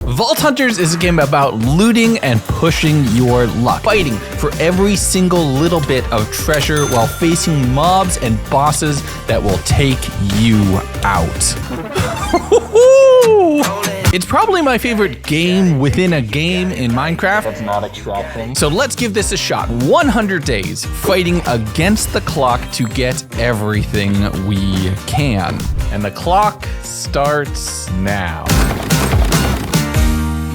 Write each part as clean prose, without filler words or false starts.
Vault Hunters is a game about looting and pushing your luck, fighting for every single little bit of treasure while facing mobs and bosses that will take you out. It's probably my favorite game within a game in Minecraft. That's not extraction. So let's give this a shot. 100 days fighting against the clock to get everything we can. And the clock starts now.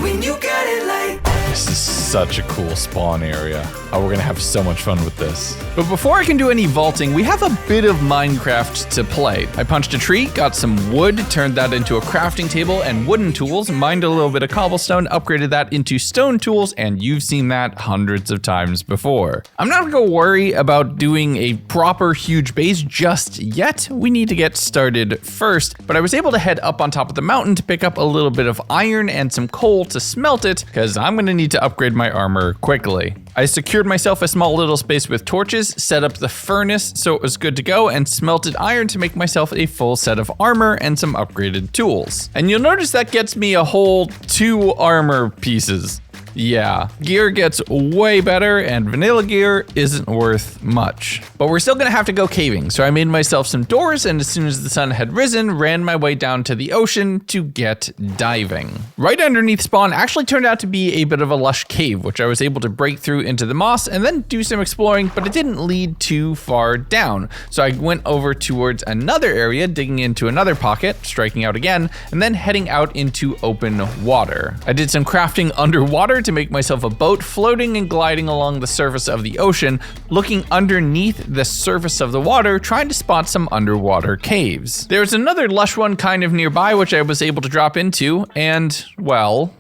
When you got it like This is such a cool spawn area. Oh, we're gonna have so much fun with this. But before I can do any vaulting, we have a bit of Minecraft to play. I punched a tree, got some wood, turned that into a crafting table and wooden tools, mined a little bit of cobblestone, upgraded that into stone tools, and you've seen that hundreds of times before. I'm not gonna worry about doing a proper huge base just yet. We need to get started first, but I was able to head up on top of the mountain to pick up a little bit of iron and some coal to smelt it, because I'm gonna need to upgrade my armor quickly. I secured myself a small little space with torches, set up the furnace so it was good to go, and smelted iron to make myself a full set of armor and some upgraded tools. And you'll notice that gets me a whole 2 armor pieces. Yeah, gear gets way better and vanilla gear isn't worth much. But we're still gonna have to go caving, so I made myself some doors and as soon as the sun had risen, ran my way down to the ocean to get diving. Right underneath spawn actually turned out to be a bit of a lush cave, which I was able to break through into the moss and then do some exploring, but it didn't lead too far down. So I went over towards another area, digging into another pocket, striking out again, and then heading out into open water. I did some crafting underwater to make myself a boat floating and gliding along the surface of the ocean, looking underneath the surface of the water, trying to spot some underwater caves. There's another lush one kind of nearby, which I was able to drop into, and, well,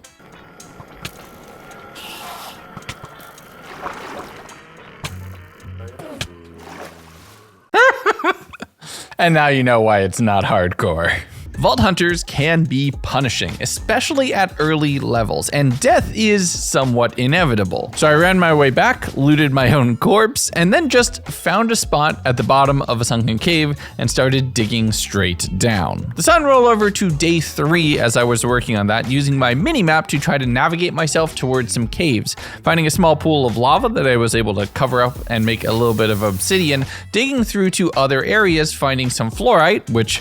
and now you know why it's not hardcore. Vault Hunters can be punishing, especially at early levels, and death is somewhat inevitable. So I ran my way back, looted my own corpse, and then just found a spot at the bottom of a sunken cave and started digging straight down. The sun rolled over to day 3 as I was working on that, using my mini-map to try to navigate myself towards some caves, finding a small pool of lava that I was able to cover up and make a little bit of obsidian, digging through to other areas, finding some fluorite, which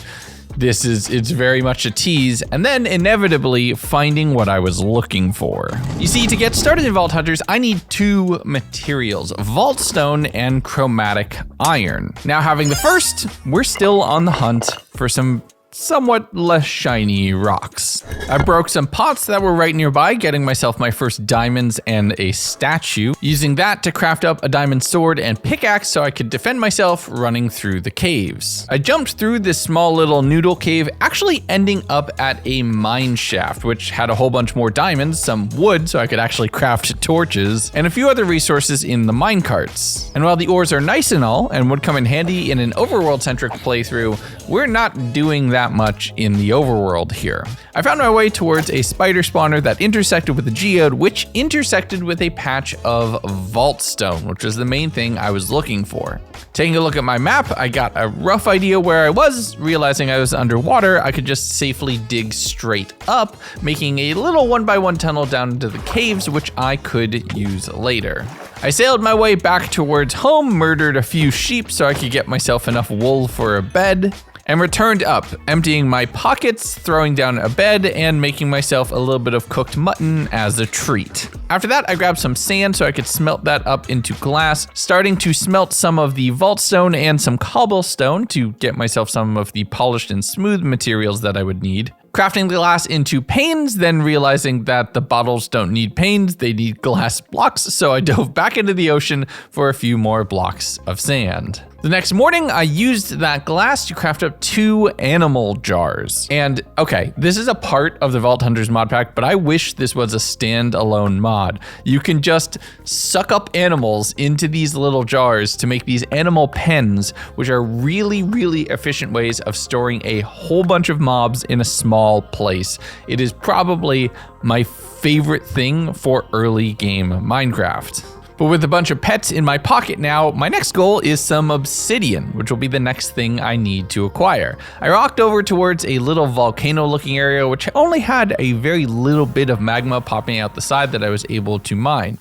it's very much a tease, and then inevitably finding what I was looking for. You see, to get started in Vault Hunters, I need 2 materials, vault stone and chromatic iron. Now having the first, we're still on the hunt for some somewhat less shiny rocks. I broke some pots that were right nearby, getting myself my first diamonds and a statue, using that to craft up a diamond sword and pickaxe so I could defend myself running through the caves. I jumped through this small little noodle cave, actually ending up at a mine shaft, which had a whole bunch more diamonds, some wood so I could actually craft torches, and a few other resources in the mine carts. And while the ores are nice and all, and would come in handy in an overworld-centric playthrough, we're not doing that much in the overworld here. I found my way towards a spider spawner that intersected with a geode, which intersected with a patch of vault stone, which was the main thing I was looking for. Taking a look at my map, I got a rough idea where I was. Realizing I was underwater, I could just safely dig straight up, making a little 1x1 tunnel down into the caves, which I could use later. I sailed my way back towards home, murdered a few sheep so I could get myself enough wool for a bed, and returned up, emptying my pockets, throwing down a bed, and making myself a little bit of cooked mutton as a treat. After that, I grabbed some sand so I could smelt that up into glass, starting to smelt some of the vault stone and some cobblestone to get myself some of the polished and smooth materials that I would need. Crafting the glass into panes, then realizing that the bottles don't need panes, they need glass blocks, so I dove back into the ocean for a few more blocks of sand. The next morning, I used that glass to craft up 2 animal jars. And okay, this is a part of the Vault Hunters mod pack, but I wish this was a standalone mod. You can just suck up animals into these little jars to make these animal pens, which are really, really efficient ways of storing a whole bunch of mobs in a small place. It is probably my favorite thing for early game Minecraft. But with a bunch of pets in my pocket now, my next goal is some obsidian, which will be the next thing I need to acquire. I walked over towards a little volcano-looking area, which only had a very little bit of magma popping out the side that I was able to mine.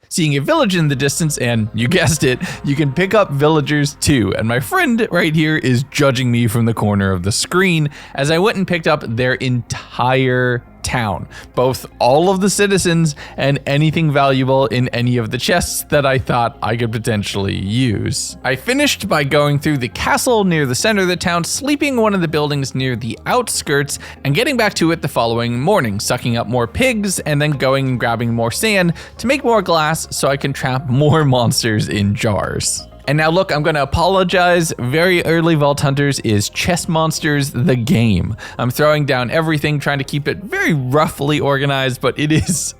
Seeing a village in the distance, and you guessed it, you can pick up villagers too. And my friend right here is judging me from the corner of the screen as I went and picked up their entire town, both all of the citizens and anything valuable in any of the chests that I thought I could potentially use. I finished by going through the castle near the center of the town, sleeping in one of the buildings near the outskirts, and getting back to it the following morning, sucking up more pigs and then going and grabbing more sand to make more glass so I can trap more monsters in jars. And now look, I'm gonna apologize. Very early Vault Hunters is Chest Monsters the game. I'm throwing down everything, trying to keep it very roughly organized, but it's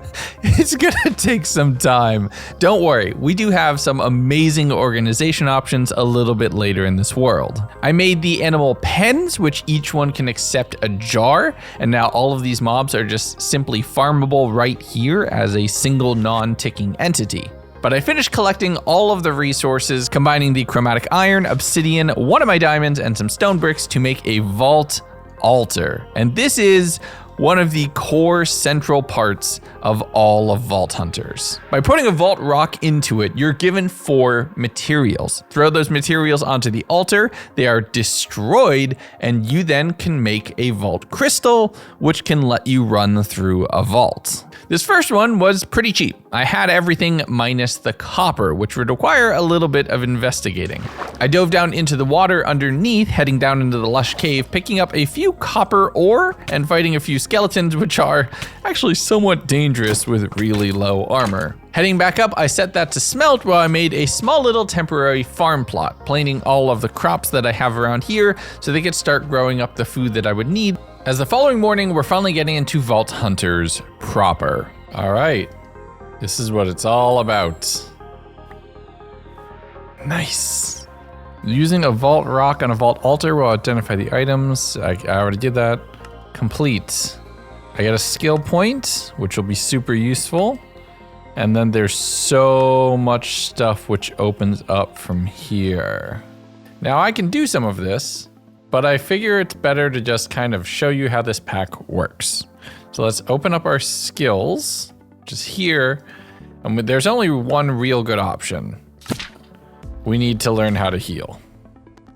gonna take some time. Don't worry, we do have some amazing organization options a little bit later in this world. I made the animal pens, which each one can accept a jar, and now all of these mobs are just simply farmable right here as a single non-ticking entity. But I finished collecting all of the resources, combining the chromatic iron, obsidian, one of my diamonds, and some stone bricks to make a vault altar. And this is one of the core central parts of all of Vault Hunters. By putting a vault rock into it, you're given 4 materials. Throw those materials onto the altar, they are destroyed, and you then can make a vault crystal, which can let you run through a vault. This first one was pretty cheap. I had everything minus the copper, which would require a little bit of investigating. I dove down into the water underneath, heading down into the lush cave, picking up a few copper ore and fighting a few skeletons, which are actually somewhat dangerous with really low armor. Heading back up, I set that to smelt while I made a small little temporary farm plot, planting all of the crops that I have around here so they could start growing up the food that I would need. As the following morning, we're finally getting into Vault Hunters proper. All right, this is what it's all about. Nice. Using a vault rock on a vault altar will identify the items. I already did that. Complete. I get a skill point, which will be super useful. And then there's so much stuff which opens up from here. Now I can do some of this, but I figure it's better to just kind of show you how this pack works. So let's open up our skills, which is here. And there's only one real good option. We need to learn how to heal,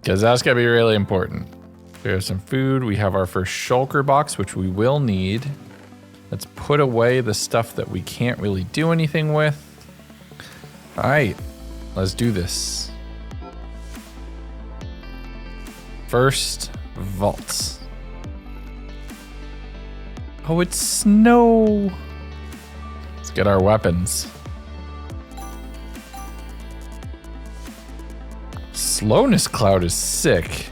because that's gonna be really important. There's some food. We have our first shulker box, which we will need. Let's put away the stuff that we can't really do anything with. All right, let's do this. First vault. Oh, it's snow. Let's get our weapons. Slowness cloud is sick.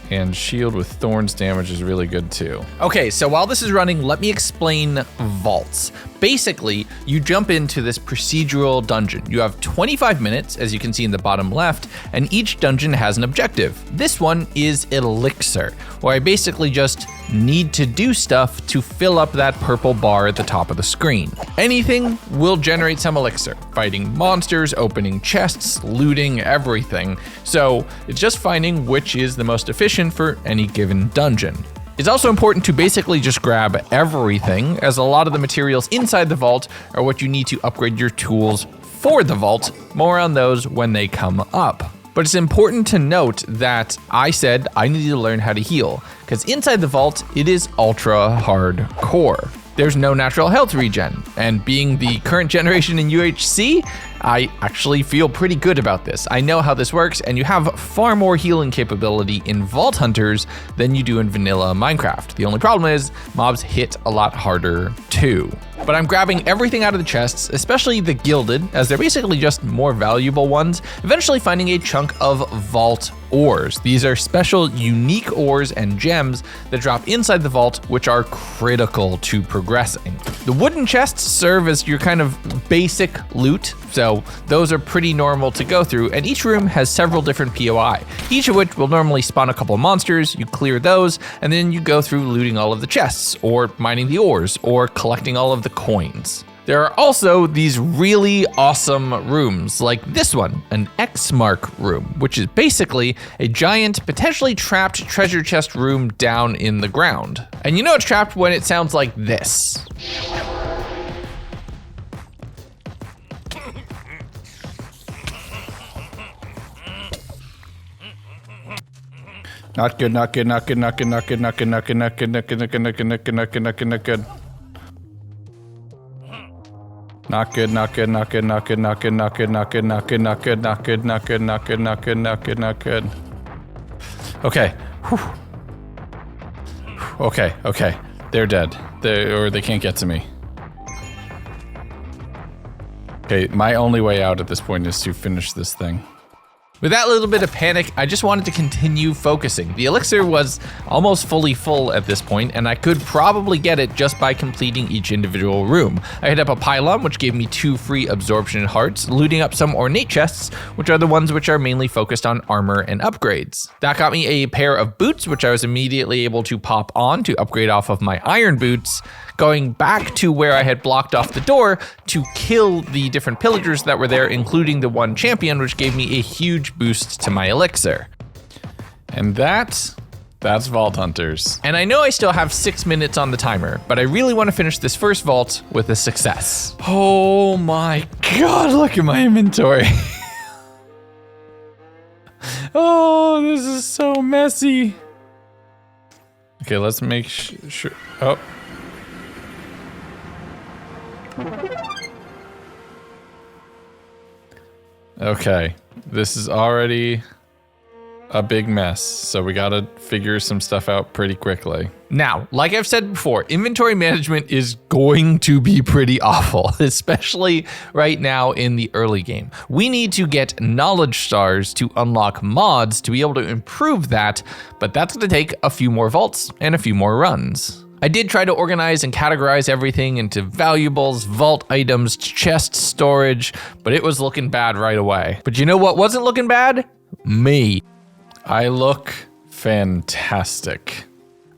And shield with thorns damage is really good too. Okay, so while this is running, let me explain vaults. Basically, you jump into this procedural dungeon. You have 25 minutes, as you can see in the bottom left, and each dungeon has an objective. This one is Elixir, where I basically just need to do stuff to fill up that purple bar at the top of the screen. Anything will generate some elixir. Fighting monsters, opening chests, looting, everything. So it's just finding which is the most efficient for any given dungeon. It's also important to basically just grab everything, as a lot of the materials inside the vault are what you need to upgrade your tools for the vault. More on those when they come up. But it's important to note that I said I needed to learn how to heal, because inside the vault, it is ultra hardcore. There's no natural health regen, and being the current generation in UHC, I actually feel pretty good about this. I know how this works, and you have far more healing capability in Vault Hunters than you do in vanilla Minecraft. The only problem is mobs hit a lot harder too. But I'm grabbing everything out of the chests, especially the gilded, as they're basically just more valuable ones, eventually finding a chunk of vault ores. These are special, unique ores and gems that drop inside the vault, which are critical to progressing. The wooden chests serve as your kind of basic loot, so so those are pretty normal to go through, and each room has several different POI, each of which will normally spawn a couple monsters. You clear those, and then you go through looting all of the chests, or mining the ores, or collecting all of the coins. There are also these really awesome rooms, like this one, an X-Mark room, which is basically a giant, potentially trapped treasure chest room down in the ground. And you know it's trapped when it sounds like this. Not good, not good, not good, not good, not good, not good, not good, not good, not good, not good, not good, not good, not good, not good, not good. Not good, not good, not good, not good, not good, not good, not good, not good, not good, not good, not good, not good, not good, not good, not good. Okay. Okay, okay. They're dead. They can't get to me. Okay, my only way out at this point is to finish this thing. With that little bit of panic, I just wanted to continue focusing. The elixir was almost fully full at this point, and I could probably get it just by completing each individual room. I hit up a pylon, which gave me 2 free absorption hearts, looting up some ornate chests, which are the ones which are mainly focused on armor and upgrades. That got me a pair of boots, which I was immediately able to pop on to upgrade off of my iron boots, going back to where I had blocked off the door to kill the different pillagers that were there, including the one champion, which gave me a huge boost to my elixir. And that's Vault Hunters. And I know I still have 6 minutes on the timer, but I really want to finish this first vault with a success. Oh my God, look at my inventory. Oh, this is so messy. Okay, let's make sure. Oh. Okay, this is already a big mess, so we gotta figure some stuff out pretty quickly. Now, like I've said before, inventory management is going to be pretty awful, especially right now in the early game. We need to get knowledge stars to unlock mods to be able to improve that, but that's gonna take a few more vaults and a few more runs. I did try to organize and categorize everything into valuables, vault items, chest storage, but it was looking bad right away. But you know what wasn't looking bad? Me. I look fantastic.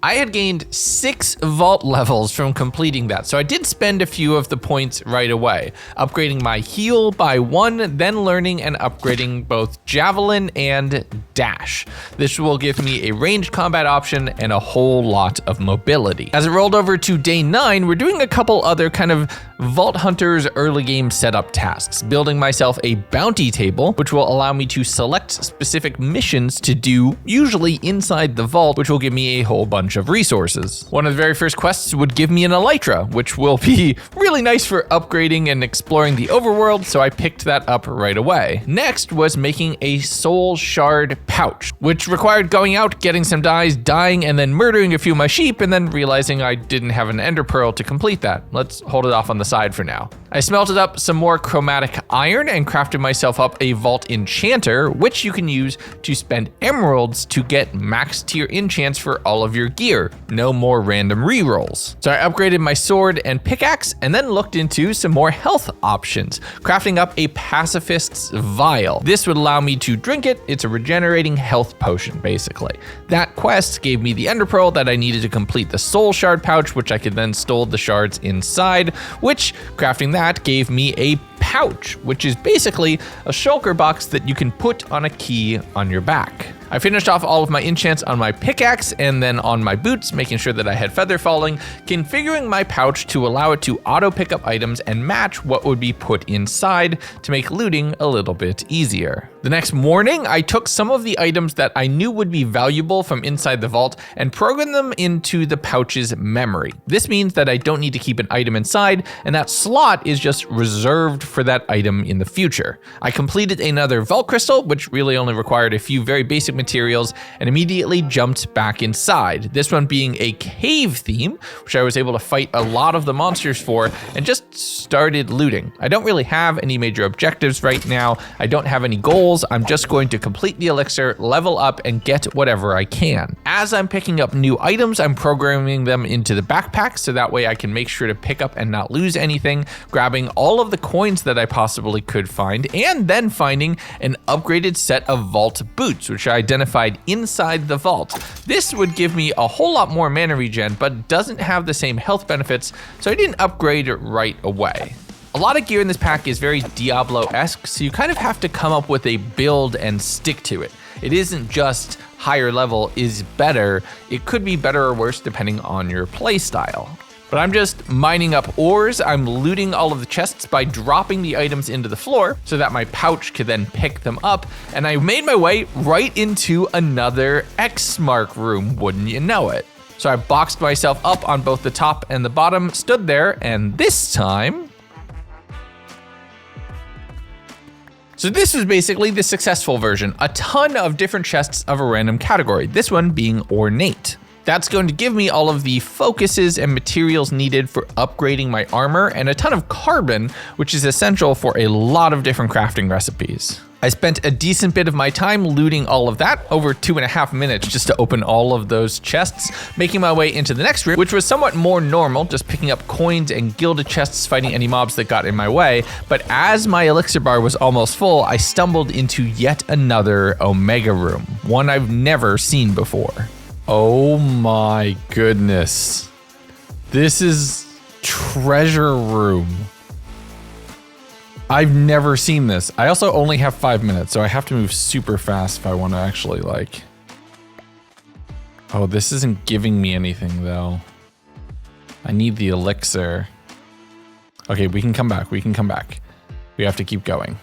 I had gained 6 vault levels from completing that, so I did spend a few of the points right away, upgrading my heal by 1, then learning and upgrading both javelin and dash. This will give me a ranged combat option and a whole lot of mobility. As it rolled over to day 9, we're doing a couple other kind of Vault Hunters early game setup tasks, building myself a bounty table, which will allow me to select specific missions to do, usually inside the vault, which will give me a whole bunch of resources. One of the very first quests would give me an elytra, which will be really nice for upgrading and exploring the overworld, so I picked that up right away. Next was making a soul shard pouch, which required going out, getting some dyes, dying, and then murdering a few of my sheep, and then realizing I didn't have an ender pearl to complete that. Let's hold it off on the side for now. I smelted up some more chromatic iron and crafted myself up a vault enchanter, which you can use to spend emeralds to get max tier enchants for all of your gear. No more random rerolls. So I upgraded my sword and pickaxe and then looked into some more health options, crafting up a pacifist's vial. This would allow me to drink it. It's a regenerating health potion, basically. That quest gave me the ender pearl that I needed to complete the soul shard pouch, which I could then store the shards inside, which crafting that gave me a pouch, which is basically a shulker box that you can put on a key on your back. I finished off all of my enchants on my pickaxe and then on my boots, making sure that I had feather falling, configuring my pouch to allow it to auto pick up items and match what would be put inside to make looting a little bit easier. The next morning, I took some of the items that I knew would be valuable from inside the vault and programmed them into the pouch's memory. This means that I don't need to keep an item inside, and that slot is just reserved for that item in the future. I completed another vault crystal, which really only required a few very basic basic materials and immediately jumped back inside. This one being a cave theme, which I was able to fight a lot of the monsters for, and just started looting. I don't really have any major objectives right now. I don't have any goals. I'm just going to complete the elixir, level up, and get whatever I can. As I'm picking up new items, I'm programming them into the backpack so that way I can make sure to pick up and not lose anything, grabbing all of the coins that I possibly could find, and then finding an upgraded set of vault boots, which I identified inside the vault. This would give me a whole lot more mana regen, but doesn't have the same health benefits, so I didn't upgrade it right away. A lot of gear in this pack is very Diablo-esque, so you kind of have to come up with a build and stick to it. It isn't just higher level is better. It could be better or worse depending on your play style. But I'm just mining up ores. I'm looting all of the chests by dropping the items into the floor so that my pouch could then pick them up. And I made my way right into another X-Mark room, wouldn't you know it? So I boxed myself up on both the top and the bottom, stood there, and this time... So this was basically the successful version, a ton of different chests of a random category, this one being ornate. That's going to give me all of the focuses and materials needed for upgrading my armor and a ton of carbon, which is essential for a lot of different crafting recipes. I spent a decent bit of my time looting all of that, over 2.5 minutes just to open all of those chests, making my way into the next room, which was somewhat more normal, just picking up coins and gilded chests, fighting any mobs that got in my way. But as my elixir bar was almost full, I stumbled into yet another Omega room, one I've never seen before. Oh my goodness. This is treasure room. I've never seen this. I also only have 5 minutes, so I have to move super fast if I want to actually like... Oh, this isn't giving me anything though. I need the elixir. Okay, we can come back. We can come back. We have to keep going.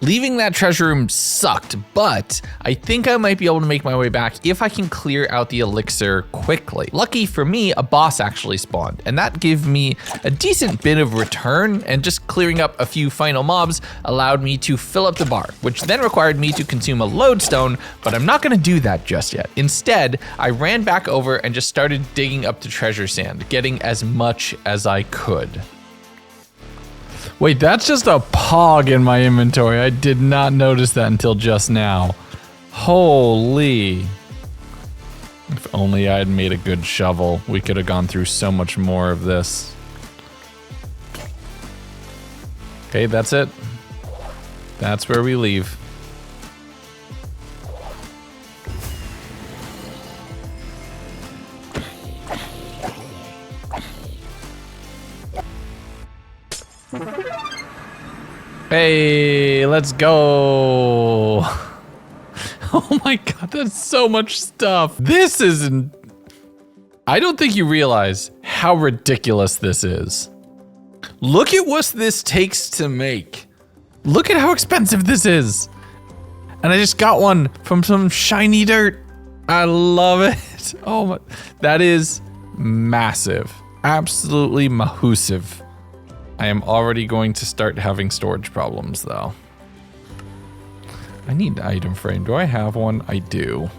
Leaving that treasure room sucked, but I think I might be able to make my way back if I can clear out the elixir quickly. Lucky for me, a boss actually spawned, and that gave me a decent bit of return, and just clearing up a few final mobs allowed me to fill up the bar, which then required me to consume a lodestone, but I'm not gonna do that just yet. Instead, I ran back over and just started digging up the treasure sand, getting as much as I could. Wait, that's just a pog in my inventory. I did not notice that until just now. Holy. If only I had made a good shovel, we could have gone through so much more of this. Okay, that's it. That's where we leave. Hey, let's go. Oh my god, that's so much stuff. This isn't... I don't think you realize how ridiculous this is. Look at what this takes to make. Look at how expensive this is. And I just got one from some shiny dirt. I love it. Oh my, that is massive. Absolutely massive. I am already going to start having storage problems though. I need an item frame. Do I have one? I do.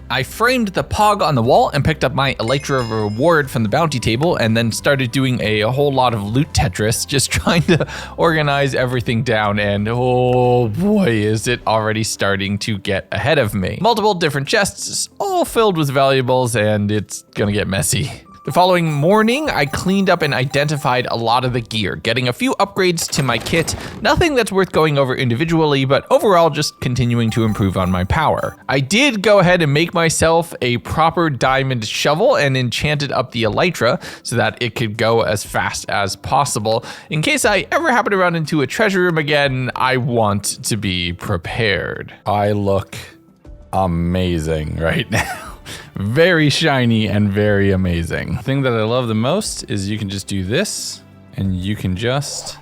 I framed the pog on the wall and picked up my Elytra reward from the bounty table and then started doing a whole lot of loot Tetris, just trying to organize everything down, and oh boy, is it already starting to get ahead of me. Multiple different chests, all filled with valuables, and it's gonna get messy. The following morning, I cleaned up and identified a lot of the gear, getting a few upgrades to my kit, nothing that's worth going over individually, but overall just continuing to improve on my power. I did go ahead and make myself a proper diamond shovel and enchanted up the Elytra so that it could go as fast as possible. In case I ever happen to run into a treasure room again, I want to be prepared. I look amazing right now. Very shiny and very amazing. The thing that I love the most is you can just do this and you can just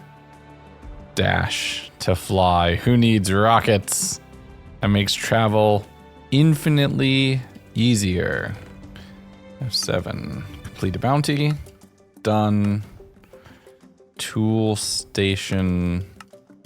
dash to fly. Who needs rockets? That makes travel infinitely easier. F7, complete a bounty, done. Tool station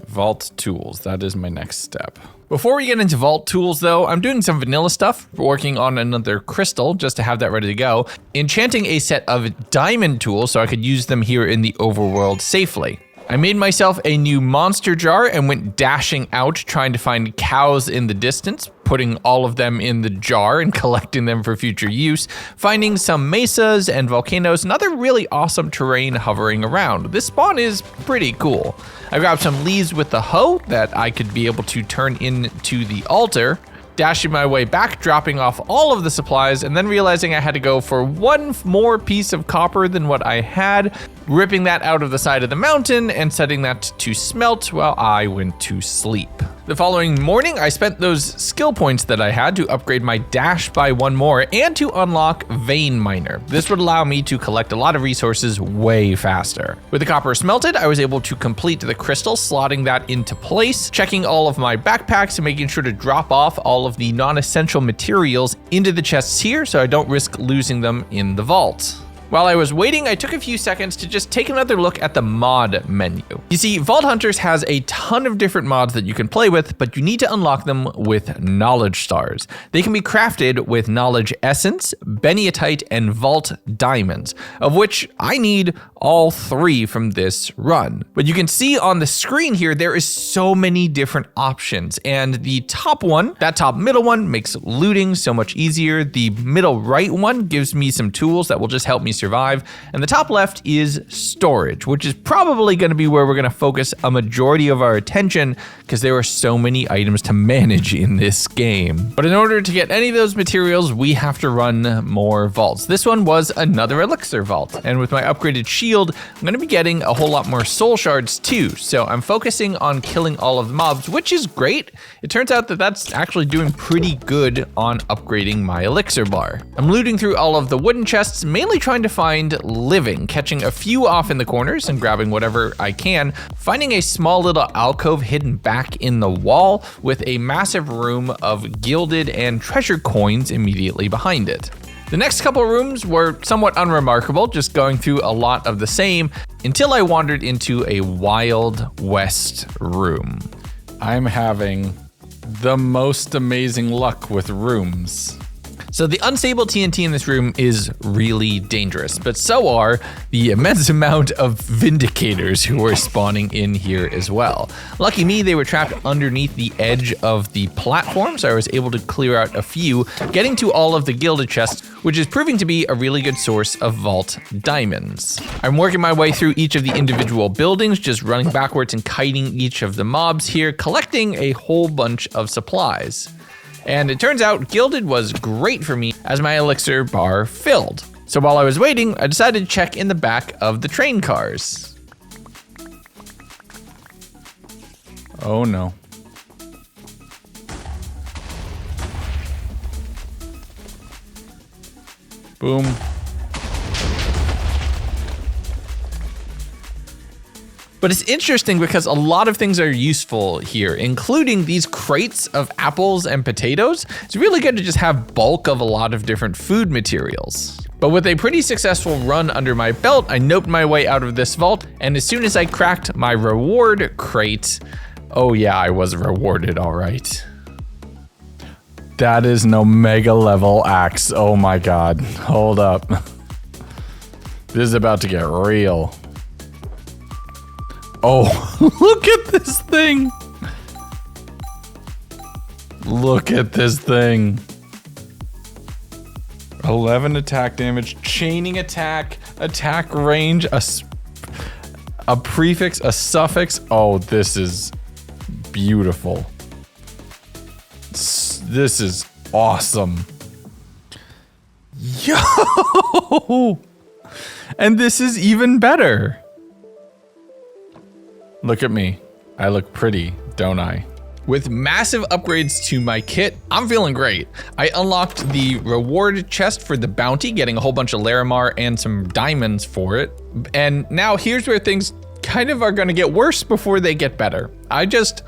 Vault tools, that is my next step. Before we get into vault tools though, I'm doing some vanilla stuff, working on another crystal just to have that ready to go, enchanting a set of diamond tools so I could use them here in the overworld safely. I made myself a new monster jar and went dashing out trying to find cows in the distance, putting all of them in the jar and collecting them for future use, finding some mesas and volcanoes and other really awesome terrain hovering around. This spawn is pretty cool. I grabbed some leaves with the hoe that I could be able to turn into the altar, dashing my way back, dropping off all of the supplies, and then realizing I had to go for one more piece of copper than what I had, ripping that out of the side of the mountain and setting that to smelt while I went to sleep. The following morning, I spent those skill points that I had to upgrade my dash by one more and to unlock Vein Miner. This would allow me to collect a lot of resources way faster. With the copper smelted, I was able to complete the crystal, slotting that into place, checking all of my backpacks and making sure to drop off all of the non-essential materials into the chests here so I don't risk losing them in the vault. While I was waiting, I took a few seconds to just take another look at the mod menu. You see, Vault Hunters has a ton of different mods that you can play with, but you need to unlock them with knowledge stars. They can be crafted with knowledge essence, beniatite, and vault diamonds, of which I need all 3 from this run. But you can see on the screen here, there is so many different options, and the top one, that top middle one, makes looting so much easier. The middle right one gives me some tools that will just help me survive, and the top left is storage, which is probably going to be where we're going to focus a majority of our attention because there are so many items to manage in this game. But in order to get any of those materials, we have to run more vaults. This one was another elixir vault, and with my upgraded shield, I'm going to be getting a whole lot more soul shards too, so I'm focusing on killing all of the mobs, which is great. It turns out that that's actually doing pretty good on upgrading my elixir bar. I'm looting through all of the wooden chests, mainly trying to find living, catching a few off in the corners and grabbing whatever I can, finding a small little alcove hidden back in the wall with a massive room of gilded and treasure coins immediately behind it. The next couple rooms were somewhat unremarkable, just going through a lot of the same until I wandered into a Wild West room. I'm having the most amazing luck with rooms. So the unstable TNT in this room is really dangerous, but so are the immense amount of Vindicators who are spawning in here as well. Lucky me, they were trapped underneath the edge of the platform, so I was able to clear out a few, getting to all of the gilded chests, which is proving to be a really good source of vault diamonds. I'm working my way through each of the individual buildings, just running backwards and kiting each of the mobs here, collecting a whole bunch of supplies. And it turns out gilded was great for me as my elixir bar filled. So while I was waiting, I decided to check in the back of the train cars. Oh no. Boom. But it's interesting because a lot of things are useful here, including these crates of apples and potatoes. It's really good to just have bulk of a lot of different food materials. But with a pretty successful run under my belt, I noped my way out of this vault, and as soon as I cracked my reward crate, oh yeah, I was rewarded, all right. That is an Omega level axe, oh my god, hold up. This is about to get real. Oh, look at this thing. Look at this thing. 11 attack damage, chaining attack, attack range, a prefix, a suffix. Oh, this is beautiful. This is awesome. Yo! And this is even better. Look at me. I look pretty, don't I? With massive upgrades to my kit, I'm feeling great. I unlocked the reward chest for the bounty, getting a whole bunch of Larimar and some diamonds for it. And now here's where things kind of are gonna get worse before they get better. I just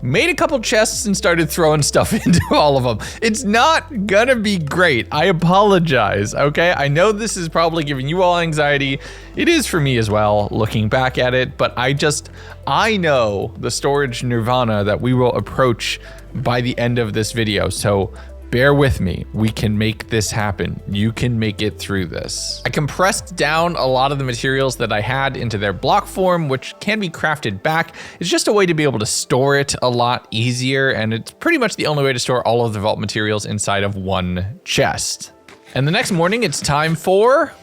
made a couple chests and started throwing stuff into all of them. It's not gonna be great. I apologize, okay? I know this is probably giving you all anxiety. It is for me as well, looking back at it, but I know the storage nirvana that we will approach by the end of this video, so bear with me. We can make this happen. You can make it through this. I compressed down a lot of the materials that I had into their block form, which can be crafted back. It's just a way to be able to store it a lot easier, and it's pretty much the only way to store all of the vault materials inside of one chest. And the next morning, it's time for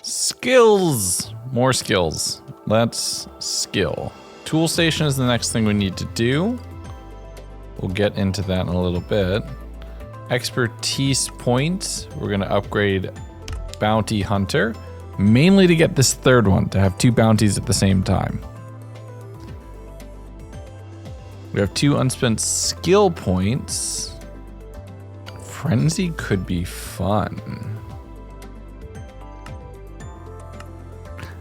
skills. More skills. Let's skill. Tool station is the next thing we need to do. We'll get into that in a little bit. Expertise points, we're gonna upgrade Bounty Hunter, mainly to get this third one, to have 2 bounties at the same time. We have 2 unspent skill points. Frenzy could be fun.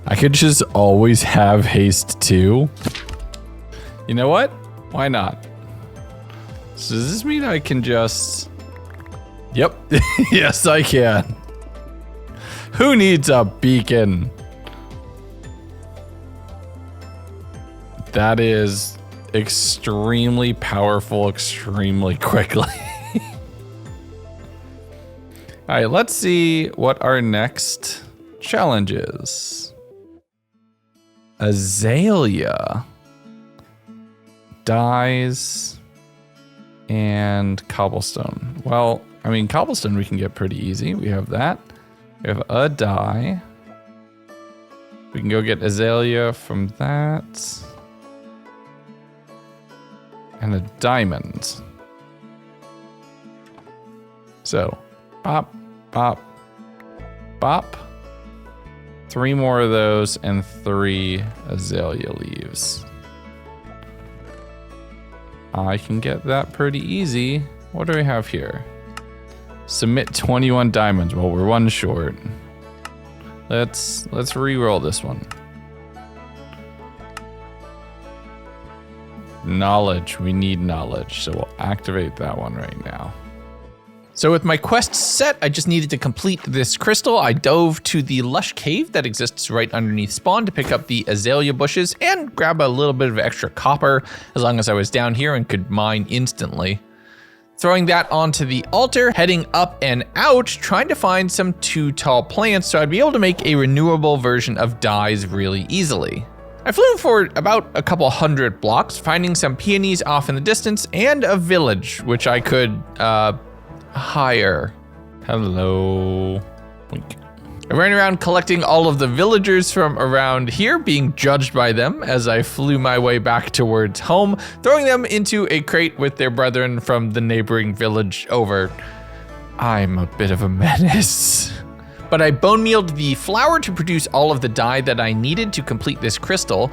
I could just always have haste too. You know what? Why not? So does this mean I can just... Yep, yes I can. Who needs a beacon? That is extremely powerful, extremely quickly. All right, let's see what our next challenge is. Azalea. Dyes and cobblestone. Well, I mean, cobblestone we can get pretty easy. We have that. We have a dye. We can go get azalea from that. And a diamond. So, bop, bop, bop. 3 more of those and 3 azalea leaves. I can get that pretty easy. What do we have here? Submit 21 diamonds. Well, we're 1 short. Let's re-roll this one. Knowledge. We need knowledge, so we'll activate that one right now. So with my quest set, I just needed to complete this crystal. I dove to the lush cave that exists right underneath spawn to pick up the azalea bushes and grab a little bit of extra copper as long as I was down here and could mine instantly. Throwing that onto the altar, heading up and out, trying to find some 2 tall plants so I'd be able to make a renewable version of dyes really easily. I flew for about a couple 100 blocks, finding some peonies off in the distance and a village, which I could, hire. Hello. Wink. I ran around collecting all of the villagers from around here, being judged by them as I flew my way back towards home, throwing them into a crate with their brethren from the neighboring village over. I'm a bit of a menace. But I bone mealed the flour to produce all of the dye that I needed to complete this crystal,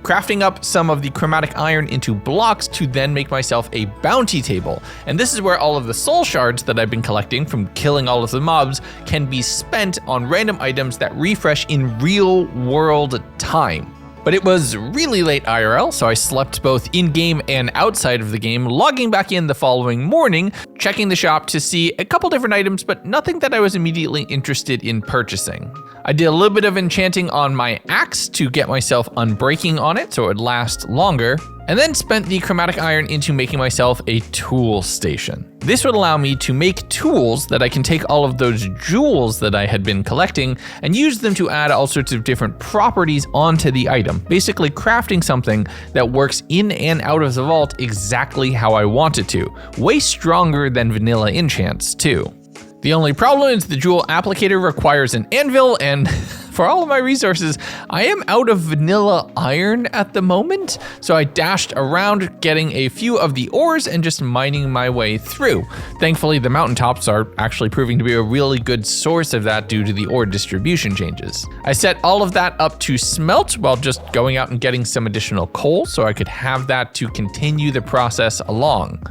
crafting up some of the chromatic iron into blocks to then make myself a bounty table. And this is where all of the soul shards that I've been collecting from killing all of the mobs can be spent on random items that refresh in real world time. But it was really late IRL, so I slept both in-game and outside of the game, logging back in the following morning, checking the shop to see a couple different items, but nothing that I was immediately interested in purchasing. I did a little bit of enchanting on my axe to get myself unbreaking on it so it would last longer, and then spent the chromatic iron into making myself a tool station. This would allow me to make tools that I can take all of those jewels that I had been collecting and use them to add all sorts of different properties onto the item, basically crafting something that works in and out of the vault exactly how I want it to. Way stronger than vanilla enchants too. The only problem is the jewel applicator requires an anvil, and for all of my resources, I am out of vanilla iron at the moment, so I dashed around getting a few of the ores and just mining my way through. Thankfully, the mountaintops are actually proving to be a really good source of that due to the ore distribution changes. I set all of that up to smelt while just going out and getting some additional coal so I could have that to continue the process along.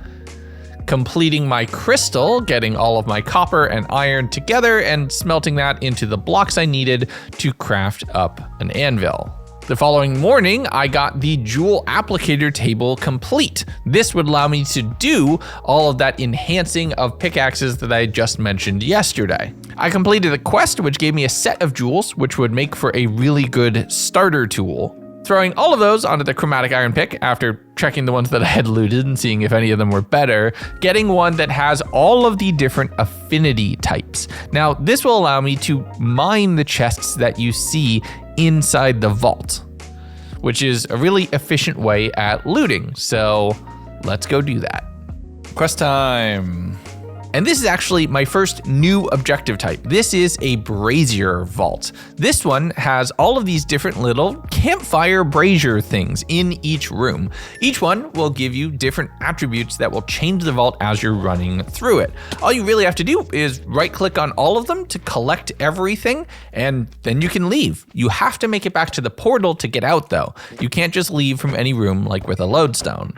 Completing my crystal, getting all of my copper and iron together and smelting that into the blocks I needed to craft up an anvil. The following morning, I got the jewel applicator table complete. This would allow me to do all of that enhancing of pickaxes that I just mentioned yesterday. I completed a quest which gave me a set of jewels, which would make for a really good starter tool. Throwing all of those onto the chromatic iron pick after checking the ones that I had looted and seeing if any of them were better, getting one that has all of the different affinity types. Now, this will allow me to mine the chests that you see inside the vault, which is a really efficient way at looting. So let's go do that. Quest time. And this is actually my first new objective type. This is a brazier vault. This one has all of these different little campfire brazier things in each room. Each one will give you different attributes that will change the vault as you're running through it. All you really have to do is right click on all of them to collect everything, and then you can leave. You have to make it back to the portal to get out though. You can't just leave from any room like with a lodestone.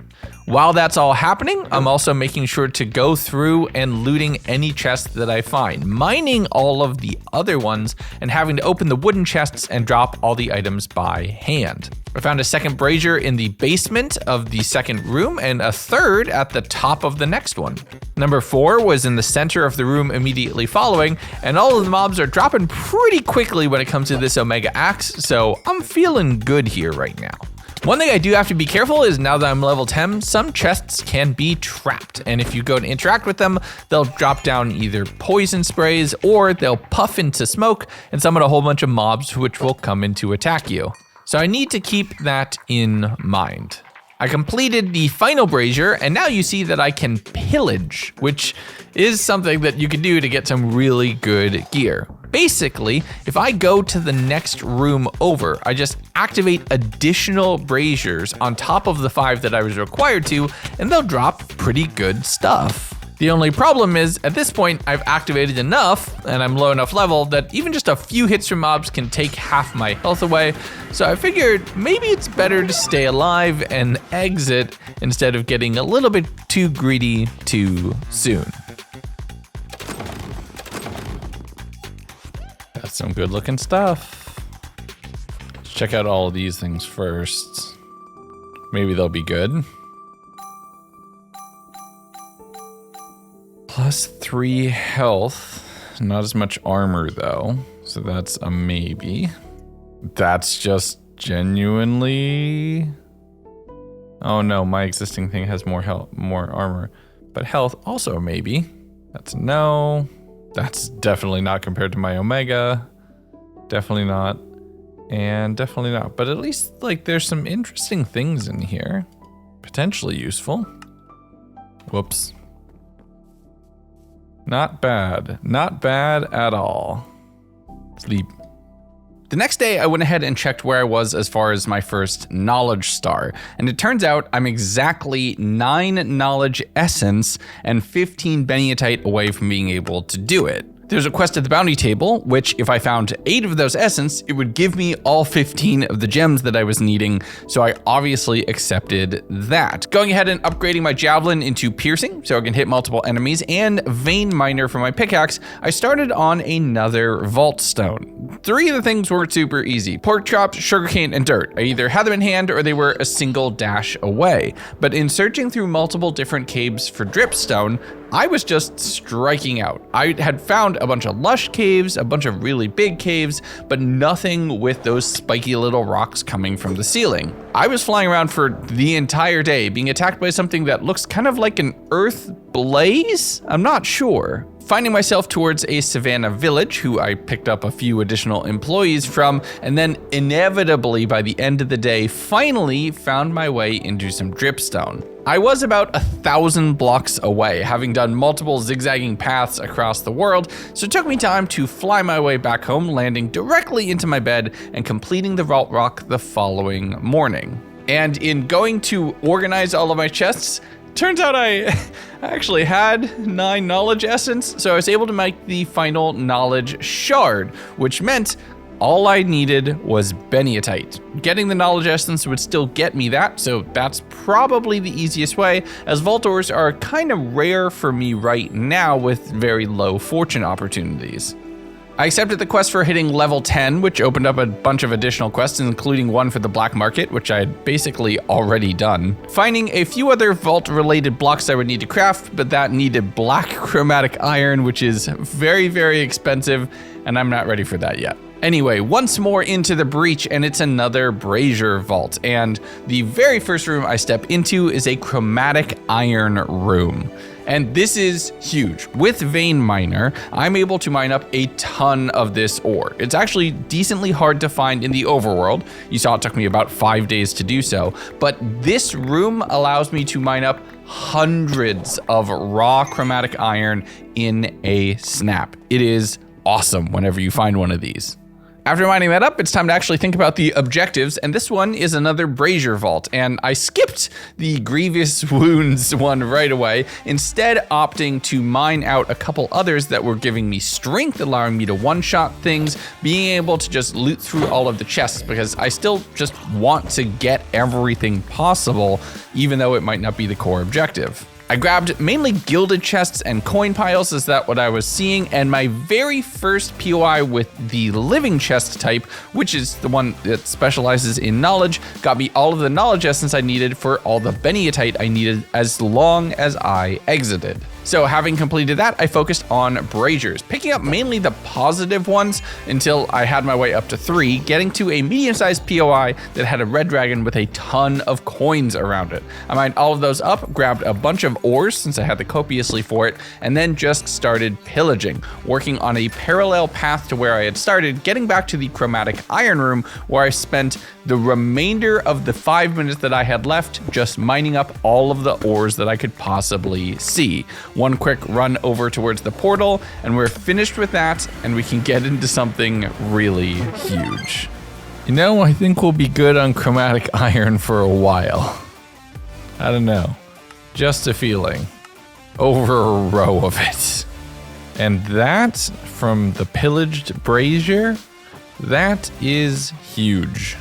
While that's all happening, I'm also making sure to go through and looting any chest that I find, mining all of the other ones and having to open the wooden chests and drop all the items by hand. I found a second brazier in the basement of the second room and a third at the top of the next one. Number 4 was in the center of the room immediately following, and all of the mobs are dropping pretty quickly when it comes to this Omega Axe, so I'm feeling good here right now. One thing I do have to be careful is now that I'm level 10, some chests can be trapped, and if you go to interact with them, they'll drop down either poison sprays or they'll puff into smoke and summon a whole bunch of mobs which will come in to attack you. So I need to keep that in mind. I completed the final brazier, and now you see that I can pillage, which is something that you can do to get some really good gear. Basically, if I go to the next room over, I just activate additional braziers on top of the 5 that I was required to, and they'll drop pretty good stuff. The only problem is, at this point, I've activated enough, and I'm low enough level, that even just a few hits from mobs can take half my health away, so I figured maybe it's better to stay alive and exit instead of getting a little bit too greedy too soon. That's some good looking stuff. Let's check out all of these things first. Maybe they'll be good. +3 health, not as much armor though, so that's a maybe. That's just genuinely... Oh no, my existing thing has more health, more armor, but health also a maybe. That's a no. That's definitely not compared to my Omega. Definitely not, and definitely not. But at least like there's some interesting things in here, potentially useful. Whoops. Not bad. Not bad at all. Sleep. The next day, I went ahead and checked where I was as far as my first knowledge star, and it turns out I'm exactly 9 knowledge essence and 15 beniatite away from being able to do it. There's a quest at the bounty table, which if I found 8 of those essence, it would give me all 15 of the gems that I was needing, so I obviously accepted that. Going ahead and upgrading my javelin into piercing, so I can hit multiple enemies, and vein miner for my pickaxe, I started on another vault stone. 3 of the things weren't super easy: pork chops, sugarcane, and dirt. I either had them in hand or they were a single dash away. But in searching through multiple different caves for dripstone, I was just striking out. I had found a bunch of lush caves, a bunch of really big caves, but nothing with those spiky little rocks coming from the ceiling. I was flying around for the entire day, being attacked by something that looks kind of like an earth blaze? I'm not sure. Finding myself towards a savannah village, who I picked up a few additional employees from, and then inevitably by the end of the day, finally found my way into some dripstone. I was about 1,000 blocks away, having done multiple zigzagging paths across the world, so it took me time to fly my way back home, landing directly into my bed and completing the vault rock the following morning. And in going to organize all of my chests, turns out I actually had 9 knowledge essence, so I was able to make the final knowledge shard, which meant all I needed was beniatite. Getting the knowledge essence would still get me that, so that's probably the easiest way, as vault ores are kind of rare for me right now with very low fortune opportunities. I accepted the quest for hitting level 10, which opened up a bunch of additional quests, including one for the black market, which I had basically already done. Finding a few other vault-related blocks I would need to craft, but that needed black chromatic iron, which is very, very expensive, and I'm not ready for that yet. Anyway, once more into the breach, and it's another brazier vault, and the very first room I step into is a chromatic iron room. And this is huge. With Vein Miner, I'm able to mine up a ton of this ore. It's actually decently hard to find in the overworld. You saw it took me about 5 days to do so, but this room allows me to mine up hundreds of raw chromatic iron in a snap. It is awesome whenever you find one of these. After mining that up, it's time to actually think about the objectives, and this one is another brazier vault, and I skipped the grievous wounds one right away, instead opting to mine out a couple others that were giving me strength, allowing me to one-shot things, being able to just loot through all of the chests, because I still just want to get everything possible, even though it might not be the core objective. I grabbed mainly gilded chests and coin piles, is that what I was seeing, and my very first POI with the living chest type, which is the one that specializes in knowledge, got me all of the knowledge essence I needed for all the Beniatite I needed as long as I exited. So having completed that, I focused on braziers, picking up mainly the positive ones until I had my way up to 3, getting to a medium-sized POI that had a red dragon with a ton of coins around it. I mined all of those up, grabbed a bunch of ores since I had the copiously for it, and then just started pillaging, working on a parallel path to where I had started, getting back to the chromatic iron room where I spent the remainder of the 5 minutes that I had left just mining up all of the ores that I could possibly see. One quick run over towards the portal, and we're finished with that, and we can get into something really huge. You know, I think we'll be good on chromatic iron for a while. I don't know. Just a feeling. Over a row of it. And that, from the pillaged brazier, that is huge.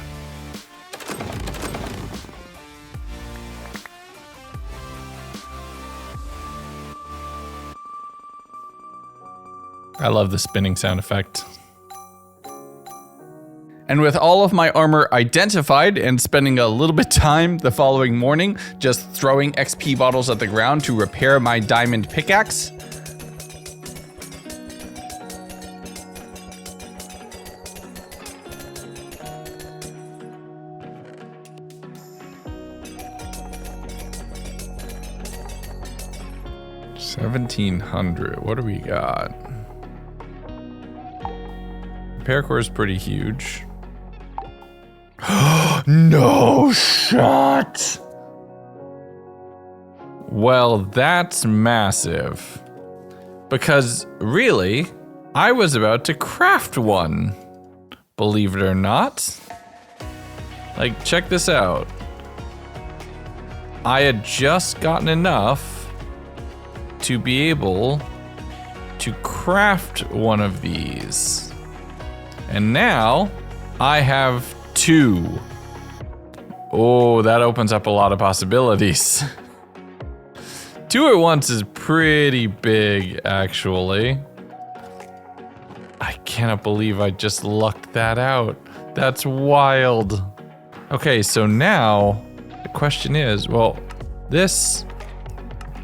I love the spinning sound effect. And with all of my armor identified and spending a little bit of time the following morning just throwing XP bottles at the ground to repair my diamond pickaxe, $1,700, what do we got? Repair core is pretty huge. No shot! Well, that's massive. Because really, I was about to craft one. Believe it or not. Like, check this out. I had just gotten enough to be able to craft one of these. And now I have 2. Oh, that opens up a lot of possibilities. 2 at once is pretty big, actually. I cannot believe I just lucked that out. That's wild. Okay, so now the question is, well, this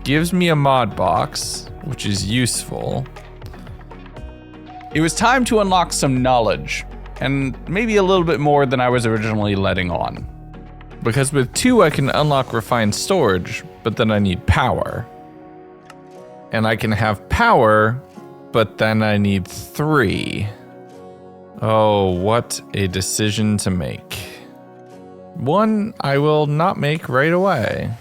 gives me a mod box, which is useful. It was time to unlock some knowledge, and maybe a little bit more than I was originally letting on. Because with 2 I can unlock refined storage, but then I need power. And I can have power, but then I need 3. Oh, what a decision to make. One I will not make right away,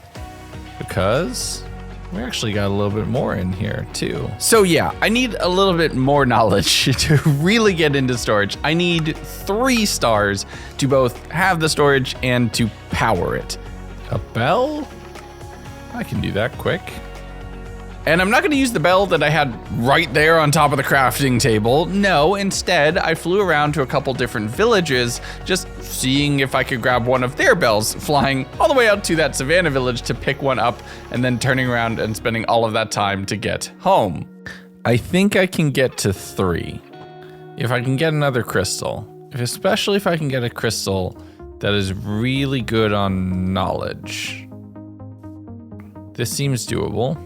because we actually got a little bit more in here too. So yeah, I need a little bit more knowledge to really get into storage. I need 3 stars to both have the storage and to power it. A bell? I can do that quick. And I'm not gonna use the bell that I had right there on top of the crafting table. No, instead, I flew around to a couple different villages, just seeing if I could grab one of their bells, flying all the way out to that savannah village to pick one up, and then turning around and spending all of that time to get home. I think I can get to 3. if I can get another crystal, especially if I can get a crystal that is really good on knowledge. This seems doable.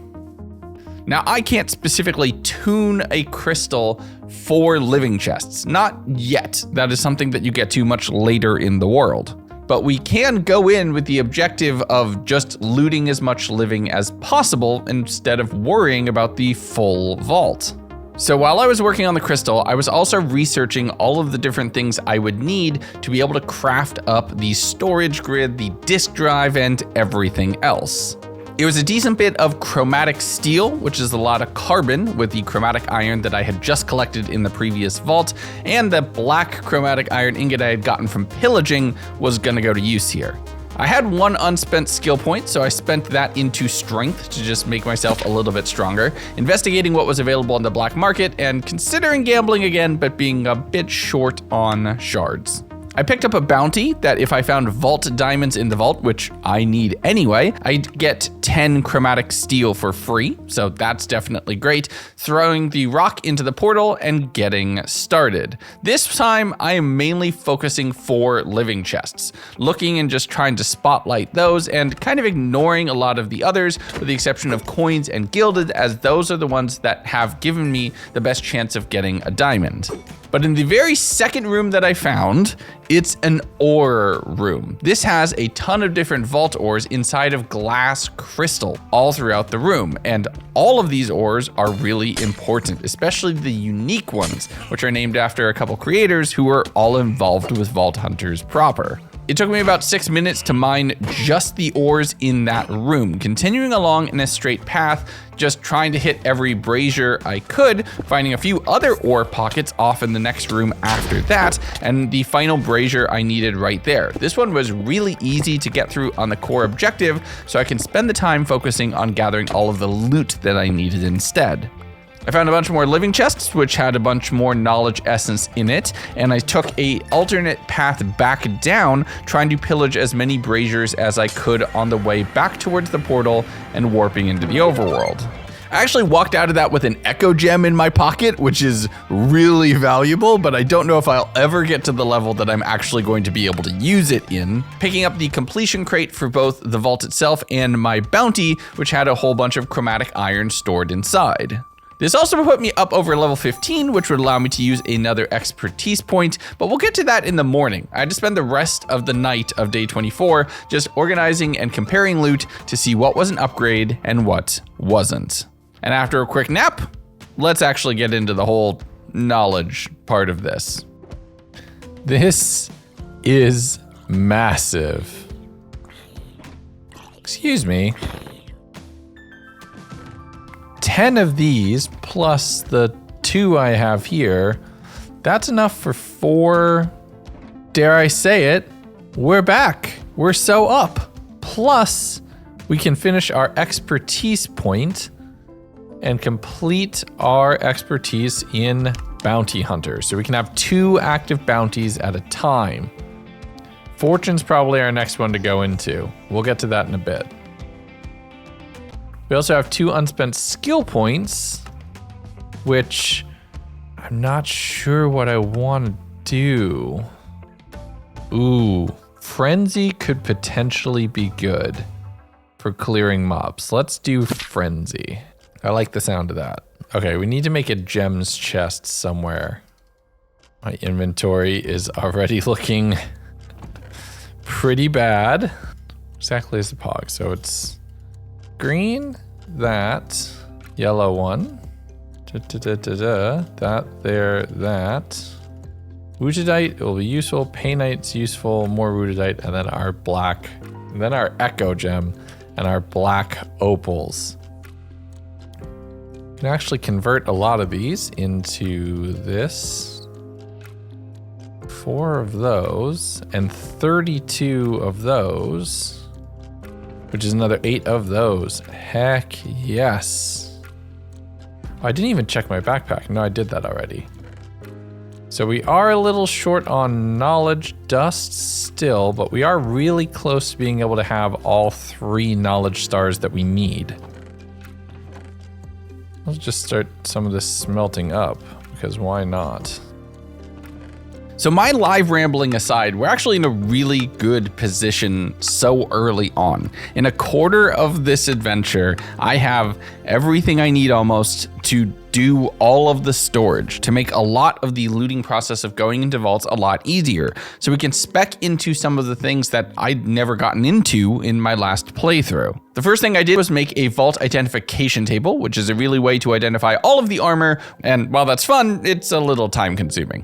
Now, I can't specifically tune a crystal for living chests. Not yet. That is something that you get to much later in the world. But we can go in with the objective of just looting as much living as possible instead of worrying about the full vault. So while I was working on the crystal, I was also researching all of the different things I would need to be able to craft up the storage grid, the disk drive, and everything else. It was a decent bit of chromatic steel, which is a lot of carbon with the chromatic iron that I had just collected in the previous vault, and the black chromatic iron ingot I had gotten from pillaging was gonna go to use here. I had one unspent skill point, so I spent that into strength to just make myself a little bit stronger, investigating what was available on the black market and considering gambling again, but being a bit short on shards. I picked up a bounty that if I found vault diamonds in the vault, which I need anyway, I'd get 10 chromatic steel for free, so that's definitely great. Throwing the rock into the portal and getting started. This time, I am mainly focusing for living chests, looking and just trying to spotlight those and kind of ignoring a lot of the others, with the exception of coins and gilded, as those are the ones that have given me the best chance of getting a diamond. But in the very second room that I found, it's an ore room. This has a ton of different vault ores inside of glass crystal all throughout the room. And all of these ores are really important, especially the unique ones, which are named after a couple creators who were all involved with Vault Hunters proper. It took me about 6 minutes to mine just the ores in that room, continuing along in a straight path, just trying to hit every brazier I could, finding a few other ore pockets off in the next room after that, and the final brazier I needed right there. This one was really easy to get through on the core objective, so I can spend the time focusing on gathering all of the loot that I needed instead. I found a bunch more living chests, which had a bunch more knowledge essence in it, and I took a alternate path back down, trying to pillage as many braziers as I could on the way back towards the portal and warping into the overworld. I actually walked out of that with an echo gem in my pocket, which is really valuable, but I don't know if I'll ever get to the level that I'm actually going to be able to use it in. Picking up the completion crate for both the vault itself and my bounty, which had a whole bunch of chromatic iron stored inside. This also put me up over level 15, which would allow me to use another expertise point, but we'll get to that in the morning. I had to spend the rest of the night of day 24 just organizing and comparing loot to see what was an upgrade and what wasn't. And after a quick nap, let's actually get into the whole knowledge part of this. This is massive. Excuse me. 10 of these plus the 2 I have here, that's enough for 4, dare I say it, we're back. We're so up. Plus, we can finish our expertise point and complete our expertise in Bounty Hunter. So we can have 2 active bounties at a time. Fortune's probably our next one to go into. We'll get to that in a bit. We also have 2 unspent skill points, which I'm not sure what I want to do. Ooh, Frenzy could potentially be good for clearing mobs. Let's do Frenzy. I like the sound of that. Okay, we need to make a gems chest somewhere. My inventory is already looking pretty bad. Exactly as the pog, so it's green, that, yellow one, that there, that. Woodite will be useful, painite's useful, more woodite, and then our black, and then our echo gem, and our black opals. Can actually convert a lot of these into this. 4 of those, and 32 of those. Which is another 8 of those. Heck yes. Oh, I didn't even check my backpack. No, I did that already. So we are a little short on knowledge dust still, but we are really close to being able to have all 3 knowledge stars that we need. Let's just start some of this smelting up, because why not? So my live rambling aside, we're actually in a really good position so early on. In a quarter of this adventure, I have everything I need almost to do all of the storage, to make a lot of the looting process of going into vaults a lot easier. So we can spec into some of the things that I'd never gotten into in my last playthrough. The first thing I did was make a vault identification table, which is a really way to identify all of the armor. And while that's fun, it's a little time consuming.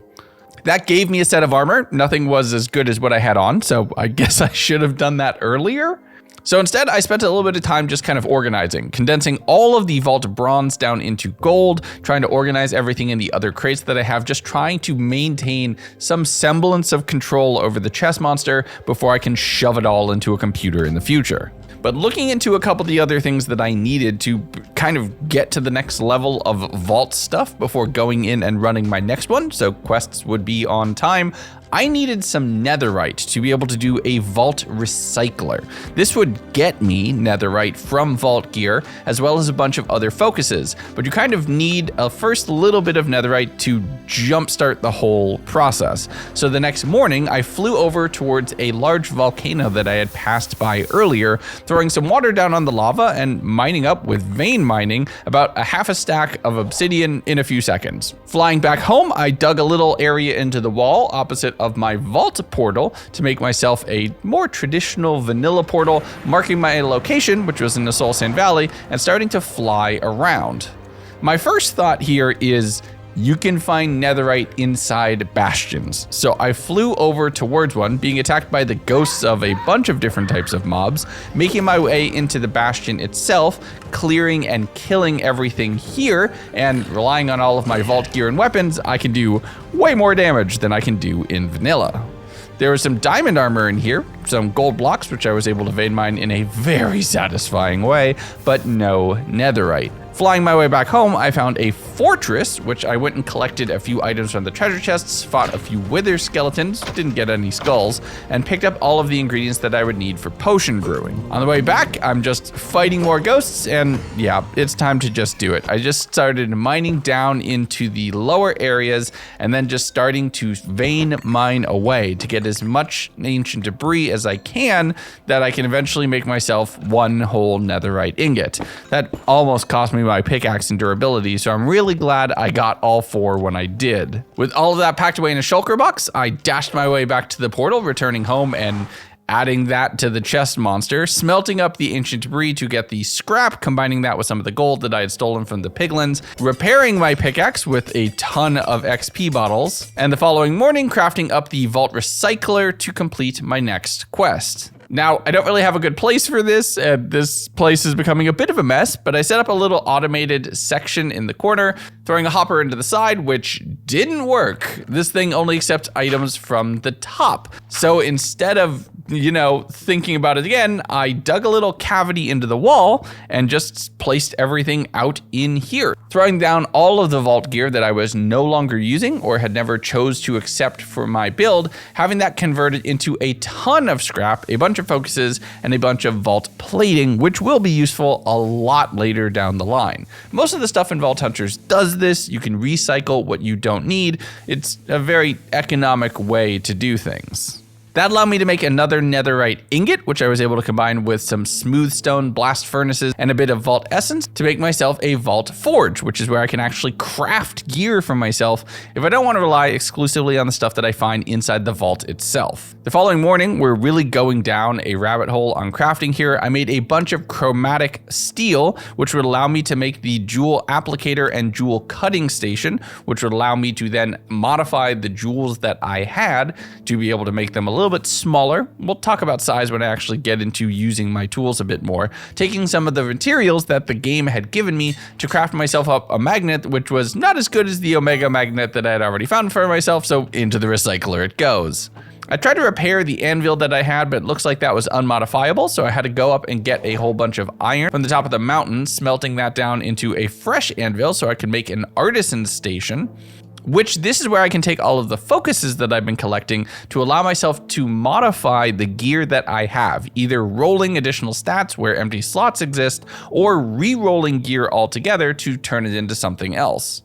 That gave me a set of armor. Nothing was as good as what I had on, so I guess I should have done that earlier. So instead, I spent a little bit of time just kind of organizing, condensing all of the vault bronze down into gold, trying to organize everything in the other crates that I have, just trying to maintain some semblance of control over the chest monster before I can shove it all into a computer in the future. But looking into a couple of the other things that I needed to kind of get to the next level of vault stuff before going in and running my next one, so quests would be on time, I needed some netherite to be able to do a vault recycler. This would get me netherite from vault gear, as well as a bunch of other focuses, but you kind of need a first little bit of netherite to jumpstart the whole process. So the next morning, I flew over towards a large volcano that I had passed by earlier, throwing some water down on the lava and mining up with vein mining about a half a stack of obsidian in a few seconds. Flying back home, I dug a little area into the wall opposite of my vault portal to make myself a more traditional vanilla portal, marking my location, which was in the Soul Sand Valley, and starting to fly around. My first thought here is you can find netherite inside bastions. So I flew over towards one, being attacked by the ghosts of a bunch of different types of mobs, making my way into the bastion itself, clearing and killing everything here, and relying on all of my vault gear and weapons, I can do way more damage than I can do in vanilla. There was some diamond armor in here, some gold blocks, which I was able to vein mine in a very satisfying way, but no netherite. Flying my way back home, I found a fortress, which I went and collected a few items from the treasure chests, fought a few wither skeletons, didn't get any skulls, and picked up all of the ingredients that I would need for potion brewing. On the way back, I'm just fighting more ghosts, and yeah, it's time to just do it. I just started mining down into the lower areas, and then just starting to vein mine away to get as much ancient debris as I can, that I can eventually make myself one whole netherite ingot. That almost cost me my pickaxe and durability, so I'm really glad I got all four when I did. With all of that packed away in a shulker box, I dashed my way back to the portal, returning home and adding that to the chest monster, smelting up the ancient debris to get the scrap, combining that with some of the gold that I had stolen from the piglins, repairing my pickaxe with a ton of XP bottles, and the following morning crafting up the vault recycler to complete my next quest. Now, I don't really have a good place for this. This place is becoming a bit of a mess, but I set up a little automated section in the corner, throwing a hopper into the side, which didn't work. This thing only accepts items from the top. So instead of, thinking about it again, I dug a little cavity into the wall and just placed everything out in here, throwing down all of the vault gear that I was no longer using or had never chose to accept for my build, having that converted into a ton of scrap, a bunch of focuses, and a bunch of vault plating, which will be useful a lot later down the line. Most of the stuff in Vault Hunters does this. You can recycle what you don't need. It's a very economic way to do things. That allowed me to make another netherite ingot, which I was able to combine with some smooth stone blast furnaces and a bit of vault essence to make myself a vault forge, which is where I can actually craft gear for myself if I don't want to rely exclusively on the stuff that I find inside the vault itself. The following morning, we're really going down a rabbit hole on crafting here. I made a bunch of chromatic steel, which would allow me to make the jewel applicator and jewel cutting station, which would allow me to then modify the jewels that I had to be able to make them a little bit smaller. We'll talk about size when I actually get into using my tools a bit more, taking some of the materials that the game had given me to craft myself up a magnet, which was not as good as the Omega magnet that I had already found for myself, so into the recycler it goes. I tried to repair the anvil that I had, but it looks like that was unmodifiable, so I had to go up and get a whole bunch of iron from the top of the mountain, smelting that down into a fresh anvil so I could make an artisan station. This is where I can take all of the focuses that I've been collecting to allow myself to modify the gear that I have, either rolling additional stats where empty slots exist, or re-rolling gear altogether to turn it into something else.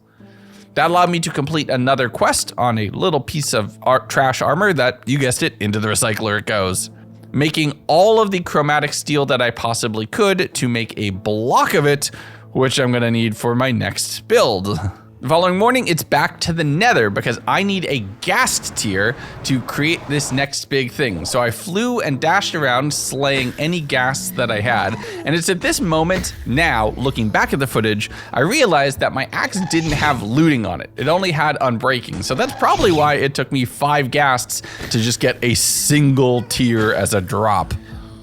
That allowed me to complete another quest on a little piece of trash armor that, you guessed it, into the recycler it goes. Making all of the chromatic steel that I possibly could to make a block of it, which I'm gonna need for my next build. The following morning, it's back to the Nether because I need a ghast tier to create this next big thing. So I flew and dashed around slaying any ghasts that I had. And it's at this moment now, looking back at the footage, I realized that my axe didn't have looting on it. It only had unbreaking. So that's probably why it took me 5 ghasts to just get a single tier as a drop.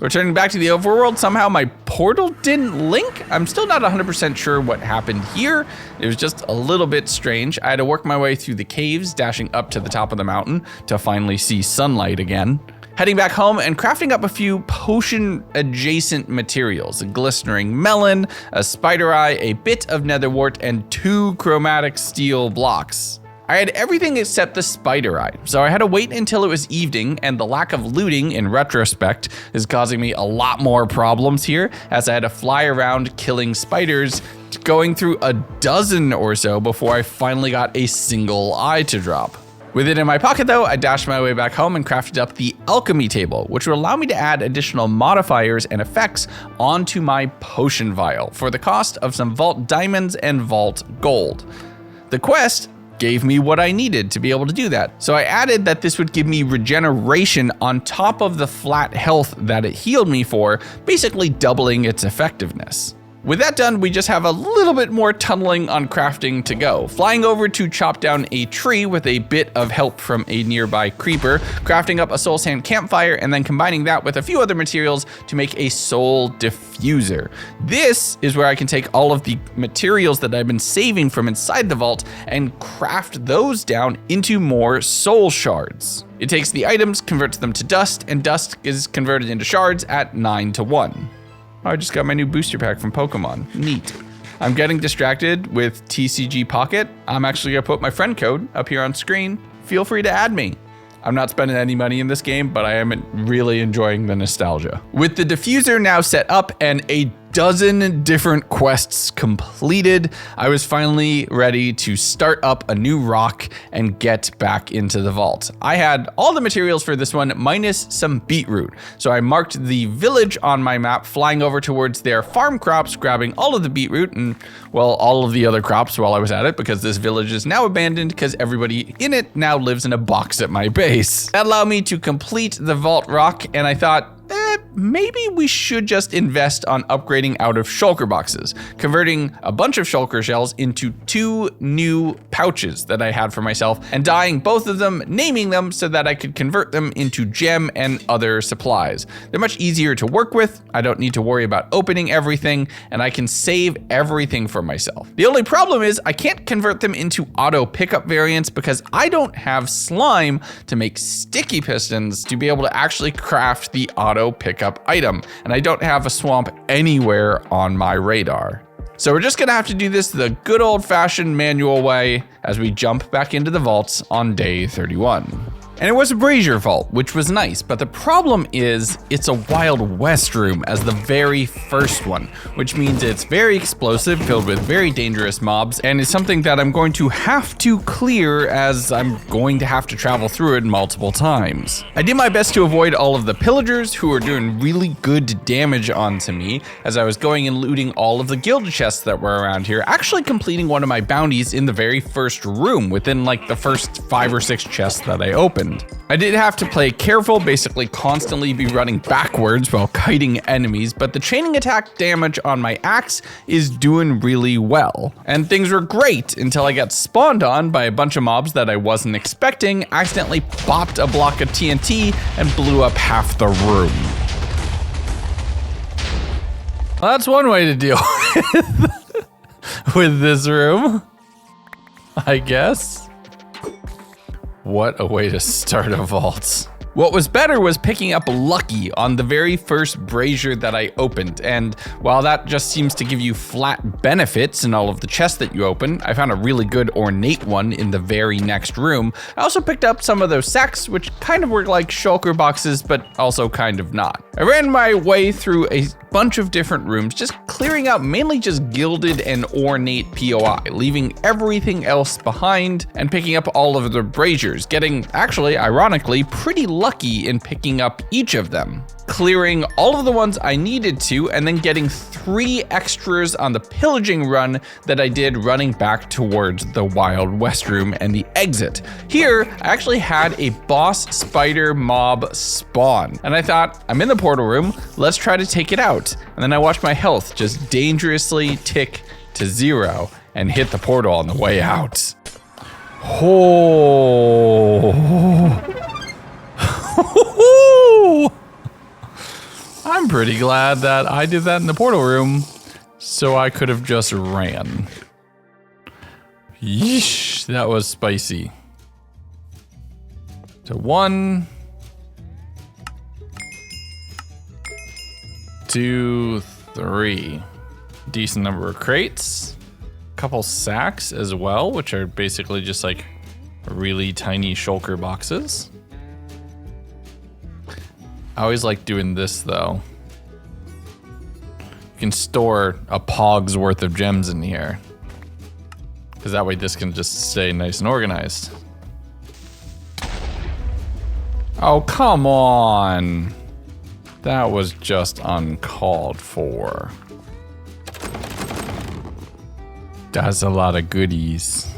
Returning back to the overworld, somehow my portal didn't link. I'm still not 100% sure what happened here. It was just a little bit strange. I had to work my way through the caves, dashing up to the top of the mountain to finally see sunlight again. Heading back home and crafting up a few potion adjacent materials, a glistening melon, a spider eye, a bit of nether wart, and 2 chromatic steel blocks. I had everything except the spider eye, so I had to wait until it was evening, and the lack of looting, in retrospect, is causing me a lot more problems here, as I had to fly around killing spiders, going through a dozen or so before I finally got a single eye to drop. With it in my pocket though, I dashed my way back home and crafted up the alchemy table, which will allow me to add additional modifiers and effects onto my potion vial for the cost of some vault diamonds and vault gold. The quest gave me what I needed to be able to do that. So I added that this would give me regeneration on top of the flat health that it healed me for, basically doubling its effectiveness. With that done, we just have a little bit more tunneling on crafting to go. Flying over to chop down a tree with a bit of help from a nearby creeper, crafting up a soul sand campfire, and then combining that with a few other materials to make a soul diffuser. This is where I can take all of the materials that I've been saving from inside the vault and craft those down into more soul shards. It takes the items, converts them to dust, and dust is converted into shards at 9:1. I just got my new booster pack from Pokemon. Neat. I'm getting distracted with TCG Pocket. I'm actually gonna put my friend code up here on screen. Feel free to add me. I'm not spending any money in this game, but I am really enjoying the nostalgia. With the diffuser now set up and a dozen different quests completed, I was finally ready to start up a new rock and get back into the vault. I had all the materials for this one minus some beetroot. So I marked the village on my map, flying over towards their farm crops, grabbing all of the beetroot and, well, all of the other crops while I was at it, because this village is now abandoned because everybody in it now lives in a box at my base. That allowed me to complete the vault rock, and I thought, maybe we should just invest on upgrading out of shulker boxes, converting a bunch of shulker shells into 2 new pouches that I had for myself, and dyeing both of them, naming them so that I could convert them into gem and other supplies. They're much easier to work with, I don't need to worry about opening everything, and I can save everything for myself. The only problem is I can't convert them into auto pickup variants because I don't have slime to make sticky pistons to be able to actually craft the auto pickup item, and I don't have a swamp anywhere on my radar. So we're just gonna have to do this the good old-fashioned manual way as we jump back into the vaults on day 31. And it was a brazier vault, which was nice, but the problem is it's a Wild West room as the very first one, which means it's very explosive, filled with very dangerous mobs, and is something that I'm going to have to clear as I'm going to have to travel through it multiple times. I did my best to avoid all of the pillagers who were doing really good damage onto me as I was going and looting all of the guild chests that were around here, actually completing one of my bounties in the very first room within like the first 5 or 6 chests that I opened. I did have to play careful, basically constantly be running backwards while kiting enemies, but the chaining attack damage on my axe is doing really well. And things were great until I got spawned on by a bunch of mobs that I wasn't expecting, accidentally popped a block of TNT, and blew up half the room. Well, that's one way to deal with this room, I guess. What a way to start a vault. What was better was picking up Lucky on the very first brazier that I opened, and while that just seems to give you flat benefits in all of the chests that you open, I found a really good ornate one in the very next room. I also picked up some of those sacks, which kind of were like shulker boxes, but also kind of not. I ran my way through a bunch of different rooms, just clearing out mainly just gilded and ornate POI, leaving everything else behind and picking up all of the braziers, getting, actually, ironically, pretty lucky in picking up each of them. Clearing all of the ones I needed to, and then getting 3 extras on the pillaging run that I did running back towards the Wild West room and the exit. Here, I actually had a boss spider mob spawn, and I thought, I'm in the portal room, let's try to take it out. And then I watched my health just dangerously tick to 0 and hit the portal on the way out. Oh. I'm pretty glad that I did that in the portal room, so I could have just ran. Yeesh, that was spicy. So 1, 2, 3. Decent number of crates. Couple sacks as well, which are basically just like really tiny shulker boxes. I always like doing this though. You can store a pog's worth of gems in here, because that way this can just stay nice and organized. Oh, come on. That was just uncalled for. That's a lot of goodies.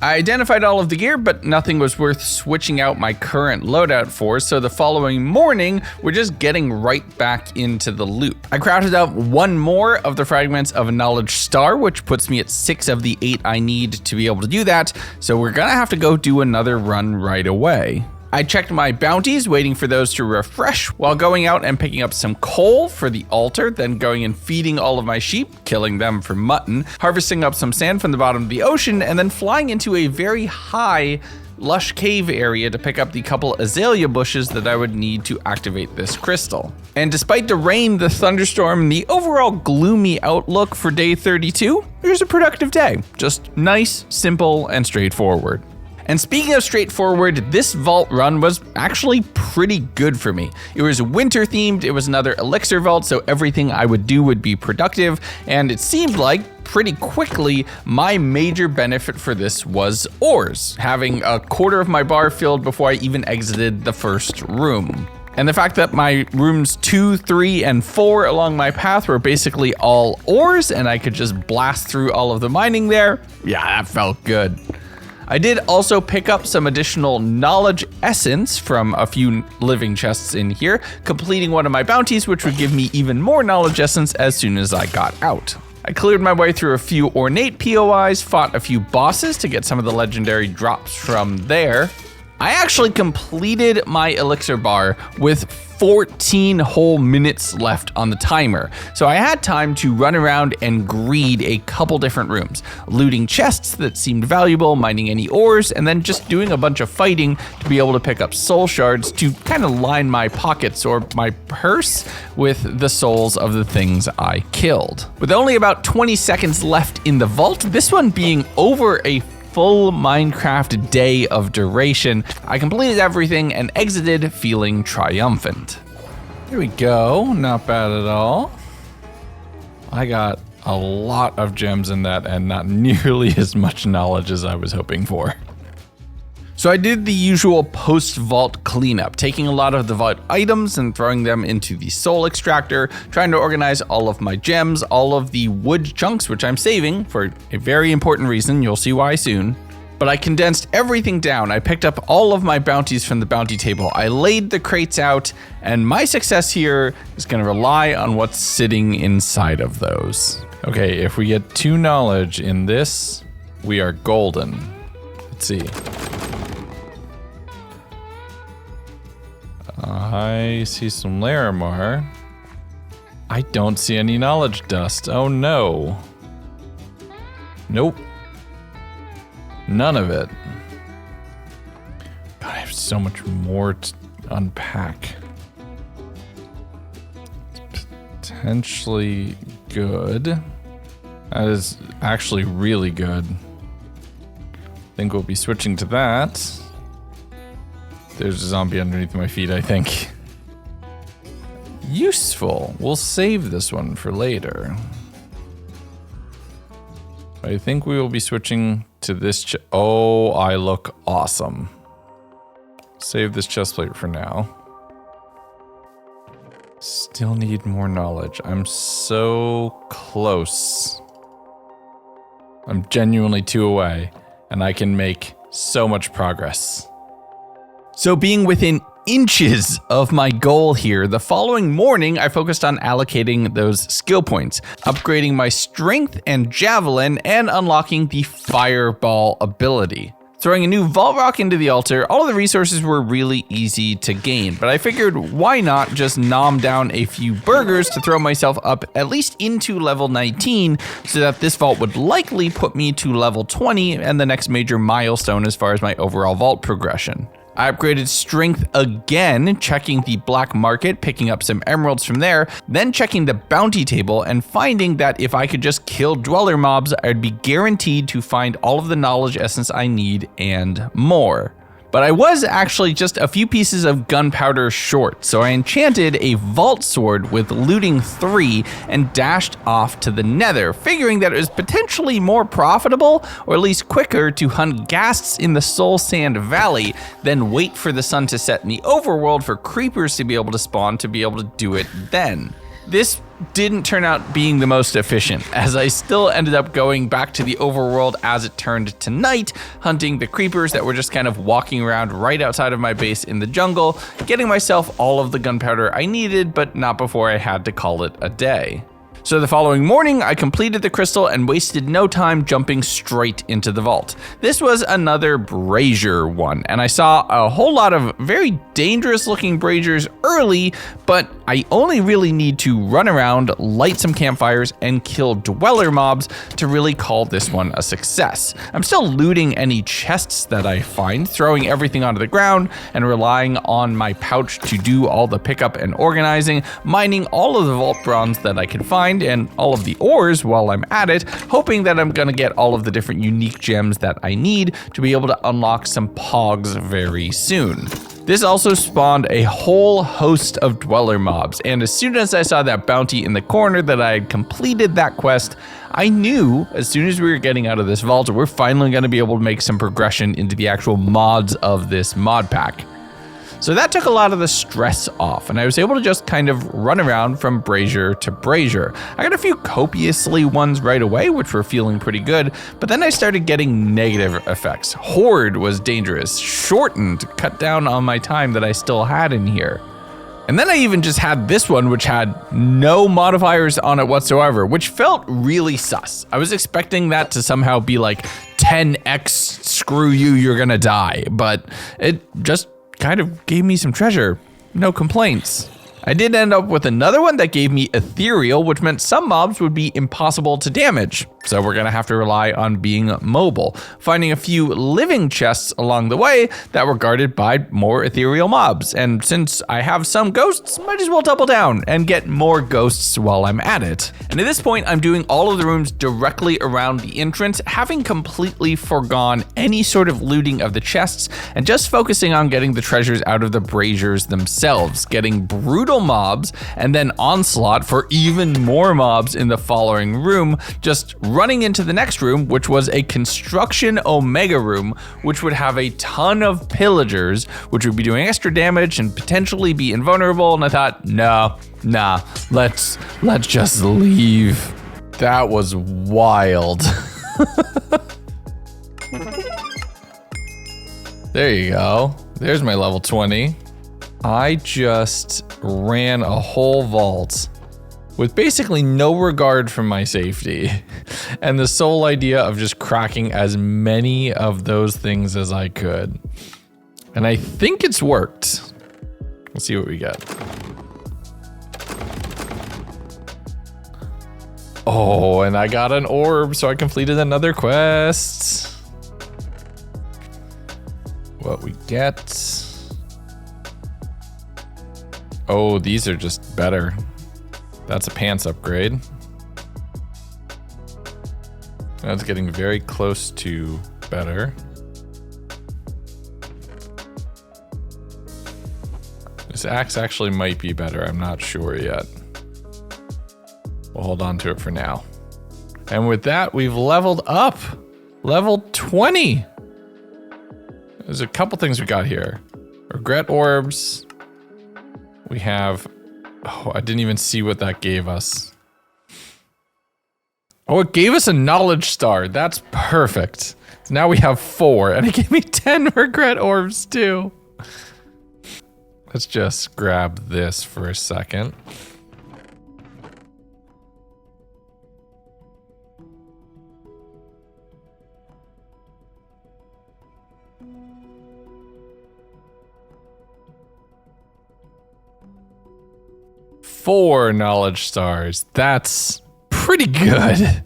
I identified all of the gear, but nothing was worth switching out my current loadout for, so the following morning, we're just getting right back into the loop. I crafted out 1 more of the fragments of a knowledge star, which puts me at 6 of the 8 I need to be able to do that, so we're gonna have to go do another run right away. I checked my bounties, waiting for those to refresh, while going out and picking up some coal for the altar, then going and feeding all of my sheep, killing them for mutton, harvesting up some sand from the bottom of the ocean, and then flying into a very high, lush cave area to pick up the couple azalea bushes that I would need to activate this crystal. And despite the rain, the thunderstorm, and the overall gloomy outlook for day 32, it was a productive day. Just nice, simple, and straightforward. And speaking of straightforward, this vault run was actually pretty good for me. It was winter themed, it was another elixir vault, so everything I would do would be productive, and it seemed like pretty quickly my major benefit for this was ores, having a quarter of my bar filled before I even exited the first room. And the fact that my rooms 2, 3, and 4 along my path were basically all ores, and I could just blast through all of the mining there, yeah, that felt good. I did also pick up some additional knowledge essence from a few living chests in here, completing one of my bounties, which would give me even more knowledge essence as soon as I got out. I cleared my way through a few ornate POIs, fought a few bosses to get some of the legendary drops from there. I actually completed my elixir bar with 14 whole minutes left on the timer, so I had time to run around and greed a couple different rooms, looting chests that seemed valuable, mining any ores, and then just doing a bunch of fighting to be able to pick up soul shards to kind of line my pockets or my purse with the souls of the things I killed. With only about 20 seconds left in the vault, this one being over a full Minecraft day of duration, I completed everything and exited feeling triumphant. Here we go, not bad at all. I got a lot of gems in that and not nearly as much knowledge as I was hoping for. So I did the usual post-vault cleanup, taking a lot of the vault items and throwing them into the soul extractor, trying to organize all of my gems, all of the wood chunks, which I'm saving for a very important reason, you'll see why soon. But I condensed everything down. I picked up all of my bounties from the bounty table. I laid the crates out, and my success here is gonna rely on what's sitting inside of those. Okay, if we get 2 knowledge in this, we are golden. Let's see. I see some Larimar. I don't see any knowledge dust. Oh no. Nope. None of it. God, I have so much more unpack. Potentially good. That is actually really good. I think we'll be switching to that. There's a zombie underneath my feet, I think. Useful. We'll save this one for later. I think we will be switching to this. Oh, I look awesome. Save this chest plate for now. Still need more knowledge. I'm so close. I'm genuinely 2 away, and I can make so much progress. So being within inches of my goal here, the following morning I focused on allocating those skill points, upgrading my strength and javelin, and unlocking the fireball ability. Throwing a new vault rock into the altar, all of the resources were really easy to gain, but I figured why not just nom down a few burgers to throw myself up at least into level 19 so that this vault would likely put me to level 20 and the next major milestone as far as my overall vault progression. I upgraded strength again, checking the black market, picking up some emeralds from there, then checking the bounty table and finding that if I could just kill dweller mobs, I'd be guaranteed to find all of the knowledge essence I need and more. But I was actually just a few pieces of gunpowder short, so I enchanted a vault sword with looting 3 and dashed off to the nether, figuring that it was potentially more profitable, or at least quicker, to hunt ghasts in the Soul Sand Valley than wait for the sun to set in the overworld for creepers to be able to spawn to be able to do it then. This didn't turn out being the most efficient, as I still ended up going back to the overworld as it turned to night, hunting the creepers that were just kind of walking around right outside of my base in the jungle, getting myself all of the gunpowder I needed, but not before I had to call it a day. So the following morning, I completed the crystal and wasted no time jumping straight into the vault. This was another brazier one, and I saw a whole lot of very dangerous looking braziers early, but I only really need to run around, light some campfires, and kill dweller mobs to really call this one a success. I'm still looting any chests that I find, throwing everything onto the ground, and relying on my pouch to do all the pickup and organizing, mining all of the vault bronze that I can find, and all of the ores while I'm at it, hoping that I'm gonna get all of the different unique gems that I need to be able to unlock some pogs very soon. This also spawned a whole host of dweller mobs, and as soon as I saw that bounty in the corner that I had completed that quest, I knew as soon as we were getting out of this vault, we're finally gonna be able to make some progression into the actual mods of this mod pack. So that took a lot of the stress off, and I was able to just kind of run around from brazier to brazier. I got a few copiously ones right away, which were feeling pretty good, but then I started getting negative effects. Horde was dangerous, shortened, cut down on my time that I still had in here. And then I even just had this one, which had no modifiers on it whatsoever, which felt really sus. I was expecting that to somehow be like 10x, screw you, you're gonna die, but it just kind of gave me some treasure. No complaints. I did end up with another one that gave me ethereal, which meant some mobs would be impossible to damage. So we're gonna have to rely on being mobile, finding a few living chests along the way that were guarded by more ethereal mobs. And since I have some ghosts, might as well double down and get more ghosts while I'm at it. And at this point, I'm doing all of the rooms directly around the entrance, having completely forgone any sort of looting of the chests and just focusing on getting the treasures out of the braziers themselves, getting brutal mobs and then onslaught for even more mobs in the following room, just running into the next room, which was a construction omega room, which would have a ton of pillagers, which would be doing extra damage and potentially be invulnerable. And I thought, nah, let's just leave. That was wild. There you go. There's my level 20. I just ran a whole vault with basically no regard for my safety and the sole idea of just cracking as many of those things as I could. And I think it's worked. Let's see what we get. Oh, and I got an orb, so I completed another quest. What we get. Oh, these are just better. That's a pants upgrade. That's getting very close to better. This axe actually might be better. I'm not sure yet. We'll hold on to it for now. And with that, we've leveled up. Level 20. There's a couple things we got here. Regret orbs. We have... Oh, I didn't even see what that gave us. Oh, it gave us a knowledge star. That's perfect. So now we have 4, and it gave me 10 regret orbs too. Let's just grab this for a second. Four knowledge stars. That's pretty good.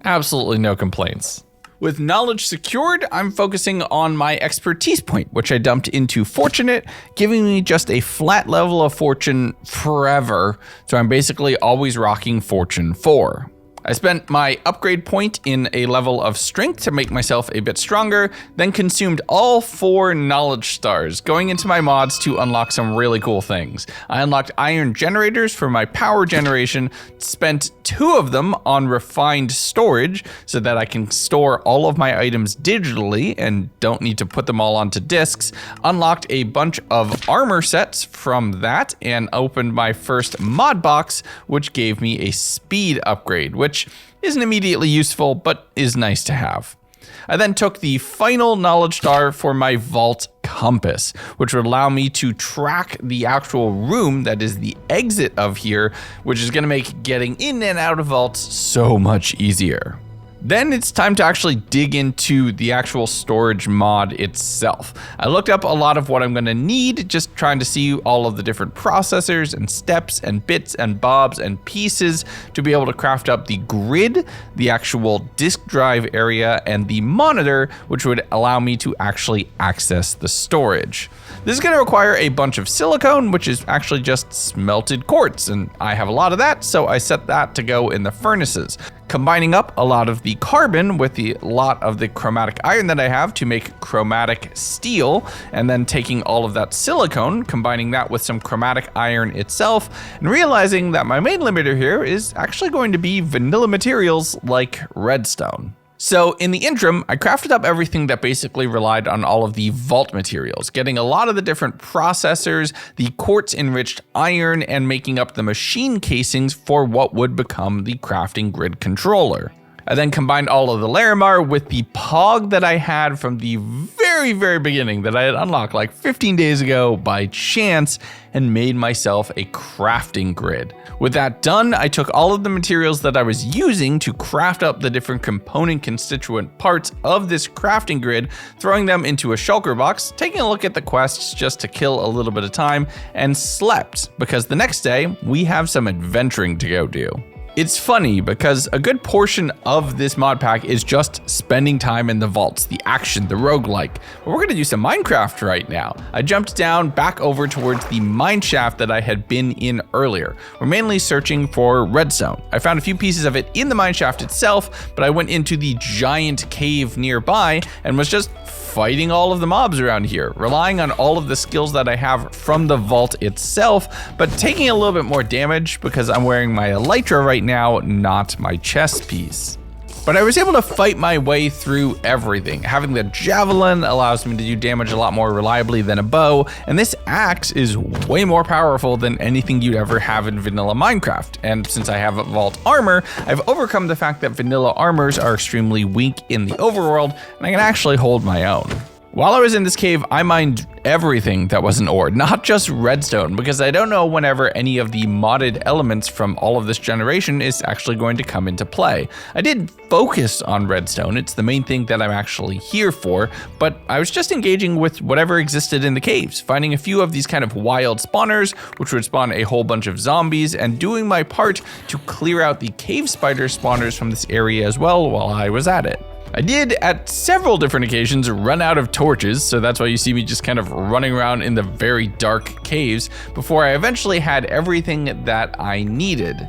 Absolutely no complaints. With knowledge secured, I'm focusing on my expertise point, which I dumped into Fortunate, giving me just a flat level of Fortune forever. So I'm basically always rocking Fortune 4. I spent my upgrade point in a level of strength to make myself a bit stronger, then consumed all 4 knowledge stars, going into my mods to unlock some really cool things. I unlocked iron generators for my power generation, spent 2 of them on refined storage so that I can store all of my items digitally and don't need to put them all onto discs, unlocked a bunch of armor sets from that, and opened my first mod box, which gave me a speed upgrade, which isn't immediately useful, but is nice to have. I then took the final knowledge star for my vault compass, which would allow me to track the actual room that is the exit of here, which is going to make getting in and out of vaults so much easier. Then it's time to actually dig into the actual storage mod itself. I looked up a lot of what I'm going to need, just trying to see all of the different processors and steps and bits and bobs and pieces to be able to craft up the grid, the actual disk drive area, and the monitor, which would allow me to actually access the storage. This is going to require a bunch of silicone, which is actually just smelted quartz, and I have a lot of that, so I set that to go in the furnaces. Combining up a lot of the carbon with a lot of the chromatic iron that I have to make chromatic steel, and then taking all of that silicone, combining that with some chromatic iron itself, and realizing that my main limiter here is actually going to be vanilla materials like redstone. So in the interim, I crafted up everything that basically relied on all of the vault materials, getting a lot of the different processors, the quartz enriched iron, and making up the machine casings for what would become the crafting grid controller. I then combined all of the Larimar with the Pog that I had from the very beginning that I had unlocked like 15 days ago by chance, and made myself a crafting grid. With that done, I took all of the materials that I was using to craft up the different component constituent parts of this crafting grid, throwing them into a shulker box, taking a look at the quests just to kill a little bit of time, and slept, because the next day we have some adventuring to go do. It's funny because a good portion of this mod pack is just spending time in the vaults, the action, the roguelike. But we're gonna do some Minecraft right now. I jumped down back over towards the mine shaft that I had been in earlier. We're mainly searching for redstone. I found a few pieces of it in the mine shaft itself, but I went into the giant cave nearby and was just fighting all of the mobs around here, relying on all of the skills that I have from the vault itself, but taking a little bit more damage because I'm wearing my elytra right now, not my chest piece. But I was able to fight my way through everything. Having the javelin allows me to do damage a lot more reliably than a bow, and this axe is way more powerful than anything you'd ever have in vanilla Minecraft. And since I have vault armor, I've overcome the fact that vanilla armors are extremely weak in the overworld, and I can actually hold my own. While I was in this cave, I mined everything that was an ore, not just redstone, because I don't know whenever any of the modded elements from all of this generation is actually going to come into play. I did focus on redstone, it's the main thing that I'm actually here for, but I was just engaging with whatever existed in the caves, finding a few of these kind of wild spawners, which would spawn a whole bunch of zombies, and doing my part to clear out the cave spider spawners from this area as well while I was at it. I did, at several different occasions, run out of torches, so that's why you see me just kind of running around in the very dark caves before I eventually had everything that I needed.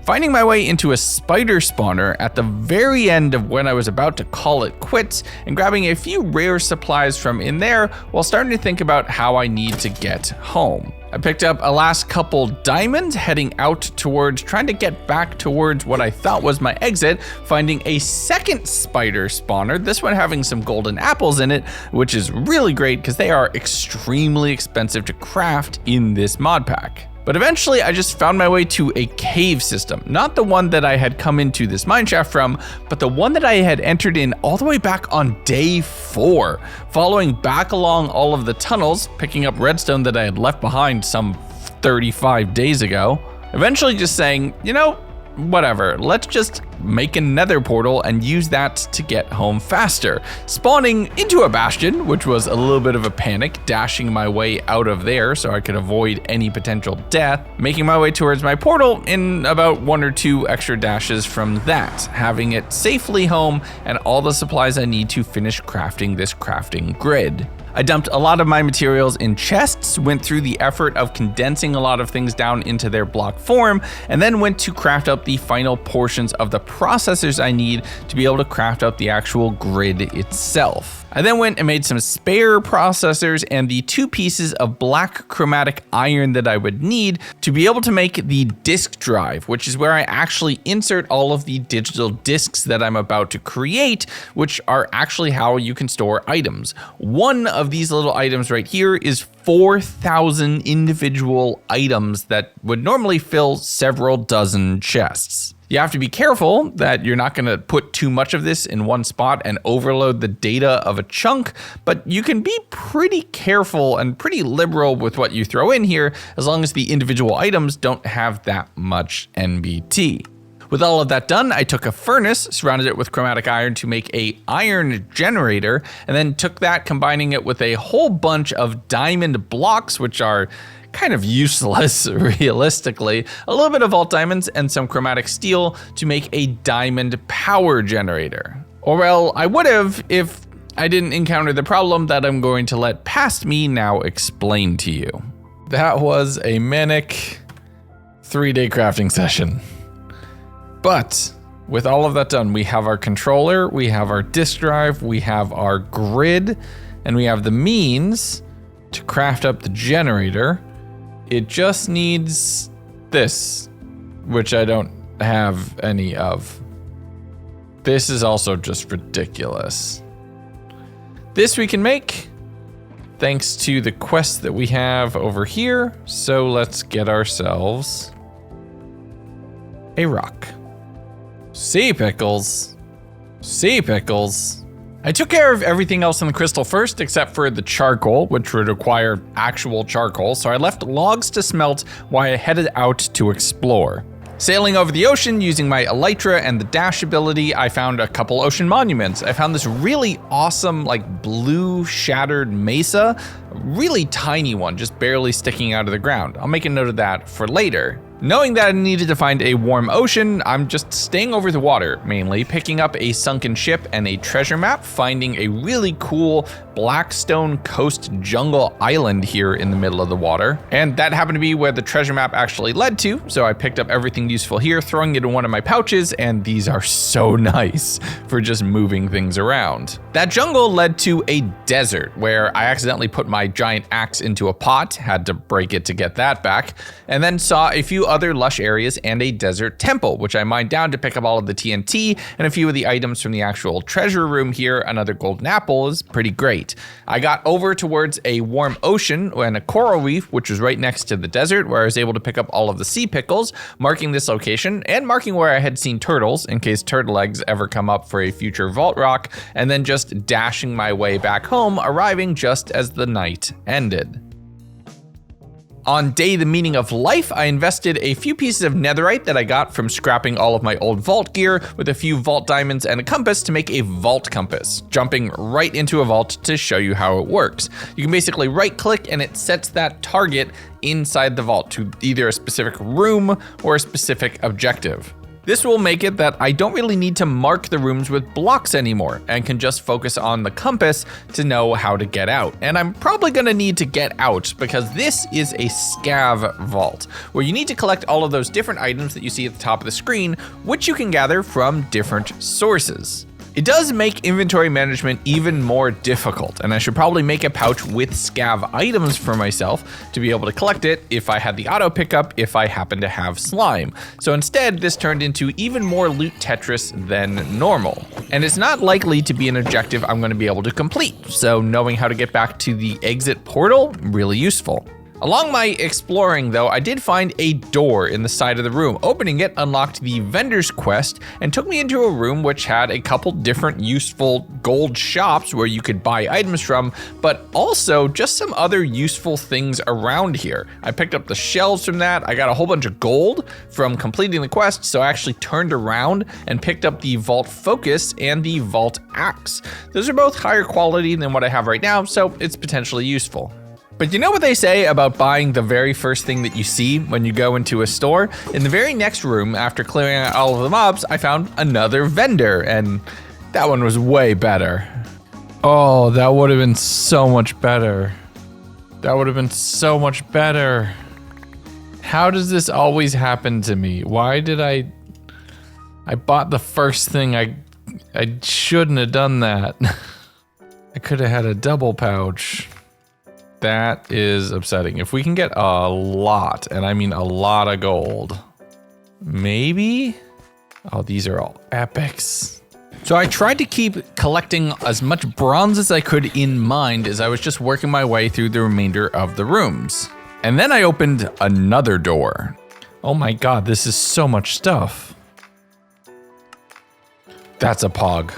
Finding my way into a spider spawner at the very end of when I was about to call it quits and grabbing a few rare supplies from in there while starting to think about how I need to get home. I picked up a last couple diamonds heading out towards trying to get back towards what I thought was my exit, finding a second spider spawner, this one having some golden apples in it, which is really great because they are extremely expensive to craft in this mod pack. But eventually I just found my way to a cave system, not the one that I had come into this mineshaft from, but the one that I had entered in all the way back on day 4, following back along all of the tunnels, picking up redstone that I had left behind some 35 days ago, eventually just saying, you know, whatever, let's just make a nether portal and use that to get home faster. Spawning into a bastion, which was a little bit of a panic, dashing my way out of there so I could avoid any potential death, making my way towards my portal in about 1 or 2 extra dashes from that, having it safely home and all the supplies I need to finish crafting this crafting grid. I dumped a lot of my materials in chests, went through the effort of condensing a lot of things down into their block form, and then went to craft up the final portions of the processors I need to be able to craft out the actual grid itself. I then went and made some spare processors and the 2 pieces of black chromatic iron that I would need to be able to make the disk drive, which is where I actually insert all of the digital disks that I'm about to create, which are actually how you can store items. One of these little items right here is 4,000 individual items that would normally fill several dozen chests. You have to be careful that you're not going to put too much of this in one spot and overload the data of a chunk, but you can be pretty careful and pretty liberal with what you throw in here as long as the individual items don't have that much NBT. With all of that done, I took a furnace, surrounded it with chromatic iron to make a iron generator, and then took that, combining it with a whole bunch of diamond blocks, which are kind of useless realistically, a little bit of vault diamonds and some chromatic steel to make a diamond power generator. Or well, I would have if I didn't encounter the problem that I'm going to let past me now explain to you. That was a manic 3-day crafting session. But with all of that done, we have our controller, we have our disk drive, we have our grid, and we have the means to craft up the generator. It just needs this, which I don't have any of. This is also just ridiculous. This we can make thanks to the quest that we have over here. So let's get ourselves a rock. Sea pickles. Sea pickles. I took care of everything else in the crystal first, except for the charcoal, which would require actual charcoal, so I left logs to smelt while I headed out to explore. Sailing over the ocean using my elytra and the dash ability, I found a couple ocean monuments. I found this really awesome, like, blue shattered mesa, a really tiny one, just barely sticking out of the ground. I'll make a note of that for later. Knowing that I needed to find a warm ocean, I'm just staying over the water, mainly, picking up a sunken ship and a treasure map, finding a really cool Blackstone Coast jungle island here in the middle of the water. And that happened to be where the treasure map actually led to, so I picked up everything useful here, throwing it in one of my pouches, and these are so nice for just moving things around. That jungle led to a desert, where I accidentally put my giant axe into a pot, had to break it to get that back, and then saw a few other lush areas and a desert temple, which I mined down to pick up all of the TNT and a few of the items from the actual treasure room here. Another golden apple is pretty great. I got over towards a warm ocean and a coral reef, which was right next to the desert, where I was able to pick up all of the sea pickles, marking this location and marking where I had seen turtles in case turtle eggs ever come up for a future vault rock, and then just dashing my way back home, arriving just as the night ended. On day the meaning of life, I invested a few pieces of netherite that I got from scrapping all of my old vault gear with a few vault diamonds and a compass to make a vault compass, jumping right into a vault to show you how it works. You can basically right click and it sets that target inside the vault to either a specific room or a specific objective. This will make it that I don't really need to mark the rooms with blocks anymore and can just focus on the compass to know how to get out. And I'm probably gonna need to get out because this is a scav vault where you need to collect all of those different items that you see at the top of the screen, which you can gather from different sources. It does make inventory management even more difficult, and I should probably make a pouch with scav items for myself to be able to collect it if I had the auto pickup if I happen to have slime. So instead, this turned into even more loot Tetris than normal. And it's not likely to be an objective I'm gonna be able to complete, so knowing how to get back to the exit portal, really useful. Along my exploring though, I did find a door in the side of the room. Opening it unlocked the vendor's quest and took me into a room which had a couple different useful gold shops where you could buy items from, but also just some other useful things around here. I picked up the shells from that. I got a whole bunch of gold from completing the quest, so I actually turned around and picked up the Vault Focus and the Vault Axe. Those are both higher quality than what I have right now, so it's potentially useful. But you know what they say about buying the very first thing that you see when you go into a store? In the very next room, after clearing out all of the mobs, I found another vendor, and that one was way better. Oh, that would have been so much better. That would have been so much better. How does this always happen to me? Why did I bought the first thing. I shouldn't have done that. I could have had a double pouch. That is upsetting. If we can get a lot, and I mean a lot of gold, maybe? Oh, these are all epics. So I tried to keep collecting as much bronze as I could in mind as I was just working my way through the remainder of the rooms. And then I opened another door. Oh my god, this is so much stuff. That's a pog.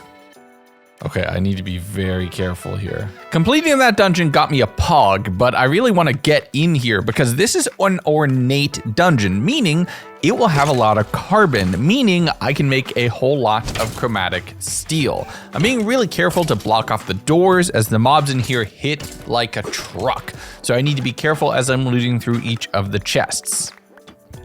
Okay, I need to be very careful here. Completing that dungeon got me a pog, but I really want to get in here because this is an ornate dungeon, meaning it will have a lot of carbon, meaning I can make a whole lot of chromatic steel. I'm being really careful to block off the doors as the mobs in here hit like a truck. So I need to be careful as I'm looting through each of the chests.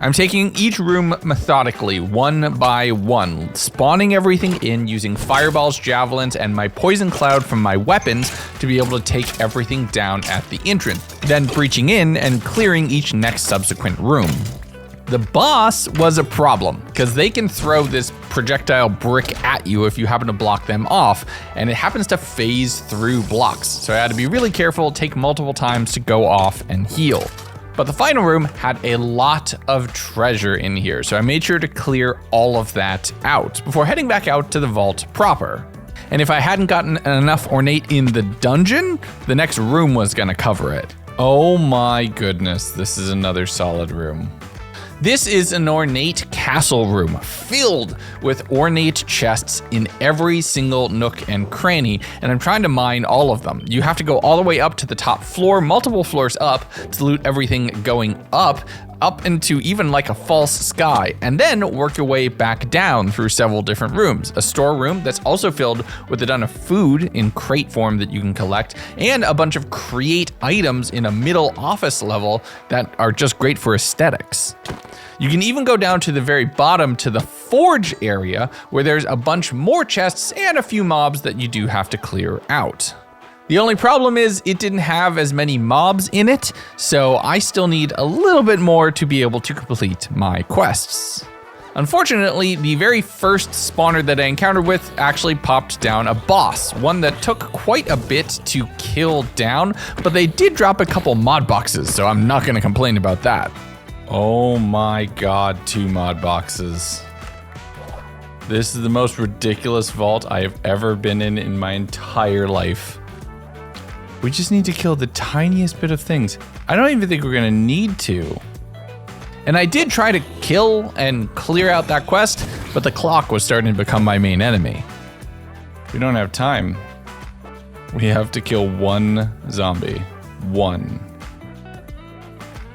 I'm taking each room methodically, one by one, spawning everything in using fireballs, javelins, and my poison cloud from my weapons to be able to take everything down at the entrance, then breaching in and clearing each next subsequent room. The boss was a problem, because they can throw this projectile brick at you if you happen to block them off, and it happens to phase through blocks, so I had to be really careful, take multiple times to go off and heal. But the final room had a lot of treasure in here, so I made sure to clear all of that out before heading back out to the vault proper. And if I hadn't gotten enough ornate in the dungeon, the next room was gonna cover it. Oh my goodness, this is another solid room. This is an ornate castle room filled with ornate chests in every single nook and cranny, and I'm trying to mine all of them. You have to go all the way up to the top floor, multiple floors up, to loot everything going up into even like a false sky, and then work your way back down through several different rooms. A storeroom that's also filled with a ton of food in crate form that you can collect, and a bunch of create items in a middle office level that are just great for aesthetics. You can even go down to the very bottom to the forge area where there's a bunch more chests and a few mobs that you do have to clear out. The only problem is it didn't have as many mobs in it, so I still need a little bit more to be able to complete my quests. Unfortunately, the very first spawner that I encountered with actually popped down a boss, one that took quite a bit to kill down, but they did drop a couple mod boxes, so I'm not gonna complain about that. Oh my god, 2 mod boxes. This is the most ridiculous vault I have ever been in my entire life. We just need to kill the tiniest bit of things. I don't even think we're gonna need to. And I did try to kill and clear out that quest, but the clock was starting to become my main enemy. We don't have time. We have to kill 1 zombie. 1.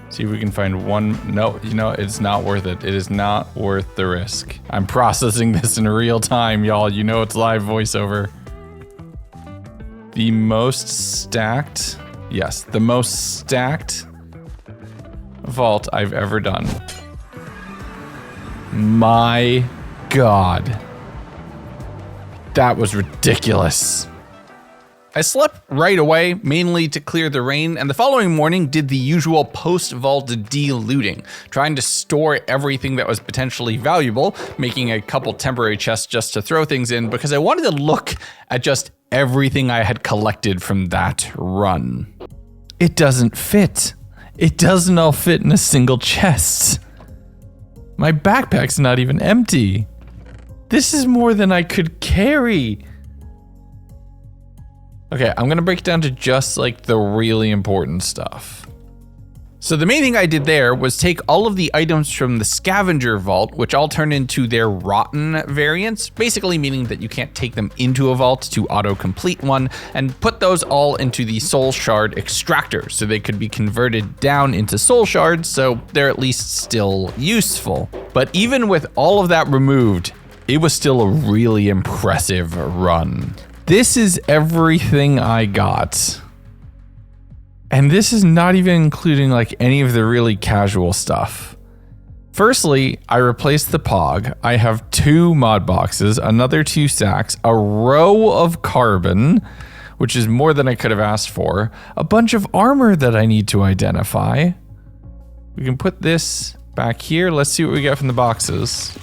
See if we can find 1. No, you know, it's not worth it. It is not worth the risk. I'm processing this in real time, y'all. You know it's live voiceover. The most stacked, yes, the most stacked vault I've ever done. my God. That was ridiculous. I slept right away, mainly to clear the rain, and the following morning did the usual post-vault de-looting, trying to store everything that was potentially valuable, making a couple temporary chests just to throw things in, because I wanted to look at just everything I had collected from that run. It doesn't fit. It doesn't all fit in a single chest. My backpack's not even empty. This is more than I could carry. Okay, I'm gonna break it down to just like the really important stuff. So the main thing I did there was take all of the items from the scavenger vault, which all turn into their rotten variants, basically meaning that you can't take them into a vault to auto-complete one, and put those all into the soul shard extractor so they could be converted down into soul shards, so they're at least still useful. But even with all of that removed, it was still a really impressive run. This is everything I got. And this is not even including like any of the really casual stuff. Firstly, I replaced the Pog. I have 2 mod boxes, another 2 sacks, a row of carbon, which is more than I could have asked for, a bunch of armor that I need to identify. We can put this back here. Let's see what we get from the boxes.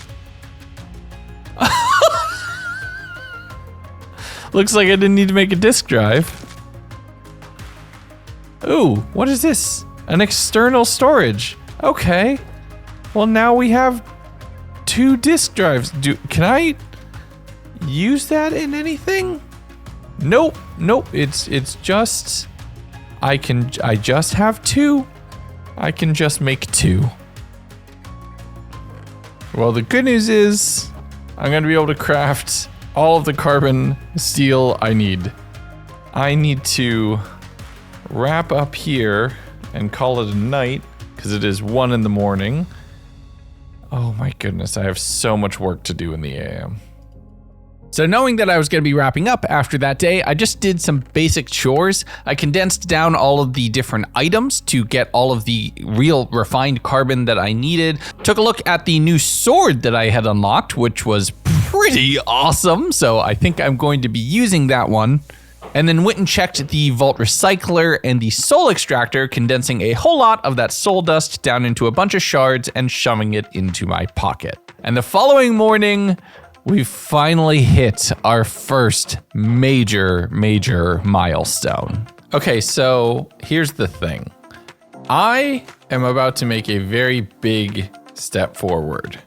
Looks like I didn't need to make a disk drive. Ooh, what is this? An external storage. Okay. Well, now we have 2 disk drives. Can I use that in anything? Nope. It's just I just have 2. I can just make 2. Well, the good news is I'm going to be able to craft all of the carbon steel I need. I need to wrap up here and call it a night because it is 1 in the morning. Oh my goodness, I have so much work to do in the AM. So knowing that I was going to be wrapping up after that day, I just did some basic chores. I condensed down all of the different items to get all of the real refined carbon that I needed. Took a look at the new sword that I had unlocked, which was pretty awesome. So I think I'm going to be using that one. And then went and checked the vault recycler and the soul extractor, condensing a whole lot of that soul dust down into a bunch of shards and shoving it into my pocket. And the following morning, we finally hit our first major milestone. Okay, so here's the thing. I am about to make a very big step forward.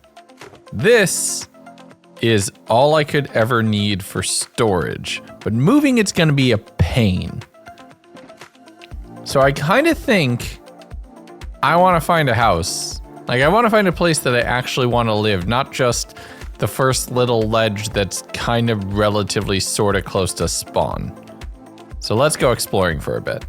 This is all I could ever need for storage, but moving it's gonna be a pain. So I kind of think I wanna find a house. Like I wanna find a place that I actually wanna live, not just the first little ledge that's kind of relatively sort of close to spawn. So let's go exploring for a bit.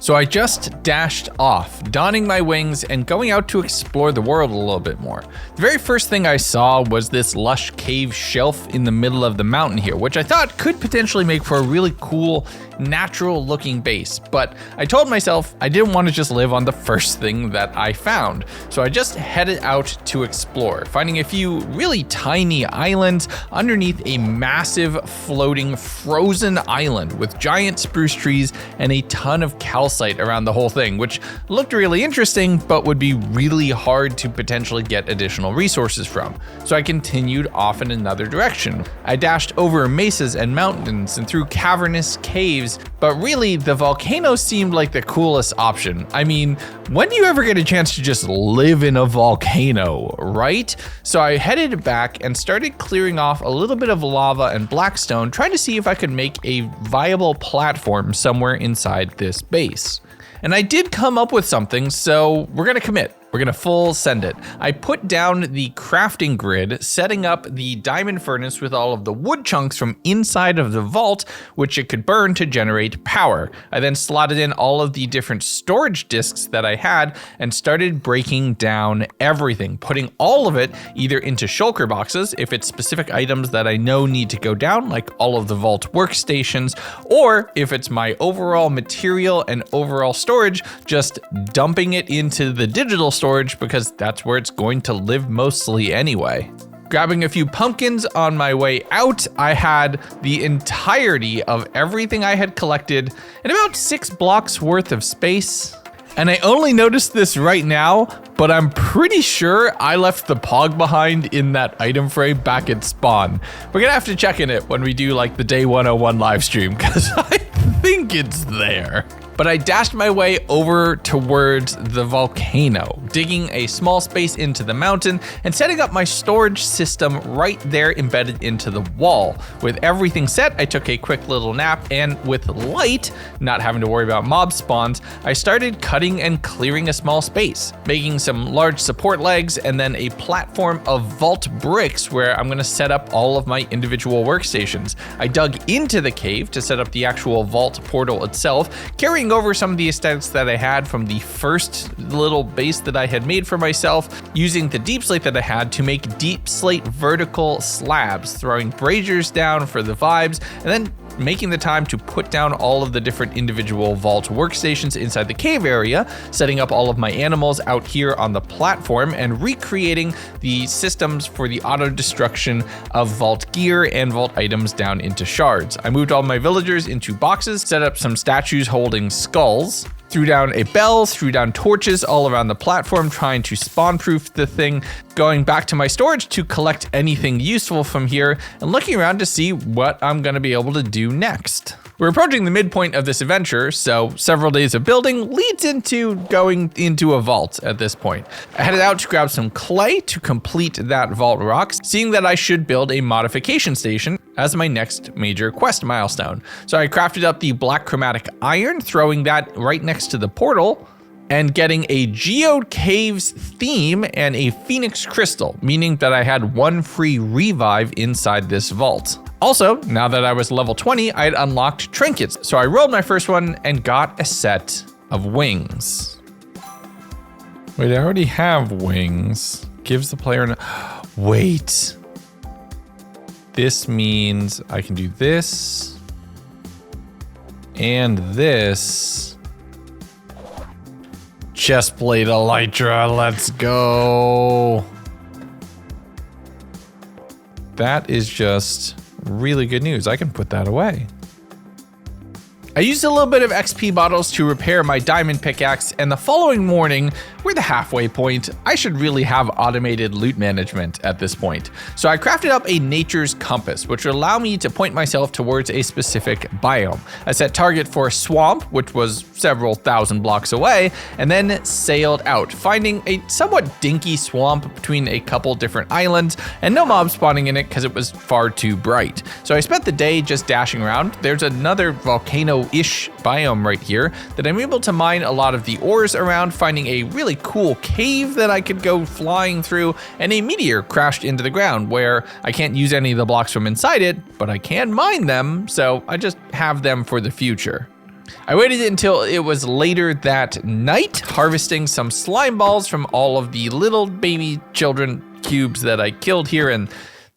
So I just dashed off, donning my wings and going out to explore the world a little bit more. The very first thing I saw was this lush cave shelf in the middle of the mountain here, which I thought could potentially make for a really cool, natural looking base. But I told myself I didn't want to just live on the first thing that I found. So I just headed out to explore, finding a few really tiny islands underneath a massive floating frozen island with giant spruce trees and a ton of calcite around the whole thing, which looked really interesting, but would be really hard to potentially get additional resources from. So I continued off in another direction. I dashed over mesas and mountains and through cavernous caves, but really the volcano seemed like the coolest option. I mean, when do you ever get a chance to just live in a volcano, right? So I headed back and started clearing off a little bit of lava and blackstone, trying to see if I could make a viable platform somewhere inside this base. And I did come up with something, so we're gonna commit. We're gonna full send it. I put down the crafting grid, setting up the diamond furnace with all of the wood chunks from inside of the vault, which it could burn to generate power. I then slotted in all of the different storage disks that I had and started breaking down everything, putting all of it either into shulker boxes, if it's specific items that I know need to go down, like all of the vault workstations, or if it's my overall material and overall storage, just dumping it into the digital storage because that's where it's going to live mostly anyway. Grabbing a few pumpkins on my way out, I had the entirety of everything I had collected in about 6 blocks worth of space. And I only noticed this right now, but I'm pretty sure I left the pog behind in that item frame back at spawn. We're gonna have to check in it when we do like the day 101 live stream, because I think it's there. But I dashed my way over towards the volcano, digging a small space into the mountain and setting up my storage system right there embedded into the wall. With everything set, I took a quick little nap, and with light, not having to worry about mob spawns, I started cutting and clearing a small space, making some large support legs and then a platform of vault bricks where I'm gonna set up all of my individual workstations. I dug into the cave to set up the actual vault portal itself, carrying over some of the aesthetics that I had from the first little base that I had made for myself, using the deep slate that I had to make deep slate vertical slabs, throwing braziers down for the vibes, and then making the time to put down all of the different individual vault workstations inside the cave area, setting up all of my animals out here on the platform, and recreating the systems for the auto destruction of vault gear and vault items down into shards. I moved all my villagers into boxes, set up some statues holding skulls, threw down a bell, threw down torches all around the platform, trying to spawn-proof the thing, going back to my storage to collect anything useful from here, and looking around to see what I'm gonna be able to do next. We're approaching the midpoint of this adventure, so several days of building leads into going into a vault at this point. I headed out to grab some clay to complete that vault rock, seeing that I should build a modification station as my next major quest milestone. So I crafted up the black chromatic iron, throwing that right next to the portal, and getting a geode caves theme and a phoenix crystal, meaning that I had 1 free revive inside this vault. Also, now that I was level 20, I had unlocked trinkets, so I rolled my first one and got a set of wings. Wait, I already have wings. Gives the player wait. This means I can do this and this. Chestplate elytra, let's go. That is just really good news. I can put that away. I used a little bit of XP bottles to repair my diamond pickaxe, and the following morning, we're the halfway point, I should really have automated loot management at this point. So I crafted up a nature's compass, which would allow me to point myself towards a specific biome. I set target for a swamp, which was several thousand blocks away, and then sailed out, finding a somewhat dinky swamp between a couple different islands, and no mob spawning in it because it was far too bright. So I spent the day just dashing around. There's another volcano-ish biome right here that I'm able to mine a lot of the ores around, finding a really cool cave that I could go flying through, and a meteor crashed into the ground where I can't use any of the blocks from inside it, but I can mine them, so I just have them for the future. I waited until it was later that night, harvesting some slime balls from all of the little baby children cubes that I killed here, and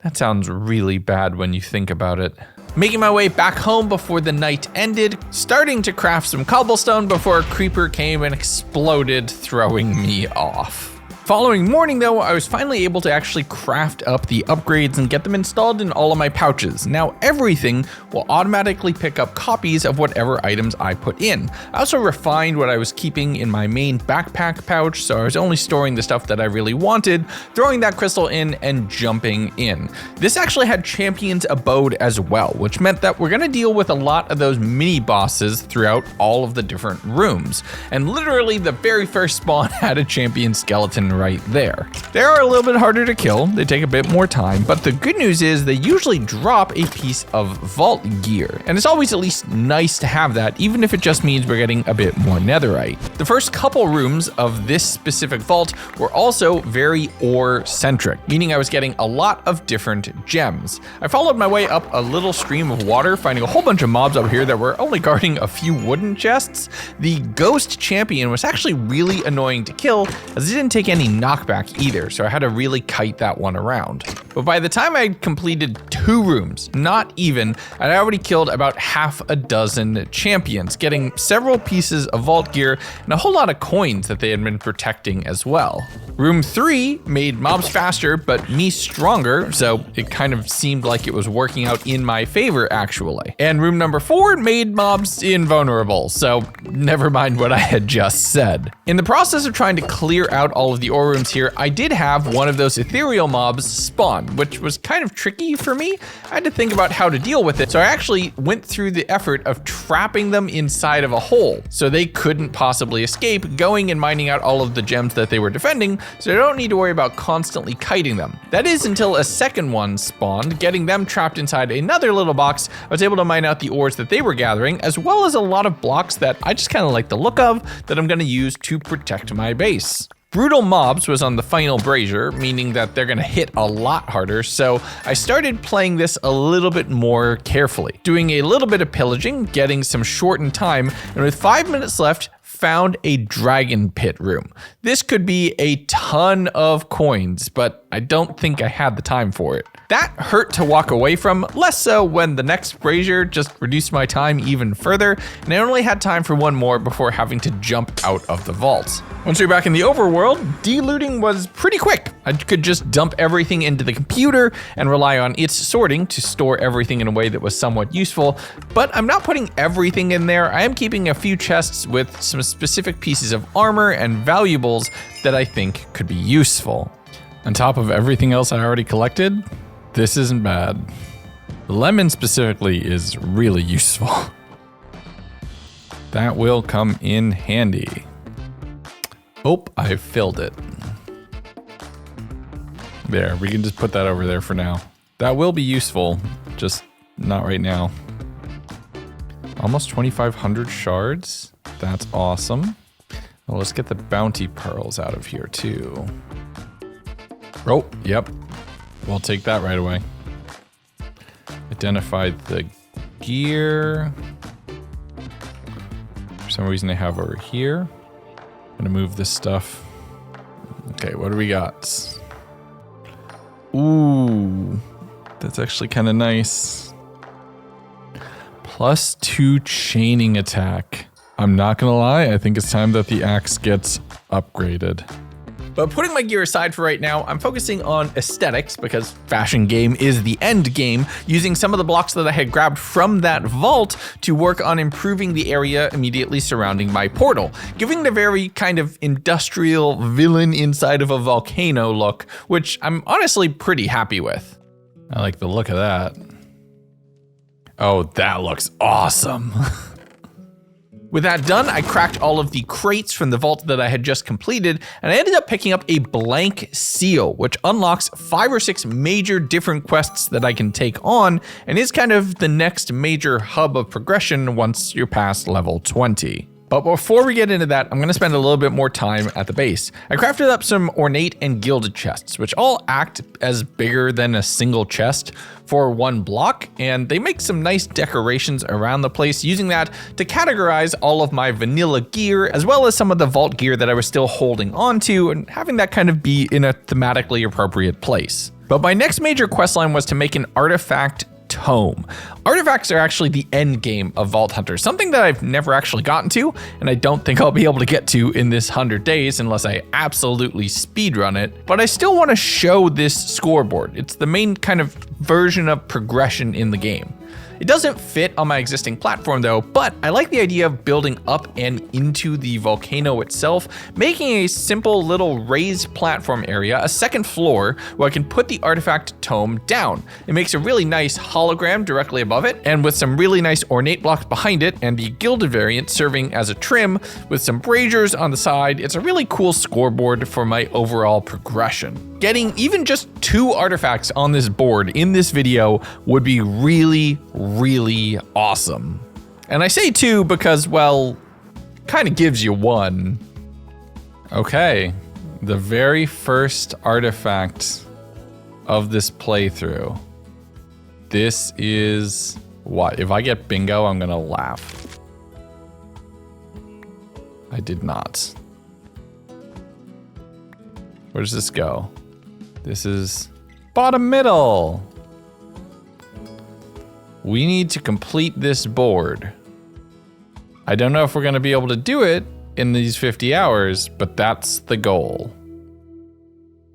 that sounds really bad when you think about it. Making my way back home before the night ended, starting to craft some cobblestone before a creeper came and exploded, throwing me off. Following morning though, I was finally able to actually craft up the upgrades and get them installed in all of my pouches. Now everything will automatically pick up copies of whatever items I put in. I also refined what I was keeping in my main backpack pouch, so I was only storing the stuff that I really wanted, throwing that crystal in and jumping in. This actually had Champion's Abode as well, which meant that we're gonna deal with a lot of those mini bosses throughout all of the different rooms. And literally the very first spawn had a champion skeleton right there. They are a little bit harder to kill, they take a bit more time, but the good news is they usually drop a piece of vault gear, and it's always at least nice to have that, even if it just means we're getting a bit more netherite. The first couple rooms of this specific vault were also very ore-centric, meaning I was getting a lot of different gems. I followed my way up a little stream of water, finding a whole bunch of mobs up here that were only guarding a few wooden chests. The ghost champion was actually really annoying to kill, as it didn't take any any knockback either, so I had to really kite that one around. But by the time I had completed 2 rooms, not even, I'd already killed about half a dozen champions, getting several pieces of vault gear and a whole lot of coins that they had been protecting as well. Room 3 made mobs faster, but me stronger, so it kind of seemed like it was working out in my favor actually. And room number 4 made mobs invulnerable, so never mind what I had just said. In the process of trying to clear out all of the ore rooms here, I did have one of those ethereal mobs spawn, which was kind of tricky for me. I had to think about how to deal with it, so I actually went through the effort of trapping them inside of a hole, so they couldn't possibly escape, going and mining out all of the gems that they were defending, so I don't need to worry about constantly kiting them. That is until a second one spawned, getting them trapped inside another little box. I was able to mine out the ores that they were gathering, as well as a lot of blocks that I just kind of like the look of that I'm going to use to protect my base. Brutal mobs was on the final brazier, meaning that they're gonna hit a lot harder, so I started playing this a little bit more carefully, doing a little bit of pillaging, getting some shortened time, and with 5 minutes left, found a dragon pit room. This could be a ton of coins, but I don't think I had the time for it. That hurt to walk away from, less so when the next brazier just reduced my time even further, and I only had time for one more before having to jump out of the vault. Once you're back in the overworld, de-looting was pretty quick. I could just dump everything into the computer and rely on its sorting to store everything in a way that was somewhat useful, but I'm not putting everything in there. I am keeping a few chests with some specific pieces of armor and valuables that I think could be useful. On top of everything else I already collected, this isn't bad. The lemon specifically is really useful. That will come in handy. Oh, I filled it. There, we can just put that over there for now. That will be useful, just not right now. Almost 2,500 shards. That's awesome. Well, let's get the bounty pearls out of here too. Oh, yep. We'll take that right away. Identified the gear. For some reason they have over here. I'm gonna move this stuff. Okay, what do we got? Ooh, that's actually kind of nice. +2 chaining attack. I'm not gonna lie, I think it's time that the axe gets upgraded. But putting my gear aside for right now, I'm focusing on aesthetics because fashion game is the end game, using some of the blocks that I had grabbed from that vault to work on improving the area immediately surrounding my portal, giving the very kind of industrial villain inside of a volcano look, which I'm honestly pretty happy with. I like the look of that. Oh, that looks awesome. With that done, I cracked all of the crates from the vault that I had just completed, and I ended up picking up a blank seal, which unlocks 5 or 6 major different quests that I can take on, and is kind of the next major hub of progression once you're past level 20. But before we get into that, I'm gonna spend a little bit more time at the base. I crafted up some ornate and gilded chests, which all act as bigger than a single chest for one block, and they make some nice decorations around the place, using that to categorize all of my vanilla gear, as well as some of the vault gear that I was still holding on to, and having that kind of be in a thematically appropriate place. But my next major questline was to make an artifact tome. Artifacts are actually the end game of Vault Hunter, something that I've never actually gotten to, and I don't think I'll be able to get to in this 100 days unless I absolutely speedrun it, but I still want to show this scoreboard. It's the main kind of version of progression in the game. It doesn't fit on my existing platform though, but I like the idea of building up and into the volcano itself, making a simple little raised platform area, a second floor, where I can put the artifact tome down. It makes a really nice hologram directly above it, and with some really nice ornate blocks behind it, and the gilded variant serving as a trim with some braziers on the side, it's a really cool scoreboard for my overall progression. Getting even just 2 artifacts on this board in this video would be really awesome. And I say 2 because, well, kind of gives you 1. Okay, the very first artifact of this playthrough. This is what? If I get bingo, I'm gonna laugh. I did not. Where does this go? This is bottom middle. We need to complete this board. I don't know if we're gonna be able to do it in these 50 hours, but that's the goal.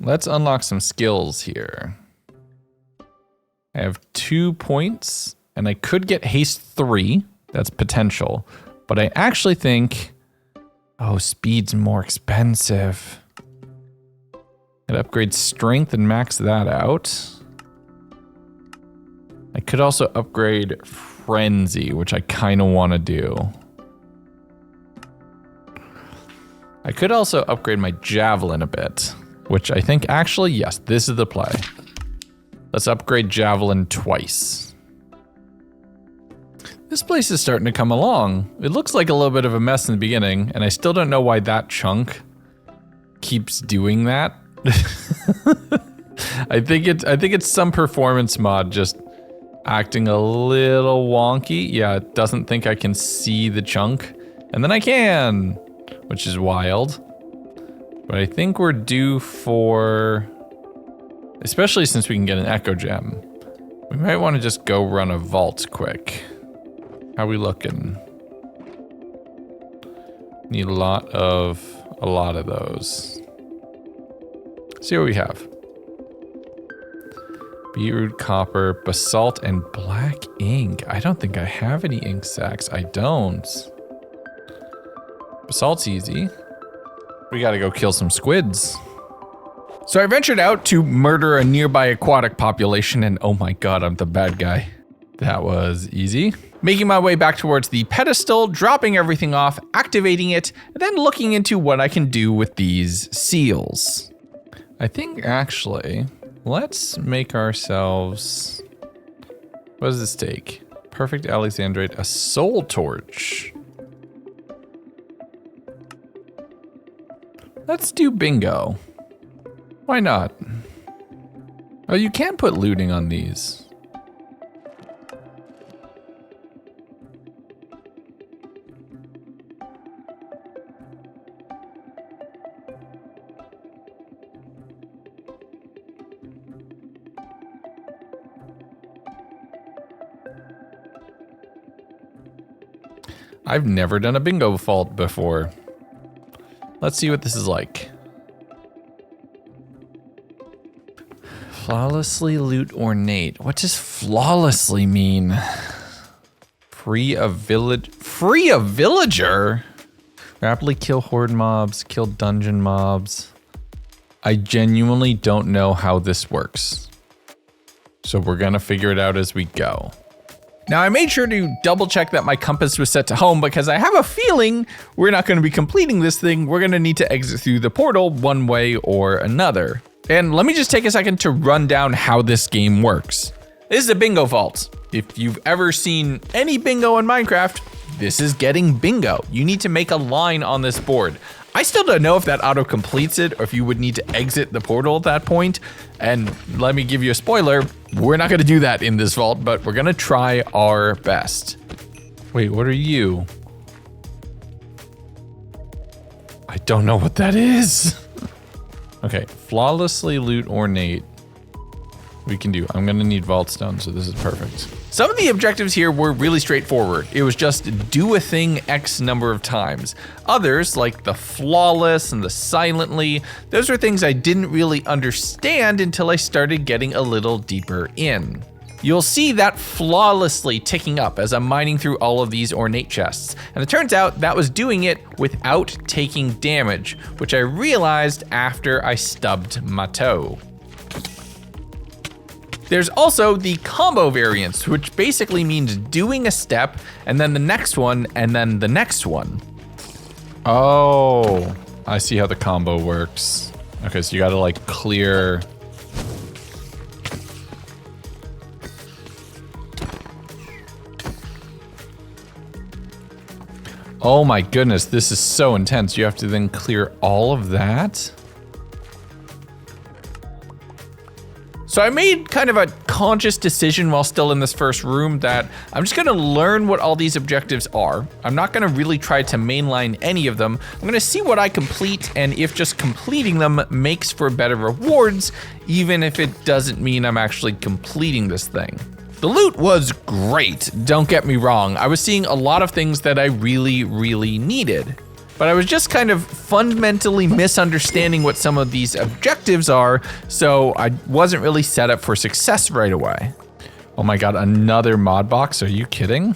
Let's unlock some skills here. I have 2 points, and I could get haste 3. That's potential. But I actually think, oh, speed's more expensive. I'd upgrade strength and max that out. I could also upgrade frenzy, which I kind of want to do. I could also upgrade my javelin a bit, which I think actually, yes, this is the play. Let's upgrade javelin twice. This place is starting to come along. It looks like a little bit of a mess in the beginning, and I still don't know why that chunk keeps doing that. I think it's some performance mod just acting a little wonky. Yeah, it doesn't think I can see the chunk, and then I can, which is wild. But I think we're due for, especially since we can get an echo gem, we might want to just go run a vault quick. How we looking? Need a lot of those. See what we have. Beetroot, copper, basalt, and black ink. I don't think I have any ink sacks. I don't. Basalt's easy. We gotta go kill some squids. So I ventured out to murder a nearby aquatic population, and oh my god, I'm the bad guy. That was easy. Making my way back towards the pedestal, dropping everything off, activating it, and then looking into what I can do with these seals. I think actually, let's make ourselves, what does this take? Perfect Alexandrite, a soul torch. Let's do bingo. Why not? Oh, you can put looting on these. I've never done a bingo vault before. Let's see what this is like. Flawlessly loot ornate. What does flawlessly mean? Free a villager? Rapidly kill horde mobs, kill dungeon mobs. I genuinely don't know how this works. So we're gonna figure it out as we go. Now I made sure to double check that my compass was set to home because I have a feeling we're not going to be completing this thing. We're going to need to exit through the portal one way or another. And let me just take a second to run down how this game works. This is a bingo vault. If you've ever seen any bingo in Minecraft, this is getting bingo. You need to make a line on this board. I still don't know if that auto completes it or if you would need to exit the portal at that point. And let me give you a spoiler, we're not gonna do that in this vault, but we're gonna try our best. Wait, what are you? I don't know what that is. Okay, flawlessly loot ornate. We can do, I'm gonna need vault stone, so this is perfect. Some of the objectives here were really straightforward. It was just do a thing X number of times. Others, like the flawless and the silently, those are things I didn't really understand until I started getting a little deeper in. You'll see that flawlessly ticking up as I'm mining through all of these ornate chests. And it turns out that was doing it without taking damage, which I realized after I stubbed my toe. There's also the combo variants, which basically means doing a step and then the next one and then the next one. Oh, I see how the combo works. Okay, so you gotta like clear. Oh my goodness, this is so intense. You have to then clear all of that. So I made kind of a conscious decision while still in this first room that I'm just gonna learn what all these objectives are. I'm not gonna really try to mainline any of them. I'm gonna see what I complete, and if just completing them makes for better rewards, even if it doesn't mean I'm actually completing this thing. The loot was great, don't get me wrong. I was seeing a lot of things that I really, really needed. But I was just kind of fundamentally misunderstanding what some of these objectives are, so I wasn't really set up for success right away. Oh my god, another mod box? Are you kidding?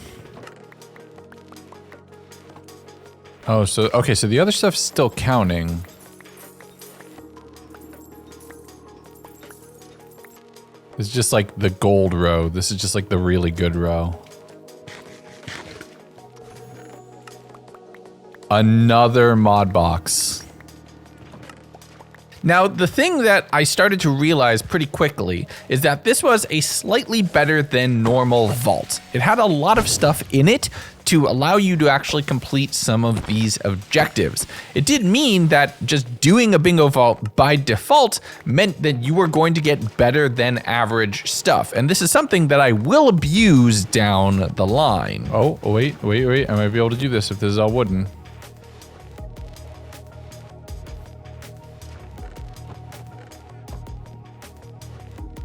Oh, okay, so the other stuff's still counting. It's just like the gold row. This is just like the really good row. Another mod box. Now, the thing that I started to realize pretty quickly is that this was a slightly better than normal vault. It had a lot of stuff in it to allow you to actually complete some of these objectives. It did mean that just doing a bingo vault by default meant that you were going to get better than average stuff. And this is something that I will abuse down the line. Oh, wait. I might be able to do this if this is all wooden.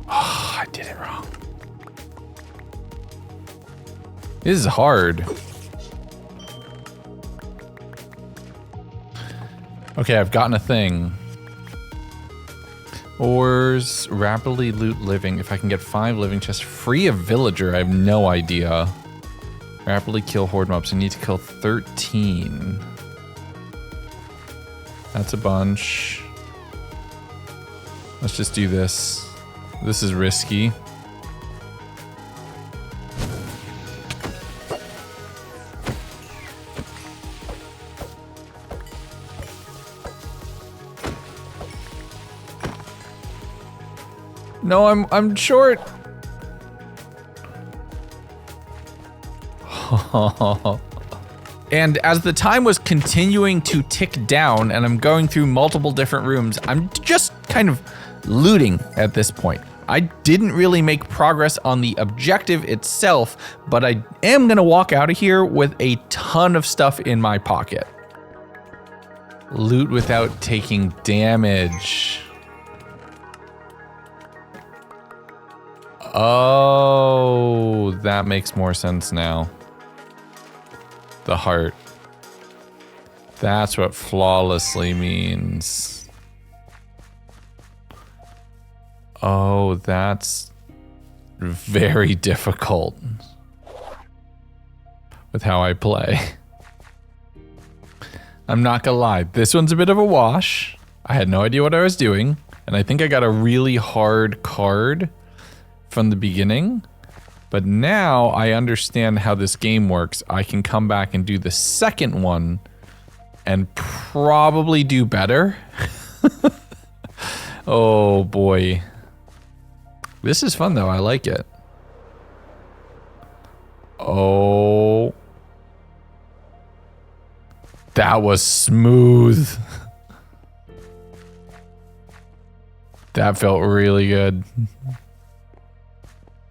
I did it wrong. This is hard. Okay, I've gotten a thing. Ores, rapidly loot living. If I can get 5 living chests, free a villager, I have no idea. Rapidly kill horde mobs. I need to kill 13. That's a bunch. Let's just do this. This is risky. No, I'm short. And as the time was continuing to tick down and I'm going through multiple different rooms, I'm just kind of looting at this point. I didn't really make progress on the objective itself, but I am gonna walk out of here with a ton of stuff in my pocket. Loot without taking damage. Oh, that makes more sense now. The heart. That's what flawlessly means. Oh, that's very difficult with how I play. I'm not gonna lie, this one's a bit of a wash. I had no idea what I was doing, and I think I got a really hard card from the beginning, but now I understand how this game works. I can come back and do the second one and probably do better. Oh boy. This is fun though, I like it. Oh. That was smooth. That felt really good.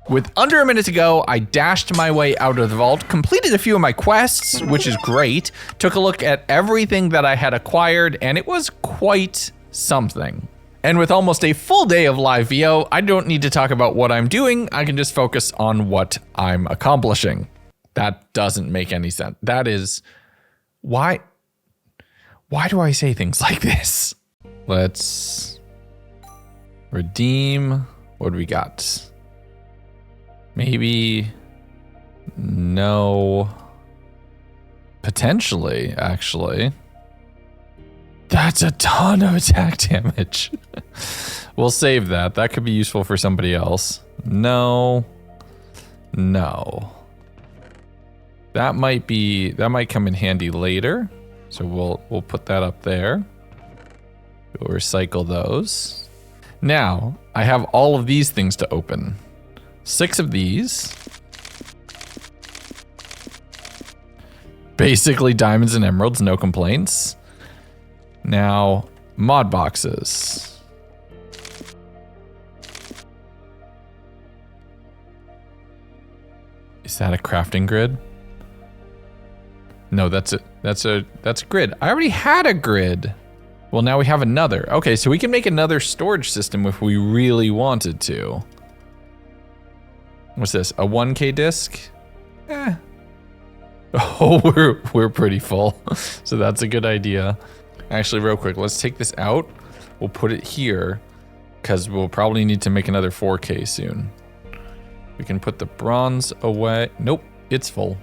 With under a minute to go, I dashed my way out of the vault, completed a few of my quests, which is great, took a look at everything that I had acquired, and it was quite something. And with almost a full day of live VO, I don't need to talk about what I'm doing, I can just focus on what I'm accomplishing. That doesn't make any sense. That is, why do I say things like this? Let's redeem, what do we got? Maybe, no, potentially, actually. That's a ton of attack damage. We'll save that. That could be useful for somebody else. No. That might come in handy later. So we'll put that up there. We'll recycle those. Now, I have all of these things to open. 6 of these. Basically diamonds and emeralds, no complaints. Now, mod boxes. Is that a crafting grid? No, that's a grid. I already had a grid. Well, now we have another. Okay, so we can make another storage system if we really wanted to. What's this? A 1K disc? Eh. Oh, we're pretty full. So that's a good idea. Actually, real quick, let's take this out. We'll put it here because we'll probably need to make another 4K soon. We can put the bronze away. Nope, it's full.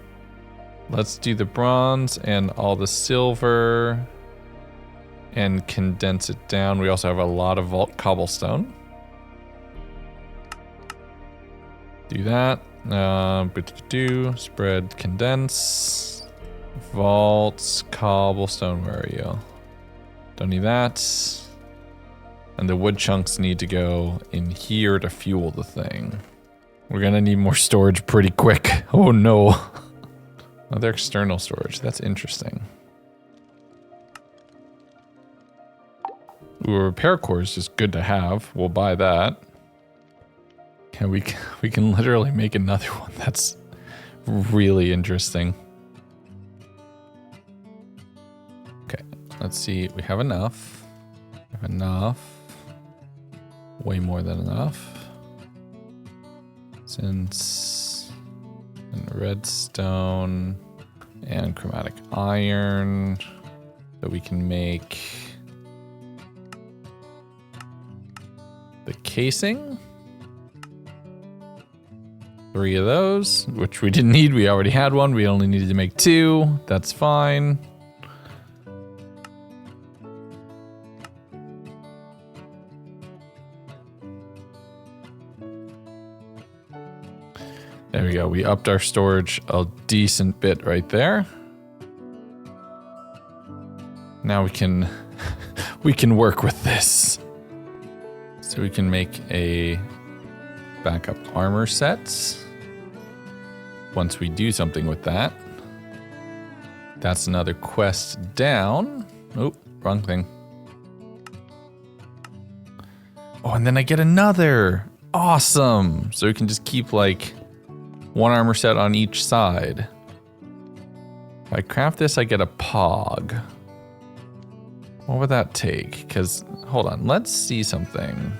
Let's do the bronze and all the silver and condense it down. We also have a lot of vault cobblestone. Do that. Spread, condense. Vaults, cobblestone, where are you? Don't need that. And the wood chunks need to go in here to fuel the thing. We're gonna need more storage pretty quick. Oh no. Other external storage, that's interesting. Ooh, a repair core is just good to have. We'll buy that. Yeah, we can literally make another one. That's really interesting. Okay, let's see. We have enough. We have enough. Way more than enough. Since and redstone and chromatic iron that we can make the casing. 3 of those, which we didn't need. We already had one. We only needed to make 2. That's fine. There we go. We upped our storage a decent bit right there. Now we can we can work with this. So we can make a backup armor sets. Once we do something with that. That's another quest down. Oh, wrong thing. Oh, and then I get another. Awesome. So we can just keep like 1 armor set on each side. If I craft this, I get a pog. What would that take? Because, hold on, let's see something.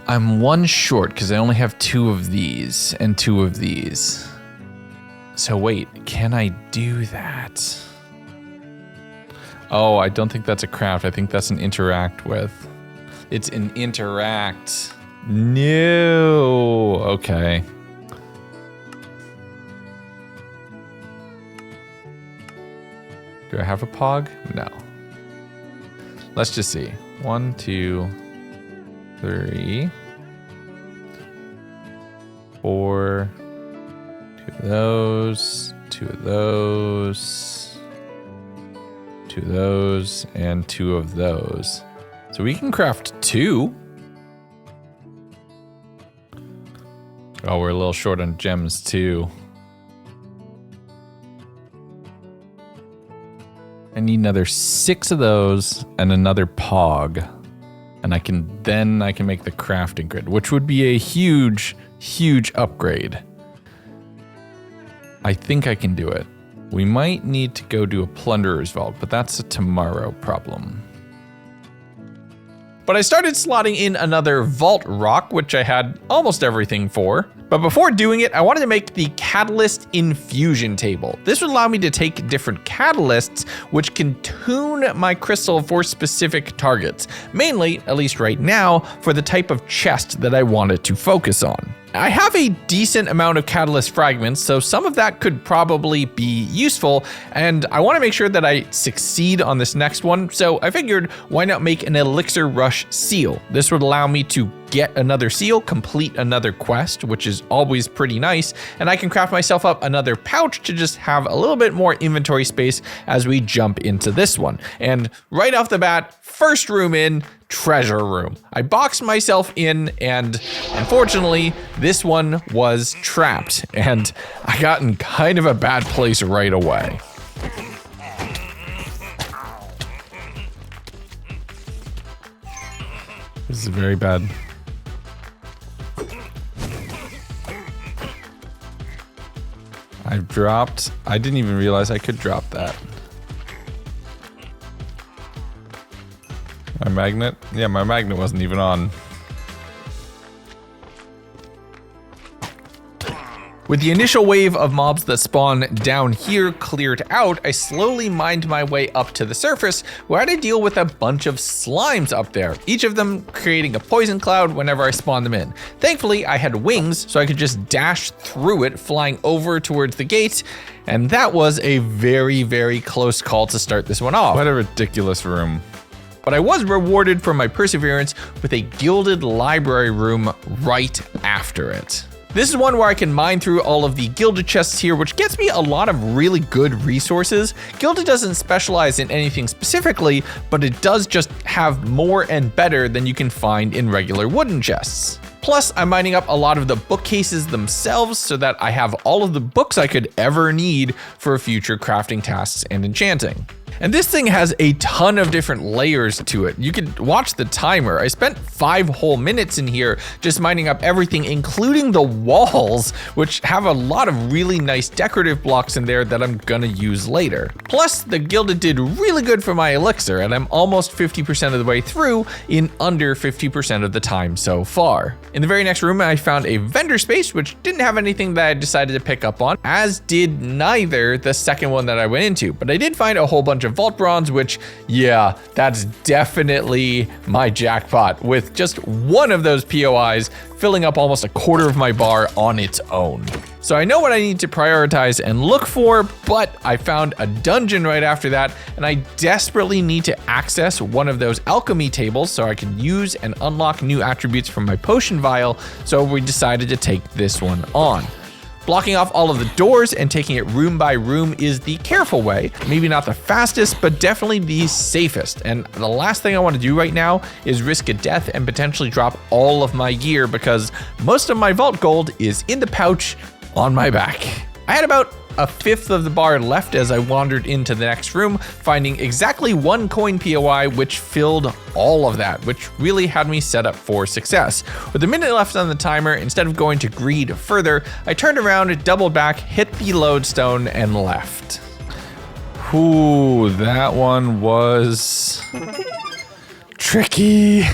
I'm 1 short because I only have 2 of these and 2 of these. So wait, can I do that? Oh, I don't think that's a craft. I think that's an interact with. It's an interact. No. Okay. Do I have a pog? No. Let's just see. 1, 2, 3, 4. 2 of those. 2 of those. 2 of those. And 2 of those. So we can craft 2. Oh, we're a little short on gems too. I need another 6 of those and another pog. And I can make the crafting grid, which would be a huge, huge upgrade. I think I can do it. We might need to go do a plunderer's vault, but that's a tomorrow problem. But I started slotting in another vault rock, which I had almost everything for. But before doing it, I wanted to make the catalyst infusion table. This would allow me to take different catalysts, which can tune my crystal for specific targets. Mainly, at least right now, for the type of chest that I wanted to focus on. I have a decent amount of catalyst fragments, so some of that could probably be useful, and I want to make sure that I succeed on this next one, so I figured why not make an elixir rush seal. This would allow me to get another seal, complete another quest, which is always pretty nice, and I can craft myself up another pouch to just have a little bit more inventory space as we jump into this one. And right off the bat, first room in, treasure room. I boxed myself in, and unfortunately, this one was trapped, and I got in kind of a bad place right away. This is very bad. I didn't even realize I could drop that. My magnet? Yeah, my magnet wasn't even on. With the initial wave of mobs that spawn down here cleared out, I slowly mined my way up to the surface where I had to deal with a bunch of slimes up there, each of them creating a poison cloud whenever I spawned them in. Thankfully, I had wings, so I could just dash through it, flying over towards the gate, and that was a very, very close call to start this one off. What a ridiculous room. But I was rewarded for my perseverance with a gilded library room right after it. This is one where I can mine through all of the Gilded chests here, which gets me a lot of really good resources. Gilded doesn't specialize in anything specifically, but it does just have more and better than you can find in regular wooden chests. Plus, I'm mining up a lot of the bookcases themselves so that I have all of the books I could ever need for future crafting tasks and enchanting. And this thing has a ton of different layers to it. You can watch the timer. I spent 5 whole minutes in here just mining up everything, including the walls, which have a lot of really nice decorative blocks in there that I'm gonna use later. Plus, the Gilded did really good for my elixir, and I'm almost 50% of the way through in under 50% of the time so far. In the very next room, I found a vendor space, which didn't have anything that I decided to pick up on, as did neither the second one that I went into. But I did find a whole bunch of vault bronze, which, yeah, that's definitely my jackpot, with just one of those POIs filling up almost a quarter of my bar on its own. So I know what I need to prioritize and look for, but I found a dungeon right after that, and I desperately need to access one of those alchemy tables so I can use and unlock new attributes from my potion vial, so we decided to take this one on. Blocking off all of the doors and taking it room by room is the careful way. Maybe not the fastest, but definitely the safest. And the last thing I want to do right now is risk a death and potentially drop all of my gear, because most of my vault gold is in the pouch on my back. I had about a fifth of the bar left as I wandered into the next room, finding exactly 1 coin POI, which filled all of that, which really had me set up for success. With a minute left on the timer, instead of going to greed further, I turned around, doubled back, hit the lodestone, and left. Ooh, that one was tricky.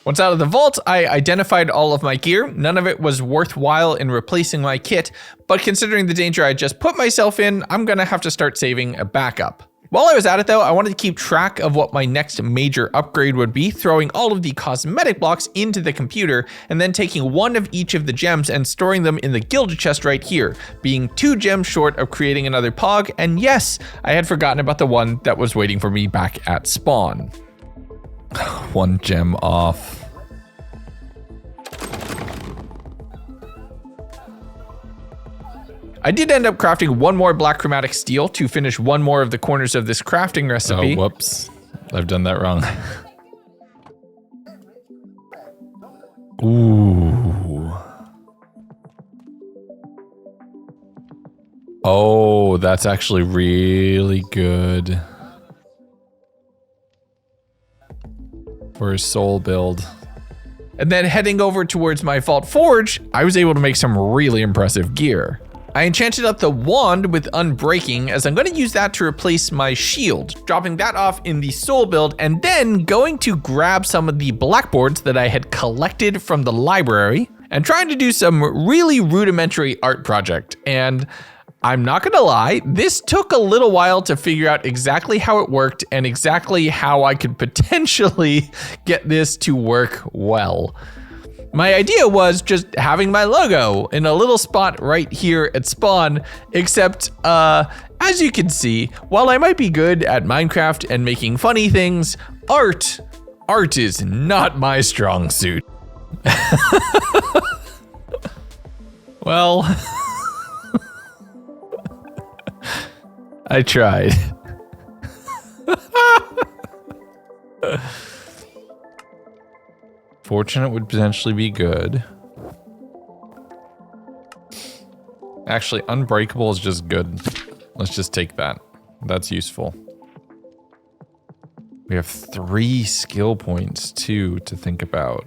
Once out of the vault, I identified all of my gear. None of it was worthwhile in replacing my kit, but considering the danger I just put myself in, I'm gonna have to start saving a backup. While I was at it though, I wanted to keep track of what my next major upgrade would be, throwing all of the cosmetic blocks into the computer, and then taking one of each of the gems and storing them in the Gilded chest right here, being 2 gems short of creating another pog, and yes, I had forgotten about the one that was waiting for me back at spawn. 1 gem off. I did end up crafting 1 more black chromatic steel to finish 1 more of the corners of this crafting recipe. Oh, whoops. I've done that wrong. Ooh. Oh, that's actually really good for a soul build. And then heading over towards my Vault Forge, I was able to make some really impressive gear. I enchanted up the wand with Unbreaking, as I'm going to use that to replace my shield, dropping that off in the soul build, and then going to grab some of the blackboards that I had collected from the library and trying to do some really rudimentary art project. And I'm not gonna lie, this took a little while to figure out exactly how it worked and exactly how I could potentially get this to work well. My idea was just having my logo in a little spot right here at spawn, except as you can see, while I might be good at Minecraft and making funny things, art is not my strong suit. Well, I tried. Fortunate would potentially be good. Actually, Unbreakable is just good. Let's just take that. That's useful. We have 3 skill points too to think about.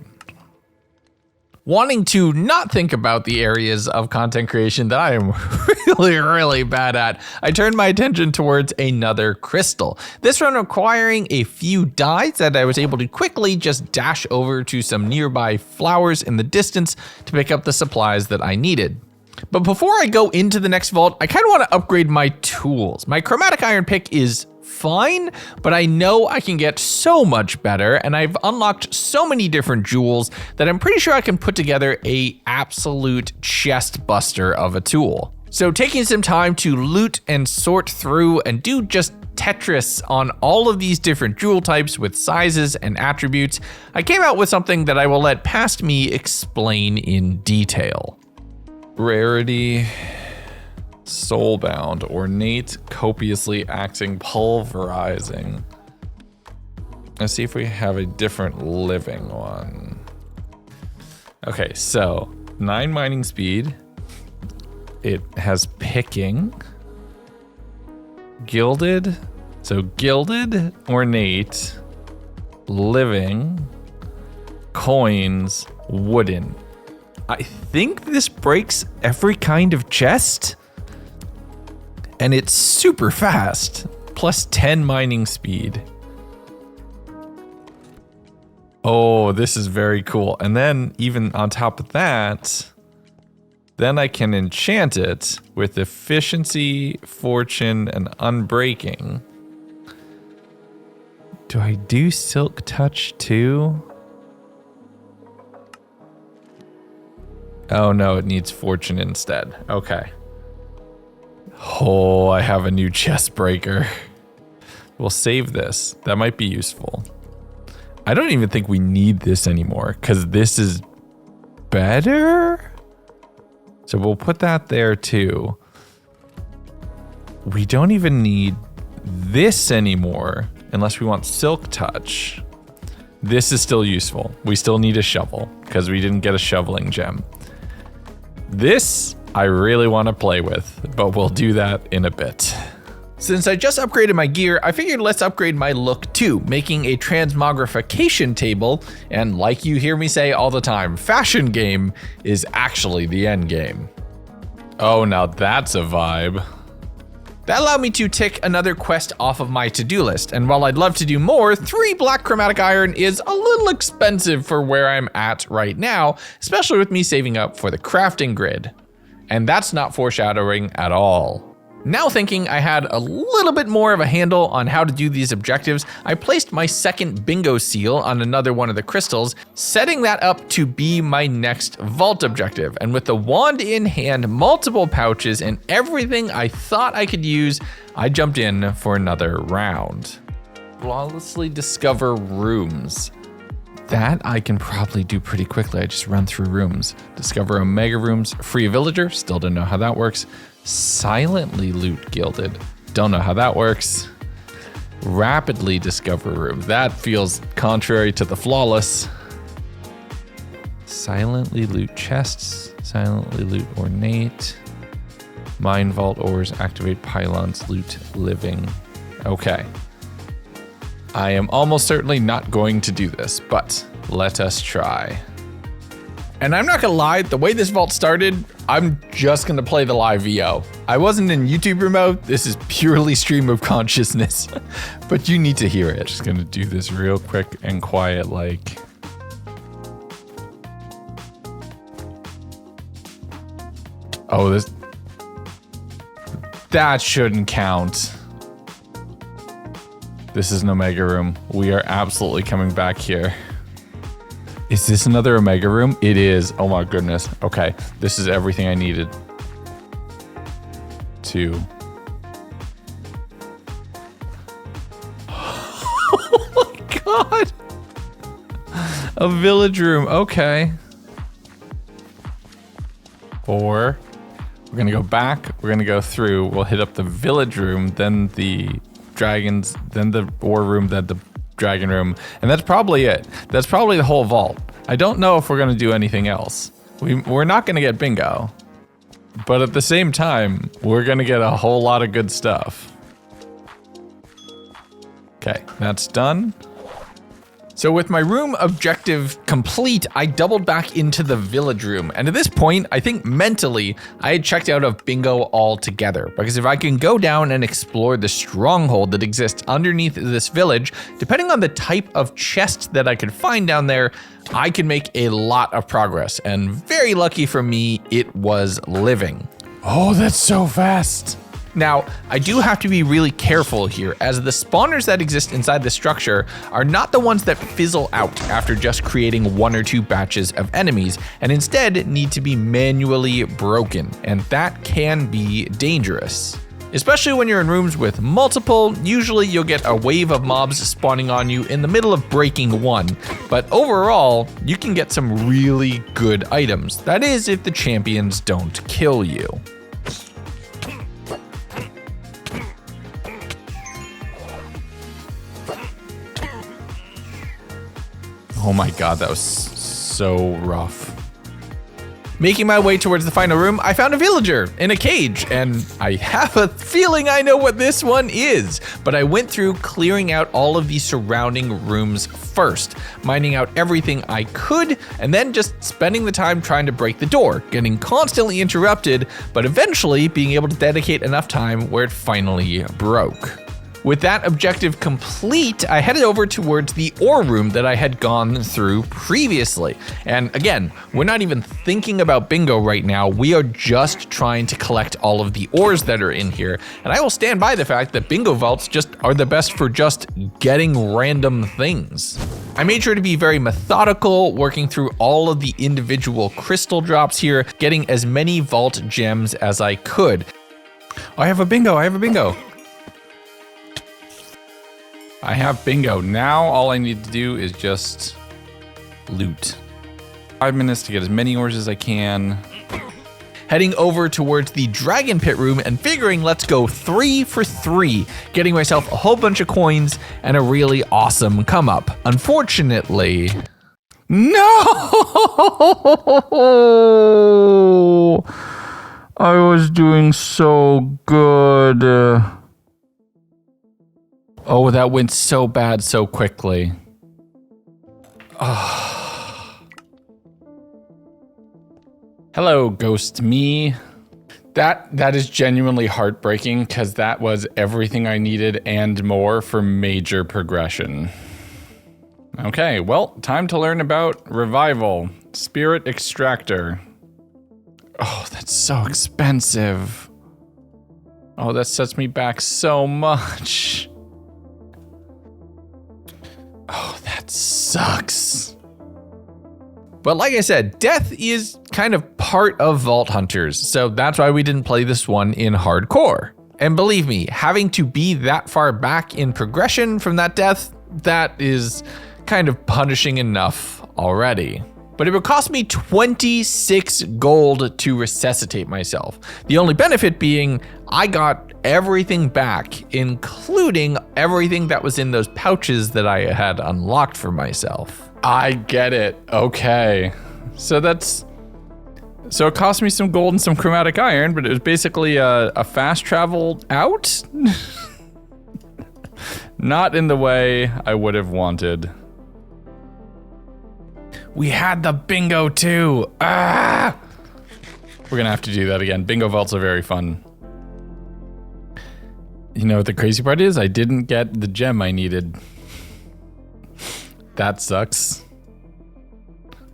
Wanting to not think about the areas of content creation that I am really bad at, I turned my attention towards another crystal. This one requiring a few dyes that I was able to quickly just dash over to some nearby flowers in the distance to pick up the supplies that I needed. But before I go into the next vault, I kind of want to upgrade my tools. My chromatic iron pick is fine, but I know I can get so much better, and I've unlocked so many different jewels that I'm pretty sure I can put together a absolute chest buster of a tool. So taking some time to loot and sort through and do just Tetris on all of these different jewel types with sizes and attributes, I came out with something that I will let past me explain in detail. Rarity, soulbound, ornate, copiously acting, pulverizing. Let's see if we have a different living one. Okay, so 9 mining speed. It has picking. Gilded. So gilded, ornate, living, coins, wooden. I think this breaks every kind of chest. And it's super fast, plus 10 mining speed. Oh, this is very cool. And then even on top of that, then I can enchant it with efficiency, fortune, and unbreaking. Do I do silk touch too? Oh no, it needs fortune instead. Okay. Oh, I have a new chest breaker. We'll save this. That might be useful. I don't even think we need this anymore because this is better. So we'll put that there too. We don't even need this anymore unless we want silk touch. This is still useful. We still need a shovel because we didn't get a shoveling gem. This I really want to play with, but we'll do that in a bit. Since I just upgraded my gear, I figured let's upgrade my look too, making a transmogrification table, and like you hear me say all the time, fashion game is actually the end game. Oh, now that's a vibe. That allowed me to tick another quest off of my to-do list, and while I'd love to do more, 3 black chromatic iron is a little expensive for where I'm at right now, especially with me saving up for the crafting grid. And that's not foreshadowing at all. Now thinking I had a little bit more of a handle on how to do these objectives, I placed my second bingo seal on another one of the crystals, setting that up to be my next vault objective. And with the wand in hand, multiple pouches, and everything I thought I could use, I jumped in for another round. Flawlessly discover rooms. That I can probably do pretty quickly. I just run through rooms. Discover Omega rooms, free a villager, still don't know how that works. Silently loot gilded, don't know how that works. Rapidly discover room, that feels contrary to the flawless. Silently loot chests, silently loot ornate. Mine vault ores, activate pylons, loot living. Okay. I am almost certainly not going to do this, but let us try. And I'm not gonna lie, the way this vault started, I'm just gonna play the live VO. I wasn't in YouTuber mode, this is purely stream of consciousness, but you need to hear it. Just gonna do this real quick and quiet like. Oh, that shouldn't count. This is an Omega room. We are absolutely coming back here. Is this another Omega room? It is. Oh my goodness. Okay, this is everything I needed to. Oh my god! A village room, okay. 4. We're gonna go back, we're gonna go through, we'll hit up the village room, then the dragons, then the war room, then the dragon room, and that's probably it. That's probably the whole vault. I don't know if we're gonna do anything else. We're not gonna get bingo, but at the same time, we're gonna get a whole lot of good stuff. Okay, that's done. So with my room objective complete, I doubled back into the village room. And at this point, I think mentally, I had checked out of bingo altogether. Because if I can go down and explore the stronghold that exists underneath this village, depending on the type of chest that I could find down there, I can make a lot of progress. And very lucky for me, it was living. Oh, that's so fast. Now, I do have to be really careful here, as the spawners that exist inside the structure are not the ones that fizzle out after just creating 1 or 2 batches of enemies, and instead need to be manually broken, and that can be dangerous. Especially when you're in rooms with multiple, usually you'll get a wave of mobs spawning on you in the middle of breaking one, but overall, you can get some really good items. That is, if the champions don't kill you. Oh my god, that was so rough. Making my way towards the final room, I found a villager in a cage, and I have a feeling I know what this one is. But I went through clearing out all of the surrounding rooms first, mining out everything I could, and then just spending the time trying to break the door, getting constantly interrupted, but eventually being able to dedicate enough time where it finally broke. With that objective complete, I headed over towards the ore room that I had gone through previously. And again, we're not even thinking about bingo right now. We are just trying to collect all of the ores that are in here. And I will stand by the fact that bingo vaults just are the best for just getting random things. I made sure to be very methodical, working through all of the individual crystal drops here, getting as many vault gems as I could. I have a bingo, I have a bingo. I have bingo. Now all I need to do is just loot. 5 minutes to get as many ores as I can. Heading over towards the dragon pit room and figuring let's go 3 for 3, getting myself a whole bunch of coins and a really awesome come up. Unfortunately, No! I was doing so good. Oh, that went so bad so quickly. Hello, ghost me. That is genuinely heartbreaking because that was everything I needed and more for major progression. Okay, well, time to learn about revival. Spirit extractor. Oh, that's so expensive. Oh, that sets me back so much. Oh, that sucks. but like I said, death is kind of part of Vault Hunters, so that's why we didn't play this one in hardcore. And believe me, having to be that far back in progression from that death, that is kind of punishing enough already. But it would cost me 26 gold to resuscitate myself. The only benefit being I got everything back, including everything that was in those pouches that I had unlocked for myself. I get it. Okay. So it cost me some gold and some chromatic iron, but it was basically a fast travel out? Not in the way I would have wanted. We had the bingo too. Ah! We're gonna have to do that again. Bingo vaults are very fun. You know what the crazy part is? I didn't get the gem I needed. That sucks.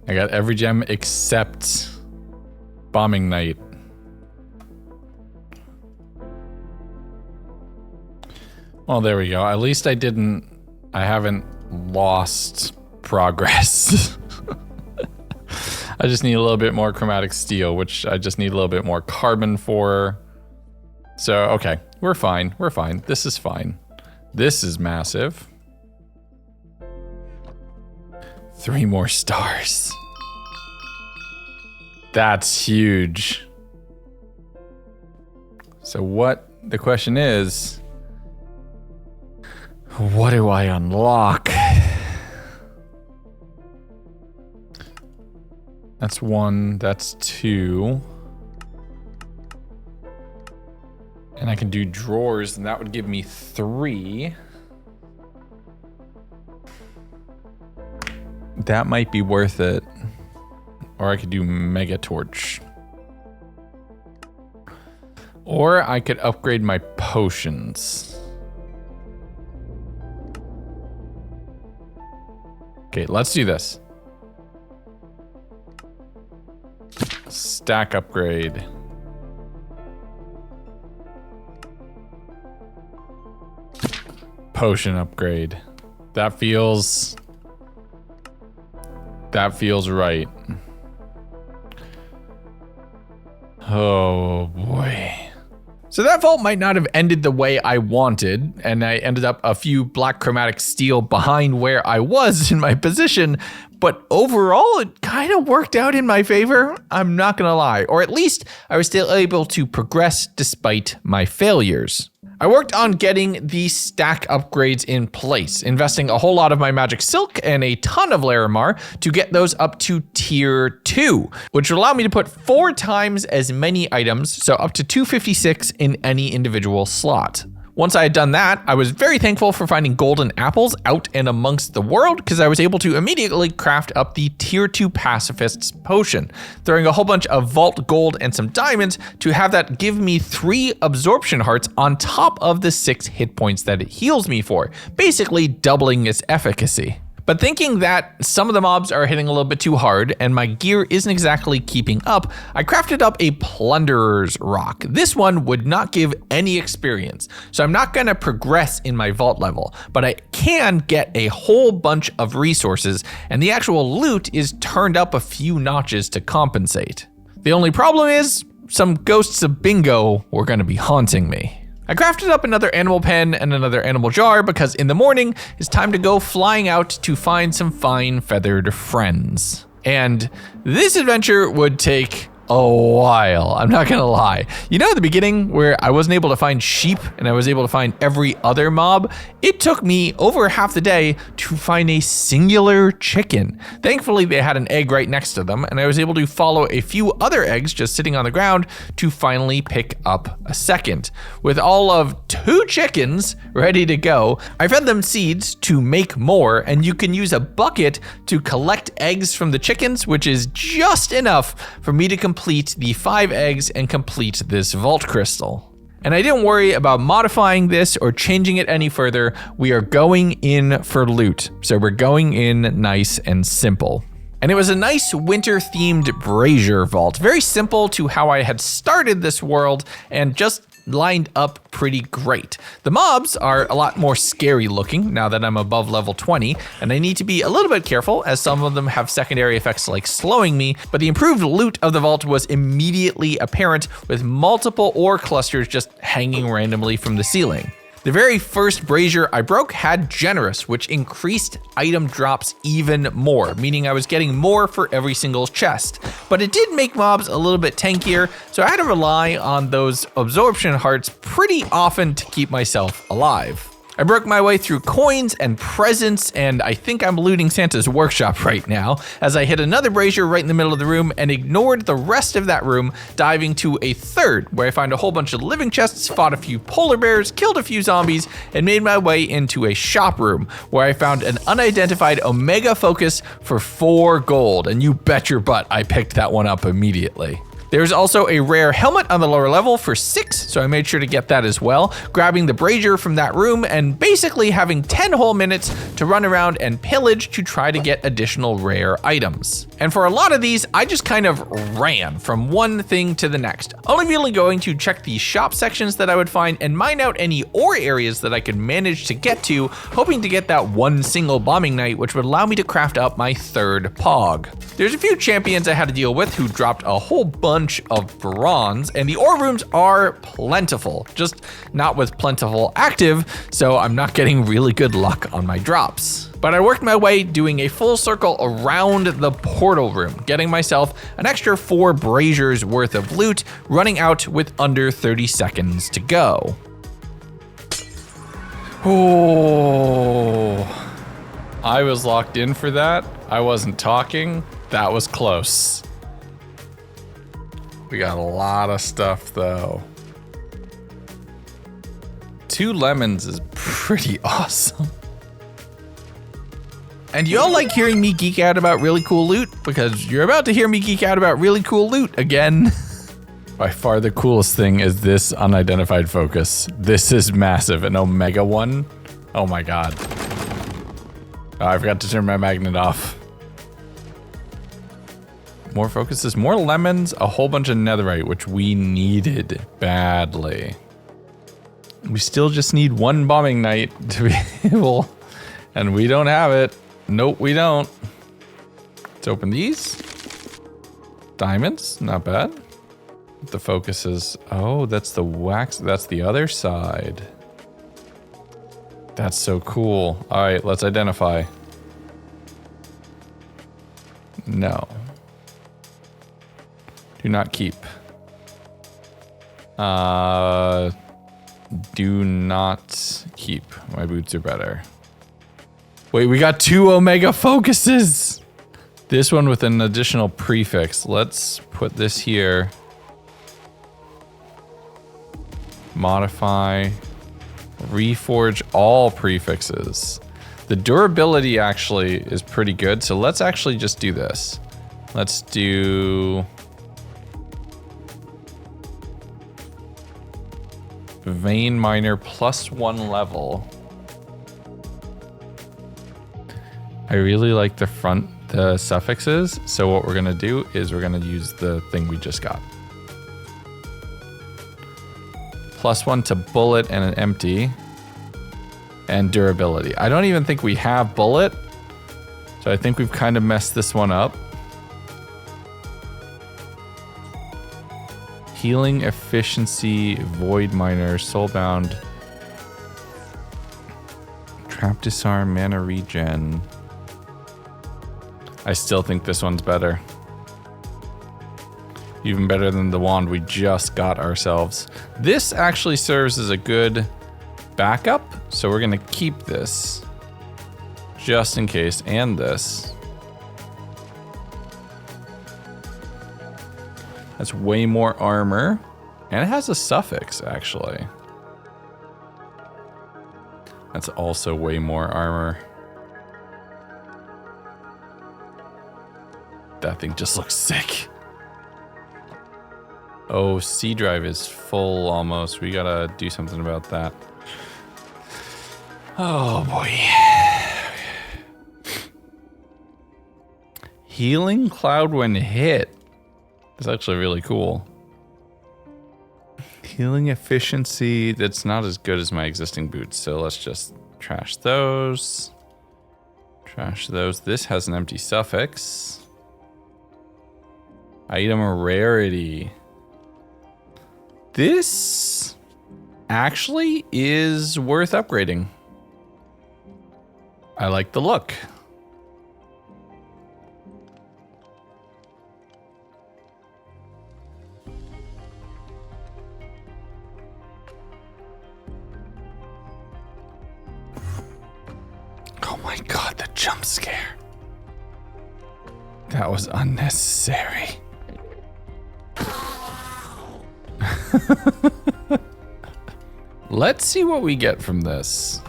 I got every gem except Bombing Night. Well, there we go. At least I haven't lost progress. I just need a little bit more chromatic steel, which I just need a little bit more carbon for. So, okay, we're fine. We're fine. This is fine. This is massive. 3 more stars. That's huge. So the question is, what do I unlock? That's 1, that's 2. And I can do drawers, and that would give me 3. That might be worth it. Or I could do Mega Torch. Or I could upgrade my potions. Okay, let's do this. Stack upgrade. Potion upgrade. That feels right. Oh boy. So that vault might not have ended the way I wanted, and I ended up a few black chromatic steel behind where I was in my position, but overall it kind of worked out in my favor, I'm not gonna lie. Or at least I was still able to progress despite my failures. I worked on getting the stack upgrades in place, investing a whole lot of my magic silk and a ton of Larimar to get those up to tier 2, which would allow me to put 4 times as many items, so up to 256 in any individual slot. Once I had done that, I was very thankful for finding golden apples out and amongst the world because I was able to immediately craft up the tier 2 pacifist's potion, throwing a whole bunch of vault gold and some diamonds to have that give me 3 absorption hearts on top of the 6 hit points that it heals me for, basically doubling its efficacy. But thinking that some of the mobs are hitting a little bit too hard and my gear isn't exactly keeping up, I crafted up a Plunderer's Rock. This one would not give any experience, so I'm not gonna progress in my vault level, but I can get a whole bunch of resources, and the actual loot is turned up a few notches to compensate. The only problem is, some ghosts of bingo were gonna be haunting me. I crafted up another animal pen and another animal jar because in the morning it's time to go flying out to find some fine feathered friends. And this adventure would take a while, I'm not gonna lie. You know at the beginning where I wasn't able to find sheep and I was able to find every other mob? It took me over half the day to find a singular chicken. Thankfully they had an egg right next to them and I was able to follow a few other eggs just sitting on the ground to finally pick up a second. With all of 2 chickens ready to go, I fed them seeds to make more, and you can use a bucket to collect eggs from the chickens, which is just enough for me to complete the 5 eggs and complete this vault crystal. And I didn't worry about modifying this or changing it any further. We are going in for loot, so we're going in nice and simple. And it was a nice winter-themed brazier vault, very simple to how I had started this world and just lined up pretty great. The mobs are a lot more scary looking now that I'm above level 20, and I need to be a little bit careful as some of them have secondary effects like slowing me, but the improved loot of the vault was immediately apparent with multiple ore clusters just hanging randomly from the ceiling. The very first brazier I broke had generous, which increased item drops even more, meaning I was getting more for every single chest. But it did make mobs a little bit tankier, so I had to rely on those absorption hearts pretty often to keep myself alive. I broke my way through coins and presents, and I think I'm looting Santa's workshop right now, as I hit another brazier right in the middle of the room and ignored the rest of that room, diving to a third, where I found a whole bunch of living chests, fought a few polar bears, killed a few zombies, and made my way into a shop room, where I found an unidentified Omega Focus for 4 gold, and you bet your butt I picked that one up immediately. There's also a rare helmet on the lower level for 6, so I made sure to get that as well, grabbing the brazier from that room and basically having 10 whole minutes to run around and pillage to try to get additional rare items. And for a lot of these, I just kind of ran from one thing to the next, only really going to check the shop sections that I would find and mine out any ore areas that I could manage to get to, hoping to get that one single bombing night, which would allow me to craft up my 3rd pog. There's a few champions I had to deal with who dropped a whole bunch of bronze, and the ore rooms are plentiful, just not with plentiful active, so I'm not getting really good luck on my drops. But I worked my way doing a full circle around the portal room, getting myself an extra 4 braziers worth of loot, running out with under 30 seconds to go. Oh, I was locked in for that. I wasn't talking. That was close. We got a lot of stuff though. 2 lemons is pretty awesome. And y'all like hearing me geek out about really cool loot? Because you're about to hear me geek out about really cool loot again. By far the coolest thing is this unidentified focus. This is massive, an Omega one. Oh my god. Oh, I forgot to turn my magnet off. More focuses, more lemons, a whole bunch of netherite, which we needed badly. We still just need one bombing night to be able, and we don't have it. Nope, we don't. Let's open these. Diamonds, not bad. The focus is, oh, that's the wax, that's the other side. That's so cool. All right, let's identify. No. Do not keep. Do not keep. My boots are better. Wait, we got 2 Omega focuses. This one with an additional prefix. Let's put this here. Modify. Reforge all prefixes. The durability actually is pretty good, so let's actually just do this. Let's do Vein Miner +1 level. I really like the suffixes, so what we're gonna do is we're gonna use the thing we just got. +1 to bullet and an empty. And durability. I don't even think we have bullet, so I think we've kind of messed this one up. Healing efficiency, void miner, soulbound, trap disarm, mana regen. I still think this one's better. Even better than the wand we just got ourselves. This actually serves as a good backup, so we're gonna keep this just in case, and this. That's way more armor, and it has a suffix actually. That's also way more armor. That thing just looks sick. Oh, C drive is full almost. We gotta do something about that. Oh boy. Healing cloud when hit. That's actually really cool. Healing efficiency, that's not as good as my existing boots, so let's just trash those. Trash those. This has an empty suffix. Item rarity. This actually is worth upgrading. I like the look. Oh my god, the jump scare. That was unnecessary. Let's see what we get from this.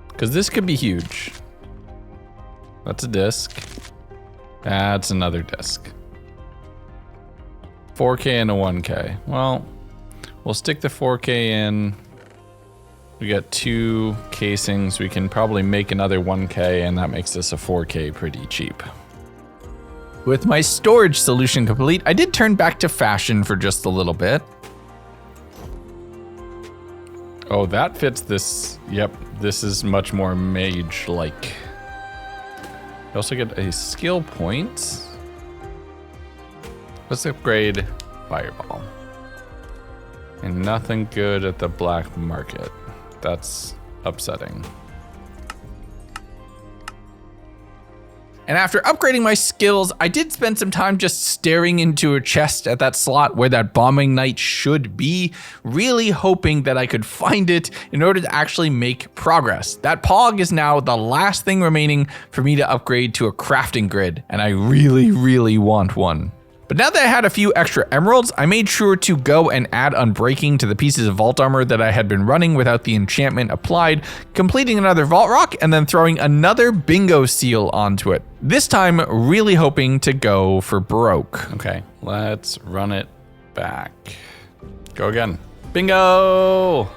Because this could be huge. That's a disc. That's another disc. 4K and a 1K. Well, we'll stick the 4K in. We got 2 casings. We can probably make another 1K, and that makes this a 4K pretty cheap. With my storage solution complete, I did turn back to fashion for just a little bit. Oh, that fits this. Yep, this is much more mage-like. You also get a skill point. Let's upgrade Fireball. And nothing good at the black market. That's upsetting. And after upgrading my skills, I did spend some time just staring into a chest at that slot where that bombing knight should be, really hoping that I could find it in order to actually make progress. That pog is now the last thing remaining for me to upgrade to a crafting grid, and I really, really want one. But now that I had a few extra emeralds, I made sure to go and add unbreaking to the pieces of vault armor that I had been running without the enchantment applied, completing another vault rock and then throwing another bingo seal onto it. This time really hoping to go for broke. Okay, let's run it back. Go again. Bingo!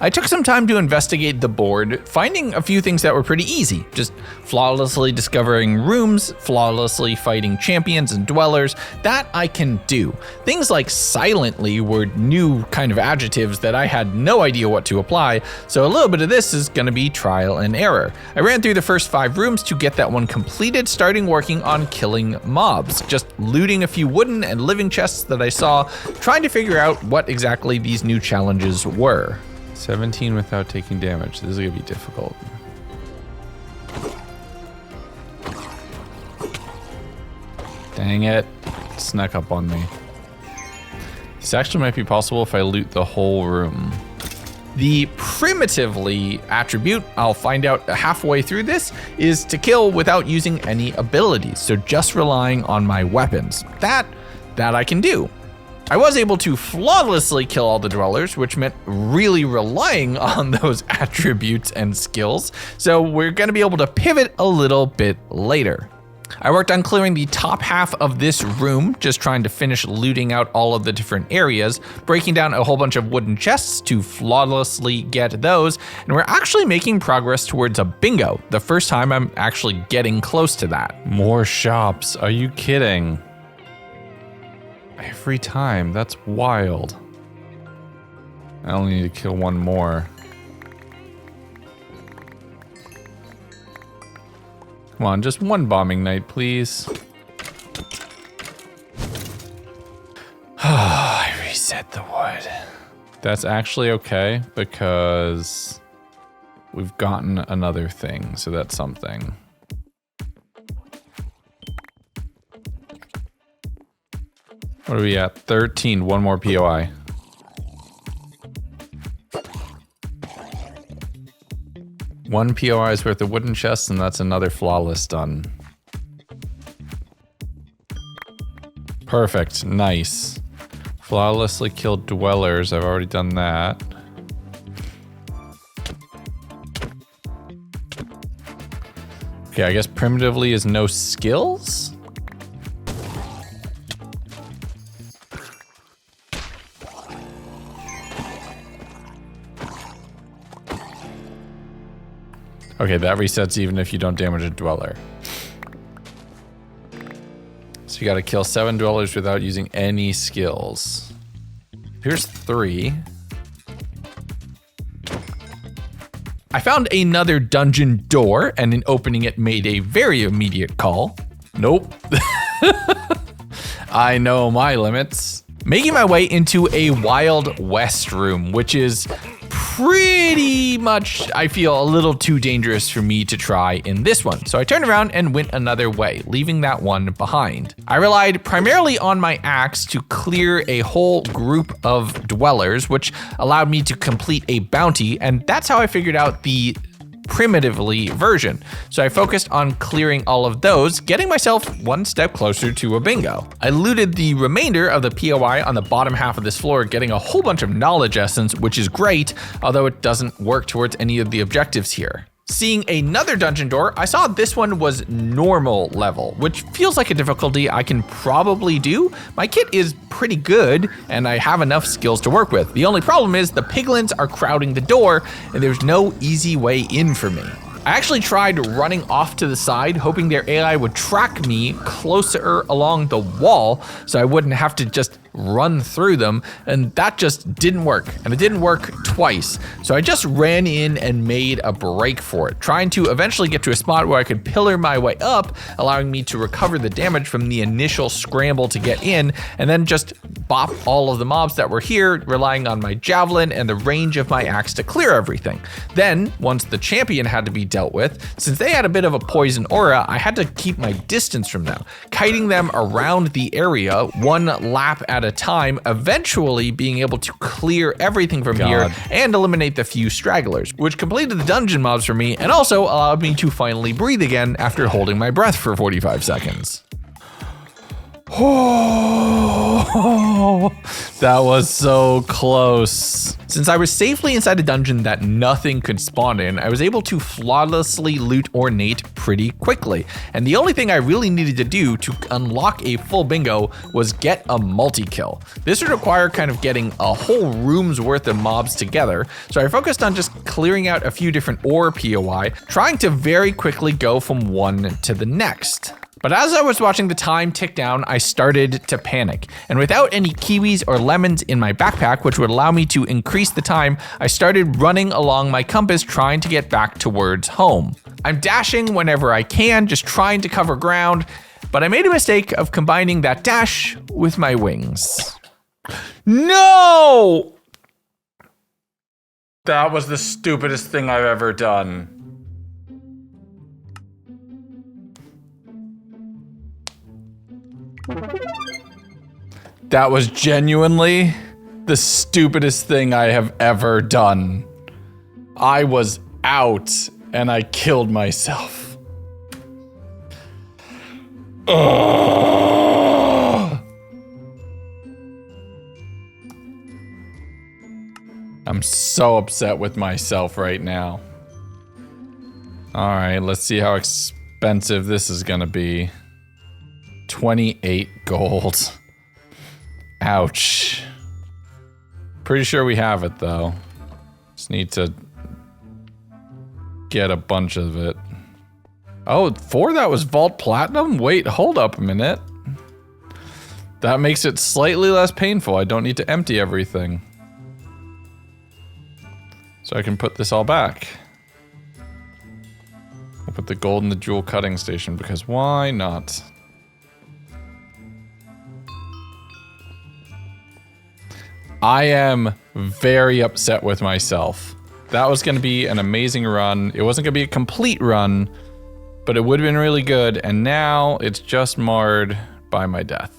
I took some time to investigate the board, finding a few things that were pretty easy. Just flawlessly discovering rooms, flawlessly fighting champions and dwellers, that I can do. Things like silently were new kind of adjectives that I had no idea what to apply, so a little bit of this is gonna be trial and error. I ran through the first 5 rooms to get that one completed, starting working on killing mobs. Just looting a few wooden and living chests that I saw, trying to figure out what exactly these new challenges were. 17 without taking damage. This is gonna be difficult. Dang it. It snuck up on me. This actually might be possible if I loot the whole room. The primitively attribute, I'll find out halfway through this, is to kill without using any abilities, so just relying on my weapons. That I can do. I was able to flawlessly kill all the dwellers, which meant really relying on those attributes and skills, so we're gonna be able to pivot a little bit later. I worked on clearing the top half of this room, just trying to finish looting out all of the different areas, breaking down a whole bunch of wooden chests to flawlessly get those, and we're actually making progress towards a bingo, the first time I'm actually getting close to that. More shops, are you kidding? Every time, that's wild. I only need to kill one more. Come on, just one bombing night, please. I reset the wood. That's actually okay because we've gotten another thing, so that's something. What are we at? 13, one more POI. One POI is worth of wooden chests, and that's another flawless done. Perfect, nice. Flawlessly killed dwellers, I've already done that. Okay, I guess primitively is no skills? Okay, that resets even if you don't damage a dweller. So you gotta kill 7 dwellers without using any skills. Here's 3. I found another dungeon door, and in opening it made a very immediate call. Nope. I know my limits. Making my way into a Wild West room, which is pretty much, I feel, a little too dangerous for me to try in this one. So I turned around and went another way, leaving that one behind. I relied primarily on my axe to clear a whole group of dwellers, which allowed me to complete a bounty, and that's how I figured out the primitively version. So I focused on clearing all of those, getting myself one step closer to a bingo. I looted the remainder of the POI on the bottom half of this floor, getting a whole bunch of knowledge essence, which is great, although it doesn't work towards any of the objectives here. Seeing another dungeon door, I saw this one was normal level, which feels like a difficulty I can probably do. My kit is pretty good, and I have enough skills to work with. The only problem is the piglins are crowding the door, and there's no easy way in for me. I actually tried running off to the side, hoping their AI would track me closer along the wall so I wouldn't have to just run through them, and that just didn't work, and it didn't work twice. So I just ran in and made a break for it, trying to eventually get to a spot where I could pillar my way up, allowing me to recover the damage from the initial scramble to get in, and then just bop all of the mobs that were here, relying on my javelin and the range of my axe to clear everything. Then, once the champion had to be dealt with, since they had a bit of a poison aura, I had to keep my distance from them, kiting them around the area, one lap at a time, eventually being able to clear everything from here and eliminate the few stragglers, which completed the dungeon mobs for me and also allowed me to finally breathe again after holding my breath for 45 seconds. Oh, that was so close. Since I was safely inside a dungeon that nothing could spawn in, I was able to flawlessly loot Ornate pretty quickly. And the only thing I really needed to do to unlock a full bingo was get a multi-kill. This would require kind of getting a whole room's worth of mobs together, so I focused on just clearing out a few different ore POI, trying to very quickly go from one to the next. But as I was watching the time tick down, I started to panic. And without any kiwis or lemons in my backpack, which would allow me to increase the time, I started running along my compass trying to get back towards home. I'm dashing whenever I can, just trying to cover ground, but I made a mistake of combining that dash with my wings. No! That was the stupidest thing I've ever done. That was genuinely the stupidest thing I have ever done. I was out and I killed myself. Ugh. I'm so upset with myself right now. All right, let's see how expensive this is gonna be. 28 gold. Ouch. Pretty sure we have it though. Just need to get a bunch of it. Oh, that was Vault Platinum? Wait, hold up a minute. That makes it slightly less painful. I don't need to empty everything. So I can put this all back. I'll put the gold in the jewel cutting station because why not? I am very upset with myself. That was gonna be an amazing run. It wasn't gonna be a complete run, but it would have been really good, and now it's just marred by my death.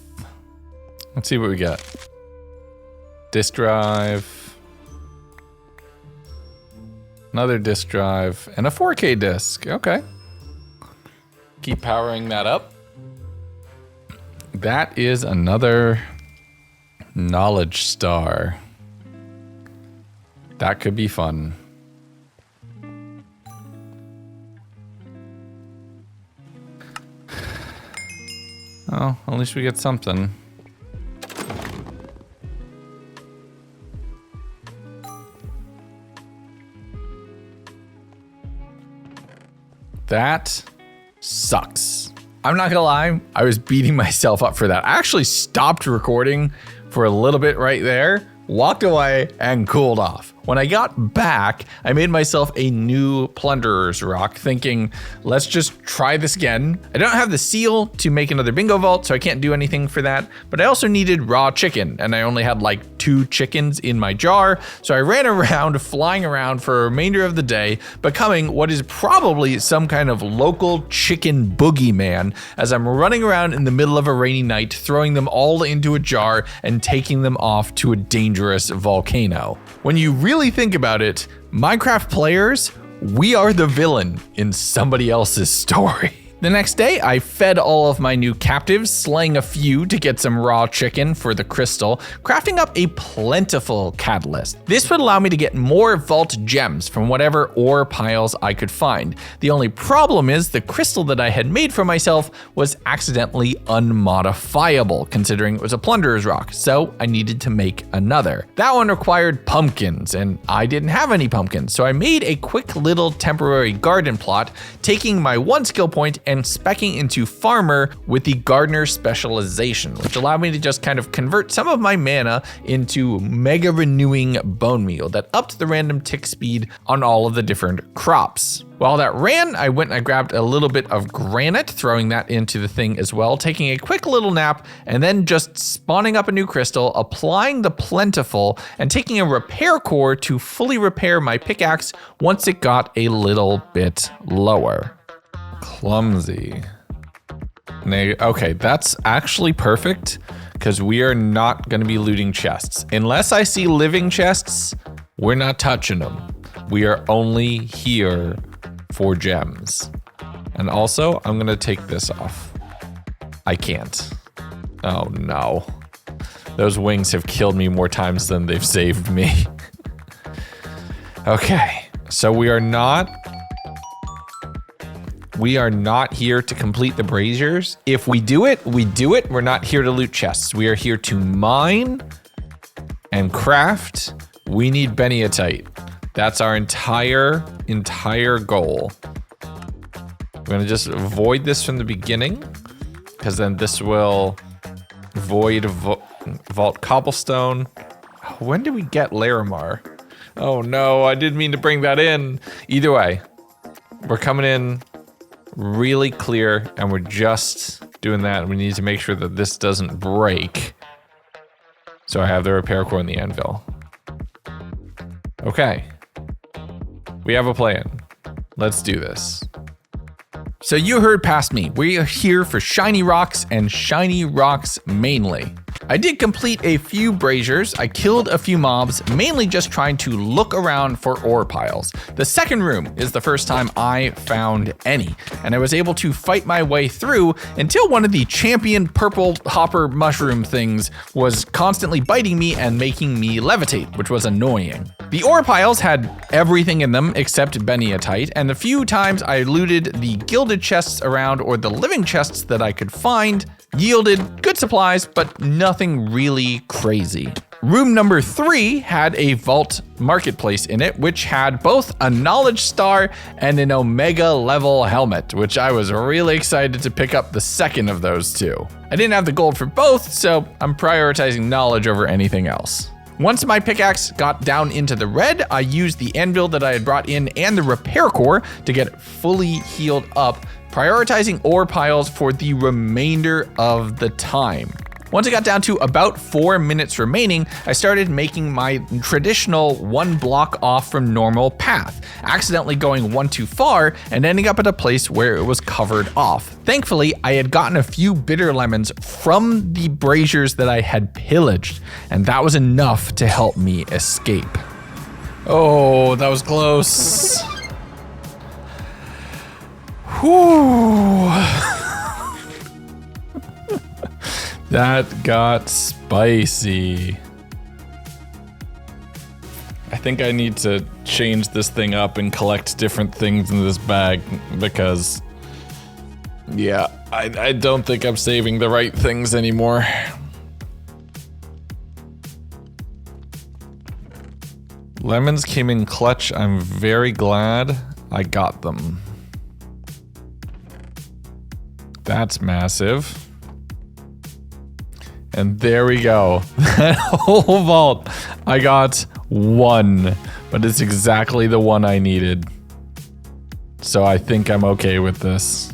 Let's see what we get. Disk drive. Another disk drive, and a 4K disc, okay. Keep powering that up. That is another knowledge star. That could be fun. Oh, at least we get something. That sucks. I'm not gonna lie, I was beating myself up for that. I actually stopped recording for a little bit right there, walked away, and cooled off. When I got back, I made myself a new Plunderer's Rock, thinking, let's just try this again. I don't have the seal to make another bingo vault, so I can't do anything for that, but I also needed raw chicken, and I only had like 2 chickens in my jar, so I ran around, flying around for a remainder of the day, becoming what is probably some kind of local chicken boogeyman, as I'm running around in the middle of a rainy night, throwing them all into a jar and taking them off to a dangerous volcano. When you really think about it, Minecraft players, we are the villain in somebody else's story. The next day, I fed all of my new captives, slaying a few to get some raw chicken for the crystal, crafting up a plentiful catalyst. This would allow me to get more vault gems from whatever ore piles I could find. The only problem is the crystal that I had made for myself was accidentally unmodifiable, considering it was a Plunderer's Rock, so I needed to make another. That one required pumpkins, and I didn't have any pumpkins, so I made a quick little temporary garden plot, taking my 1 skill point and speccing into farmer with the gardener specialization, which allowed me to just kind of convert some of my mana into mega renewing bone meal that upped the random tick speed on all of the different crops. While that ran, I went and I grabbed a little bit of granite, throwing that into the thing as well, taking a quick little nap, and then just spawning up a new crystal, applying the plentiful, and taking a repair core to fully repair my pickaxe once it got a little bit lower. Clumsy. Okay, that's actually perfect, because we are not going to be looting chests. Unless I see living chests, we're not touching them. We are only here for gems. And also, I'm going to take this off. I can't. Oh no. Those wings have killed me more times than they've saved me. Okay, so we are not here to complete the braziers. If we do it, we do it. We're not here to loot chests. We are here to mine and craft. We need beniatite. That's our entire goal. We're gonna just void this from the beginning, because then this will void vault cobblestone. When do we get Larimar? Oh no, I didn't mean to bring that in. Either way, we're coming in really clear and we're just doing that. We need to make sure that this doesn't break. So I have the repair core and the anvil. Okay. We have a plan. Let's do this. So you heard past me. We are here for shiny rocks and shiny rocks mainly. I did complete a few braziers. I killed a few mobs, mainly just trying to look around for ore piles. The second room is the first time I found any, and I was able to fight my way through until one of the champion purple hopper mushroom things was constantly biting me and making me levitate, which was annoying. The ore piles had everything in them except beniatite, and the few times I looted the gilded chests around or the living chests that I could find yielded good supplies, but nothing really crazy. Room number 3 had a vault marketplace in it, which had both a knowledge star and an omega level helmet, which I was really excited to pick up the second of those two. I didn't have the gold for both, so I'm prioritizing knowledge over anything else. Once my pickaxe got down into the red, I used the anvil that I had brought in and the repair core to get it fully healed up, prioritizing ore piles for the remainder of the time. Once I got down to about 4 minutes remaining, I started making my traditional 1 block off from normal path, accidentally going one too far and ending up at a place where it was covered off. Thankfully, I had gotten a few bitter lemons from the braziers that I had pillaged, and that was enough to help me escape. Oh, that was close. Whew. That got spicy. I think I need to change this thing up and collect different things in this bag because, yeah, I don't think I'm saving the right things anymore. Lemons came in clutch. I'm very glad I got them. That's massive. And there we go. That whole vault, I got 1, but it's exactly the one I needed. So I think I'm okay with this.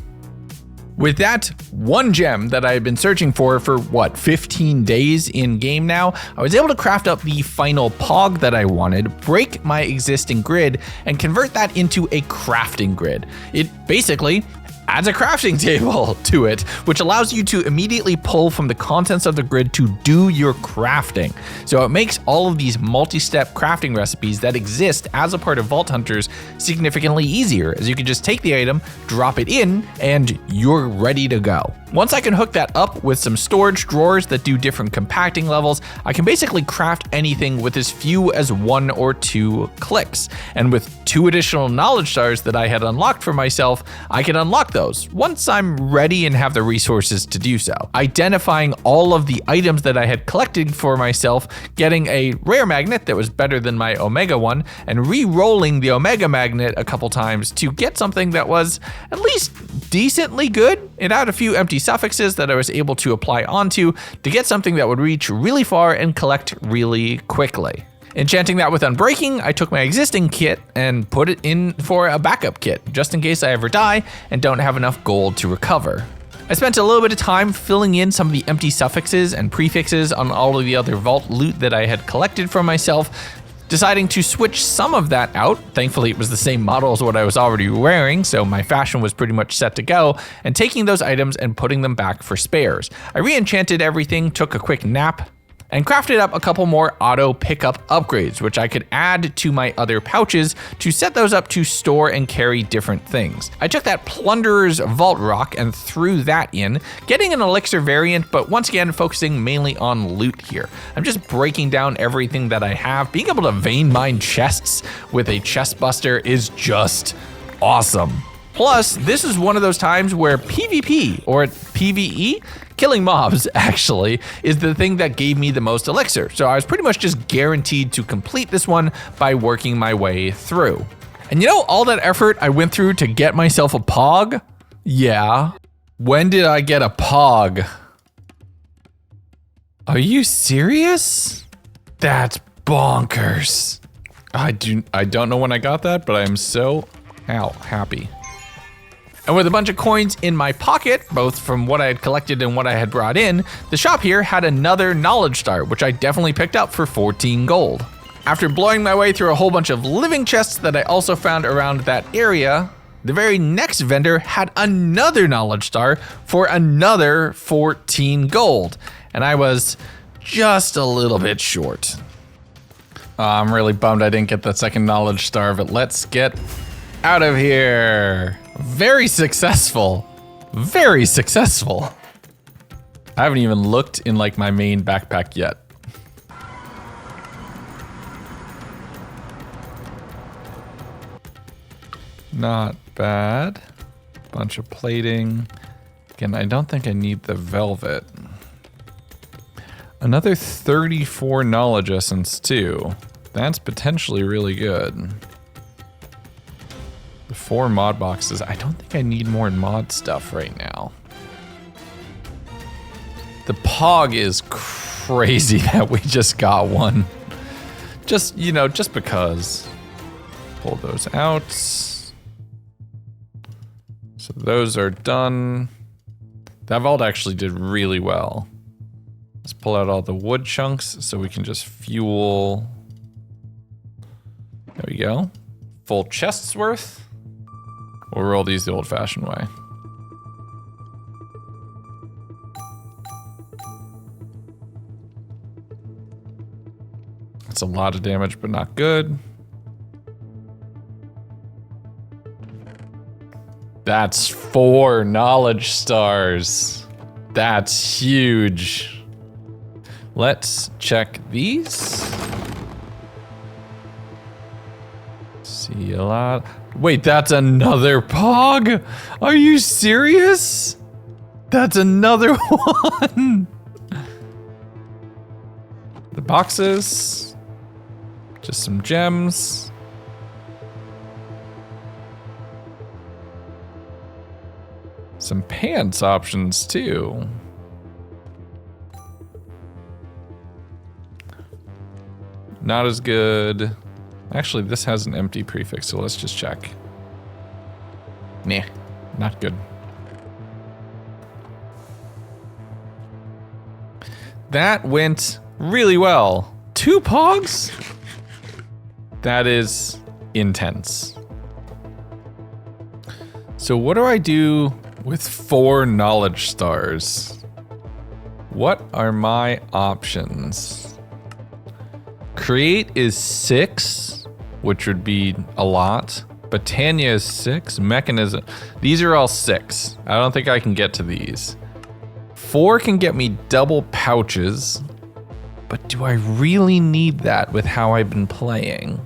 With that 1 gem that I had been searching for what, 15 days in game now, I was able to craft up the final pog that I wanted, break my existing grid, and convert that into a crafting grid. It basically adds a crafting table to it, which allows you to immediately pull from the contents of the grid to do your crafting. So it makes all of these multi-step crafting recipes that exist as a part of Vault Hunters significantly easier, as you can just take the item, drop it in, and you're ready to go. Once I can hook that up with some storage drawers that do different compacting levels, I can basically craft anything with as few as 1 or 2 clicks. And with 2 additional knowledge stars that I had unlocked for myself, I can unlock those once I'm ready and have the resources to do so. Identifying all of the items that I had collected for myself, getting a rare magnet that was better than my omega one, and re-rolling the omega magnet a couple times to get something that was at least decently good. It had a few empty suffixes that I was able to apply onto to get something that would reach really far and collect really quickly. Enchanting that with Unbreaking, I took my existing kit and put it in for a backup kit, just in case I ever die and don't have enough gold to recover. I spent a little bit of time filling in some of the empty suffixes and prefixes on all of the other vault loot that I had collected for myself, deciding to switch some of that out. Thankfully, it was the same model as what I was already wearing, so my fashion was pretty much set to go, and taking those items and putting them back for spares. I re-enchanted everything, took a quick nap, and crafted up a couple more auto pickup upgrades, which I could add to my other pouches to set those up to store and carry different things. I took that Plunderer's Vault Rock and threw that in, getting an elixir variant, but once again focusing mainly on loot here. I'm just breaking down everything that I have. Being able to vein mine chests with a chest buster is just awesome. Plus, this is one of those times where PvP, or PvE, killing mobs actually, is the thing that gave me the most elixir. So I was pretty much just guaranteed to complete this one by working my way through. And you know all that effort I went through to get myself a Pog? Yeah. When did I get a Pog? Are you serious? That's bonkers. I don't know when I got that, but I'm so happy. And with a bunch of coins in my pocket, both from what I had collected and what I had brought in, the shop here had another knowledge star, which I definitely picked up for 14 gold. After blowing my way through a whole bunch of living chests that I also found around that area, the very next vendor had another knowledge star for another 14 gold. And I was just a little bit short. I'm really bummed I didn't get the second knowledge star, but let's get out of here. Very successful. Very successful. I haven't even looked in like my main backpack yet. Not bad. Bunch of plating. Again, I don't think I need the velvet. Another 34 knowledge essence too. That's potentially really good. The 4 mod boxes. I don't think I need more mod stuff right now. The Pog is crazy that we just got one. Just, you know, just because. Pull those out. So those are done. That vault actually did really well. Let's pull out all the wood chunks so we can just fuel. There we go. Full chest's worth. We'll roll these the old-fashioned way. That's a lot of damage, but not good. That's 4 knowledge stars. That's huge. Let's check these. See a lot. Wait, that's another Pog? Are you serious? That's another one. The boxes. Just some gems. Some pants options too. Not as good. Actually, this has an empty prefix, so let's just check. Nah, not good. That went really well. 2 Pogs? That is intense. So what do I do with 4 knowledge stars? What are my options? Create is 6, which would be a lot. Botania is 6. Mechanism. These are all 6. I don't think I can get to these. 4 can get me double pouches. But do I really need that with how I've been playing?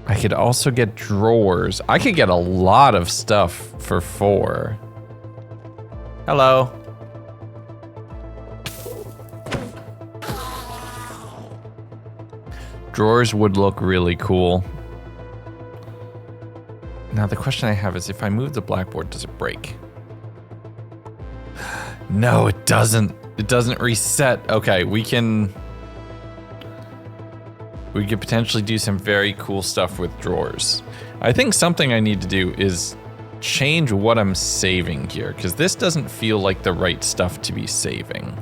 I could also get drawers. I could get a lot of stuff for 4. Hello. Drawers would look really cool. Now the question I have is, if I move the blackboard, does it break? No, it doesn't. It doesn't reset. Okay, we could potentially do some very cool stuff with drawers. I think something I need to do is change what I'm saving here, because this doesn't feel like the right stuff to be saving.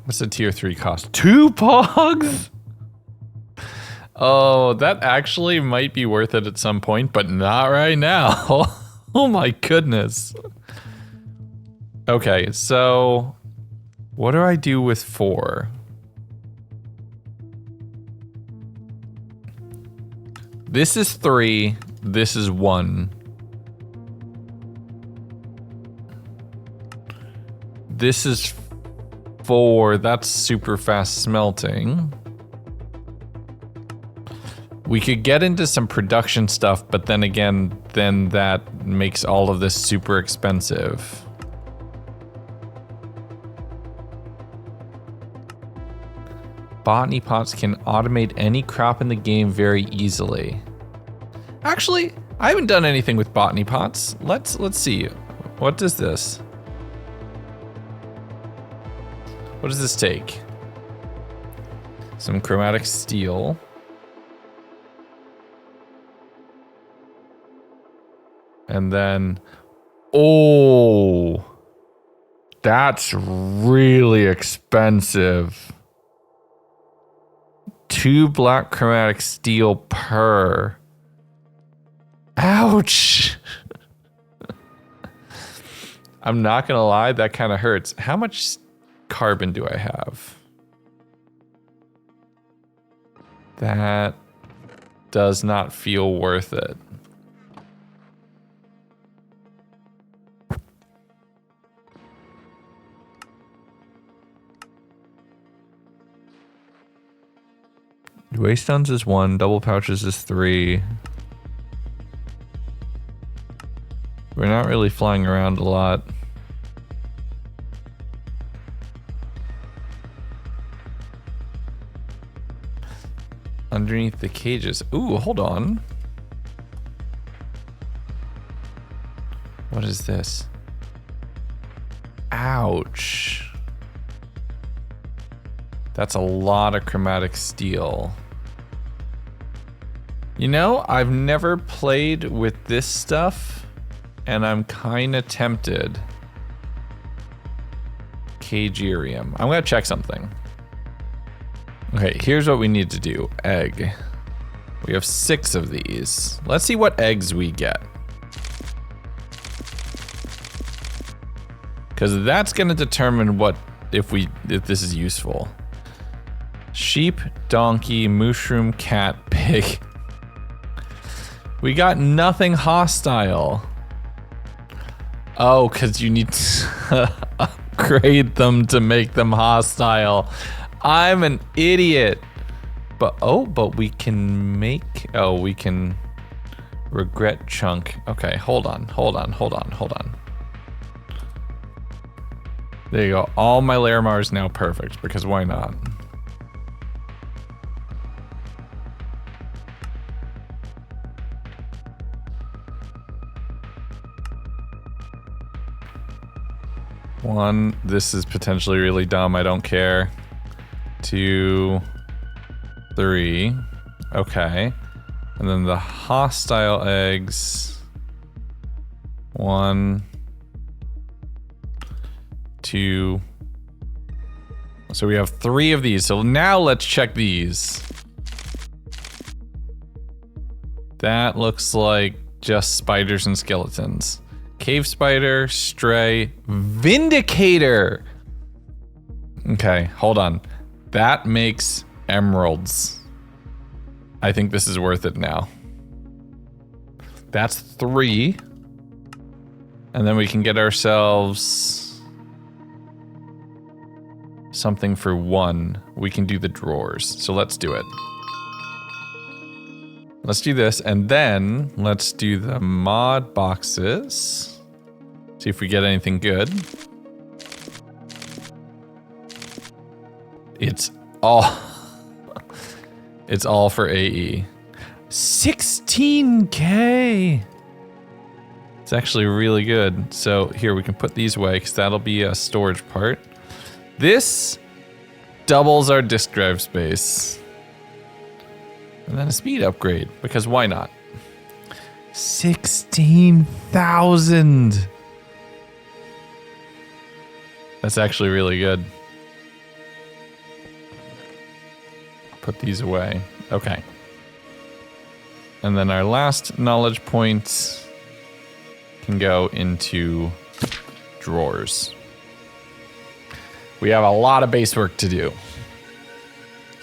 What's the tier 3 cost? 2 Pogs? Oh, that actually might be worth it at some point, but not right now. Oh my goodness. Okay, so what do I do with 4? This is 3. This is 1. This is 4. That's super fast smelting. We could get into some production stuff, but then again, then that makes all of this super expensive. Botany pots can automate any crop in the game very easily. Actually, I haven't done anything with botany pots. Let's see. What does this? What does this take? Some chromatic steel. And then, oh, that's really expensive. 2 black chromatic steel per. Ouch. I'm not gonna lie, that kind of hurts. How much carbon do I have? That does not feel worth it. Waste stones is 1, double pouches is 3. We're not really flying around a lot. Underneath the cages. Ooh, hold on. What is this? Ouch. That's a lot of chromatic steel. You know, I've never played with this stuff, and I'm kind of tempted. Cagerium. I'm gonna check something. Okay, here's what we need to do. Egg. We have 6 of these. Let's see what eggs we get. Because that's gonna determine what if this is useful. Sheep, donkey, mushroom, cat, pig. We got nothing hostile. Oh, because you need to upgrade them to make them hostile. I'm an idiot. But we can make, we can regret chunk. Okay, hold on. There you go. All my Larimar is now perfect, because why not? One, this is potentially really dumb. I don't care. 2, 3. Okay. And then the hostile eggs. 1, 2. So we have 3 of these. So now let's check these. That looks like just spiders and skeletons. Cave spider, stray, vindicator. Okay, hold on. That makes emeralds. I think this is worth it now. That's 3. And then we can get ourselves something for 1. We can do the drawers. So let's do it. Let's do this, and then let's do the mod boxes. See if we get anything good. It's all for AE. 16K. It's actually really good. So here we can put these away because that'll be a storage part. This doubles our disk drive space. And then a speed upgrade, because why not? 16,000. That's actually really good. Put these away. Okay. And then our last knowledge point can go into drawers. We have a lot of base work to do.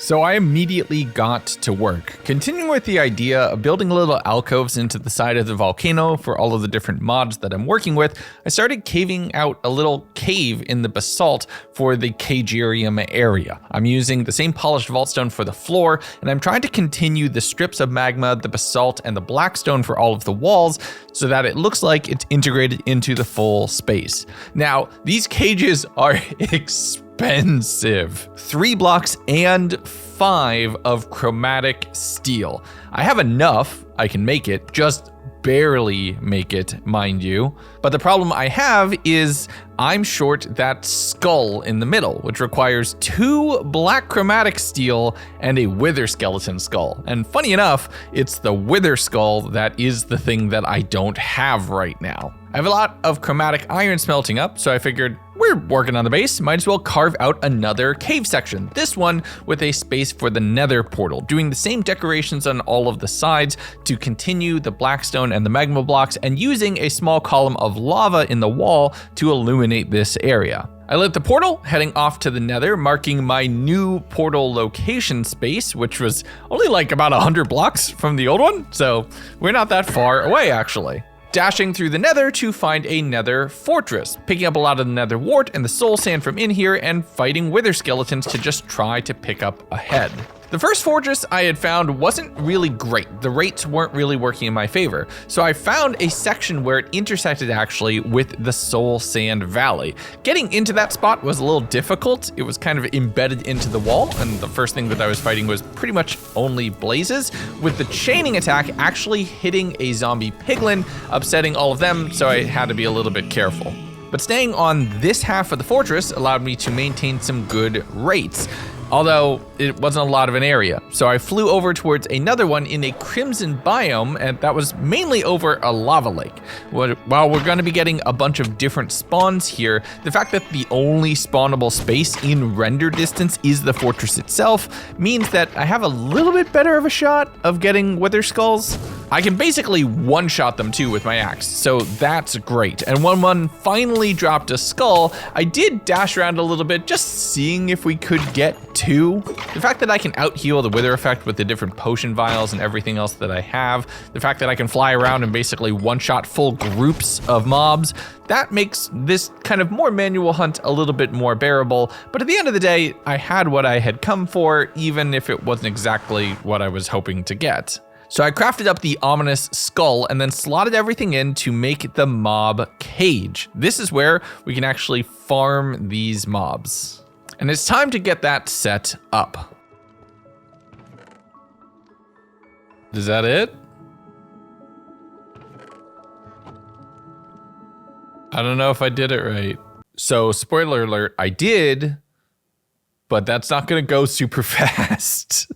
So I immediately got to work, continuing with the idea of building little alcoves into the side of the volcano for all of the different mods that I'm working with. I started caving out a little cave in the basalt for the cagerium area. I'm using the same polished vaultstone for the floor, and I'm trying to continue the strips of magma, the basalt, and the blackstone for all of the walls so that it looks like it's integrated into the full space. Now, these cages are expensive. 3 blocks and 5 of chromatic steel. I have enough, I can make it, just barely make it, mind you. But the problem I have is I'm short that skull in the middle, which requires 2 black chromatic steel and a wither skeleton skull. And funny enough, it's the wither skull that is the thing that I don't have right now. I have a lot of chromatic iron smelting up, so I figured we're working on the base, might as well carve out another cave section. This one with a space for the nether portal, doing the same decorations on all of the sides to continue the blackstone and the magma blocks, and using a small column of lava in the wall to illuminate this area. I lit the portal, heading off to the nether, marking my new portal location space, which was only like about 100 blocks from the old one, so we're not that far away actually. Dashing through the nether to find a nether fortress, picking up a lot of the nether wart and the soul sand from in here and fighting wither skeletons to just try to pick up a head. The first fortress I had found wasn't really great. The rates weren't really working in my favor. So I found a section where it intersected actually with the Soul Sand Valley. Getting into that spot was a little difficult. It was kind of embedded into the wall, and the first thing that I was fighting was pretty much only blazes, with the chaining attack actually hitting a zombie piglin, upsetting all of them, so I had to be a little bit careful. But staying on this half of the fortress allowed me to maintain some good rates, although it wasn't a lot of an area. So I flew over towards another one in a crimson biome, and that was mainly over a lava lake. While we're gonna be getting a bunch of different spawns here, the fact that the only spawnable space in render distance is the fortress itself means that I have a little bit better of a shot of getting wither skulls. I can basically one-shot them too with my axe, so that's great. And when one finally dropped a skull, I did dash around a little bit, just seeing if we could get 2. The fact that I can out-heal the wither effect with the different potion vials and everything else that I have, the fact that I can fly around and basically one-shot full groups of mobs, that makes this kind of more manual hunt a little bit more bearable. But at the end of the day, I had what I had come for, even if it wasn't exactly what I was hoping to get. So I crafted up the ominous skull and then slotted everything in to make the mob cage. This is where we can actually farm these mobs. And it's time to get that set up. Is that it? I don't know if I did it right. So spoiler alert, I did, but that's not gonna go super fast.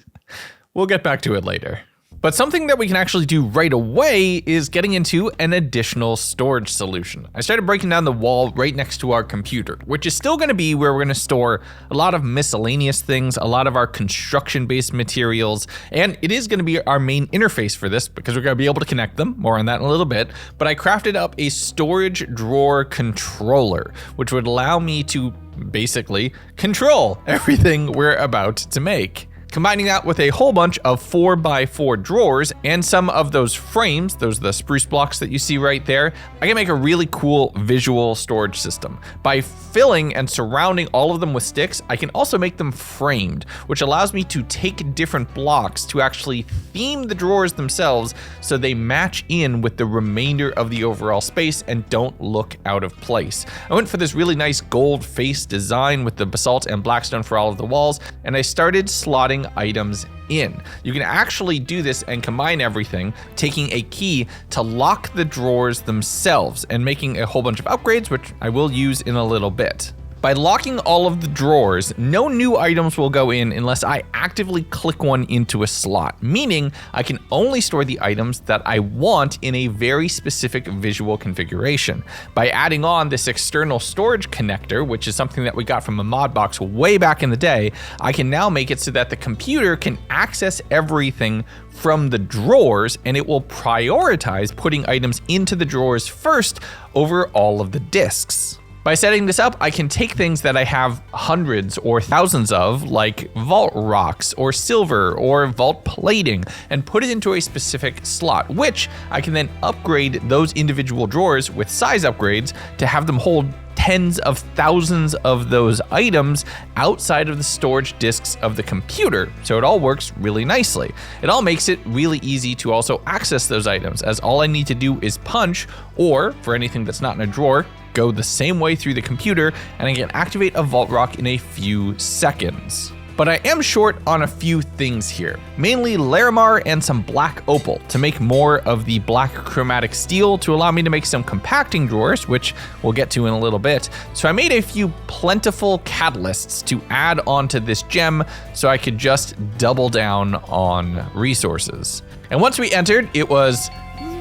We'll get back to it later. But something that we can actually do right away is getting into an additional storage solution. I started breaking down the wall right next to our computer, which is still gonna be where we're gonna store a lot of miscellaneous things, a lot of our construction-based materials, and it is gonna be our main interface for this because we're gonna be able to connect them, more on that in a little bit, but I crafted up a storage drawer controller, which would allow me to basically control everything we're about to make. Combining that with a whole bunch of 4x4 drawers and some of those frames, those are the spruce blocks that you see right there, I can make a really cool visual storage system. By filling and surrounding all of them with sticks, I can also make them framed, which allows me to take different blocks to actually theme the drawers themselves so they match in with the remainder of the overall space and don't look out of place. I went for this really nice gold face design with the basalt and blackstone for all of the walls, and I started slotting items in. You can actually do this and combine everything, taking a key to lock the drawers themselves and making a whole bunch of upgrades, which I will use in a little bit. By locking all of the drawers, no new items will go in unless I actively click one into a slot, meaning I can only store the items that I want in a very specific visual configuration. By adding on this external storage connector, which is something that we got from a mod box way back in the day, I can now make it so that the computer can access everything from the drawers, and it will prioritize putting items into the drawers first over all of the disks. By setting this up, I can take things that I have hundreds or thousands of, like vault rocks or silver or vault plating, and put it into a specific slot, which I can then upgrade those individual drawers with size upgrades to have them hold tens of thousands of those items outside of the storage disks of the computer. So it all works really nicely. It all makes it really easy to also access those items, as all I need to do is punch, or for anything that's not in a drawer, go the same way through the computer, and I can activate a vault rock in a few seconds. But I am short on a few things here, mainly Larimar and some black opal to make more of the black chromatic steel to allow me to make some compacting drawers, which we'll get to in a little bit. So I made a few plentiful catalysts to add onto this gem so I could just double down on resources. And once we entered, it was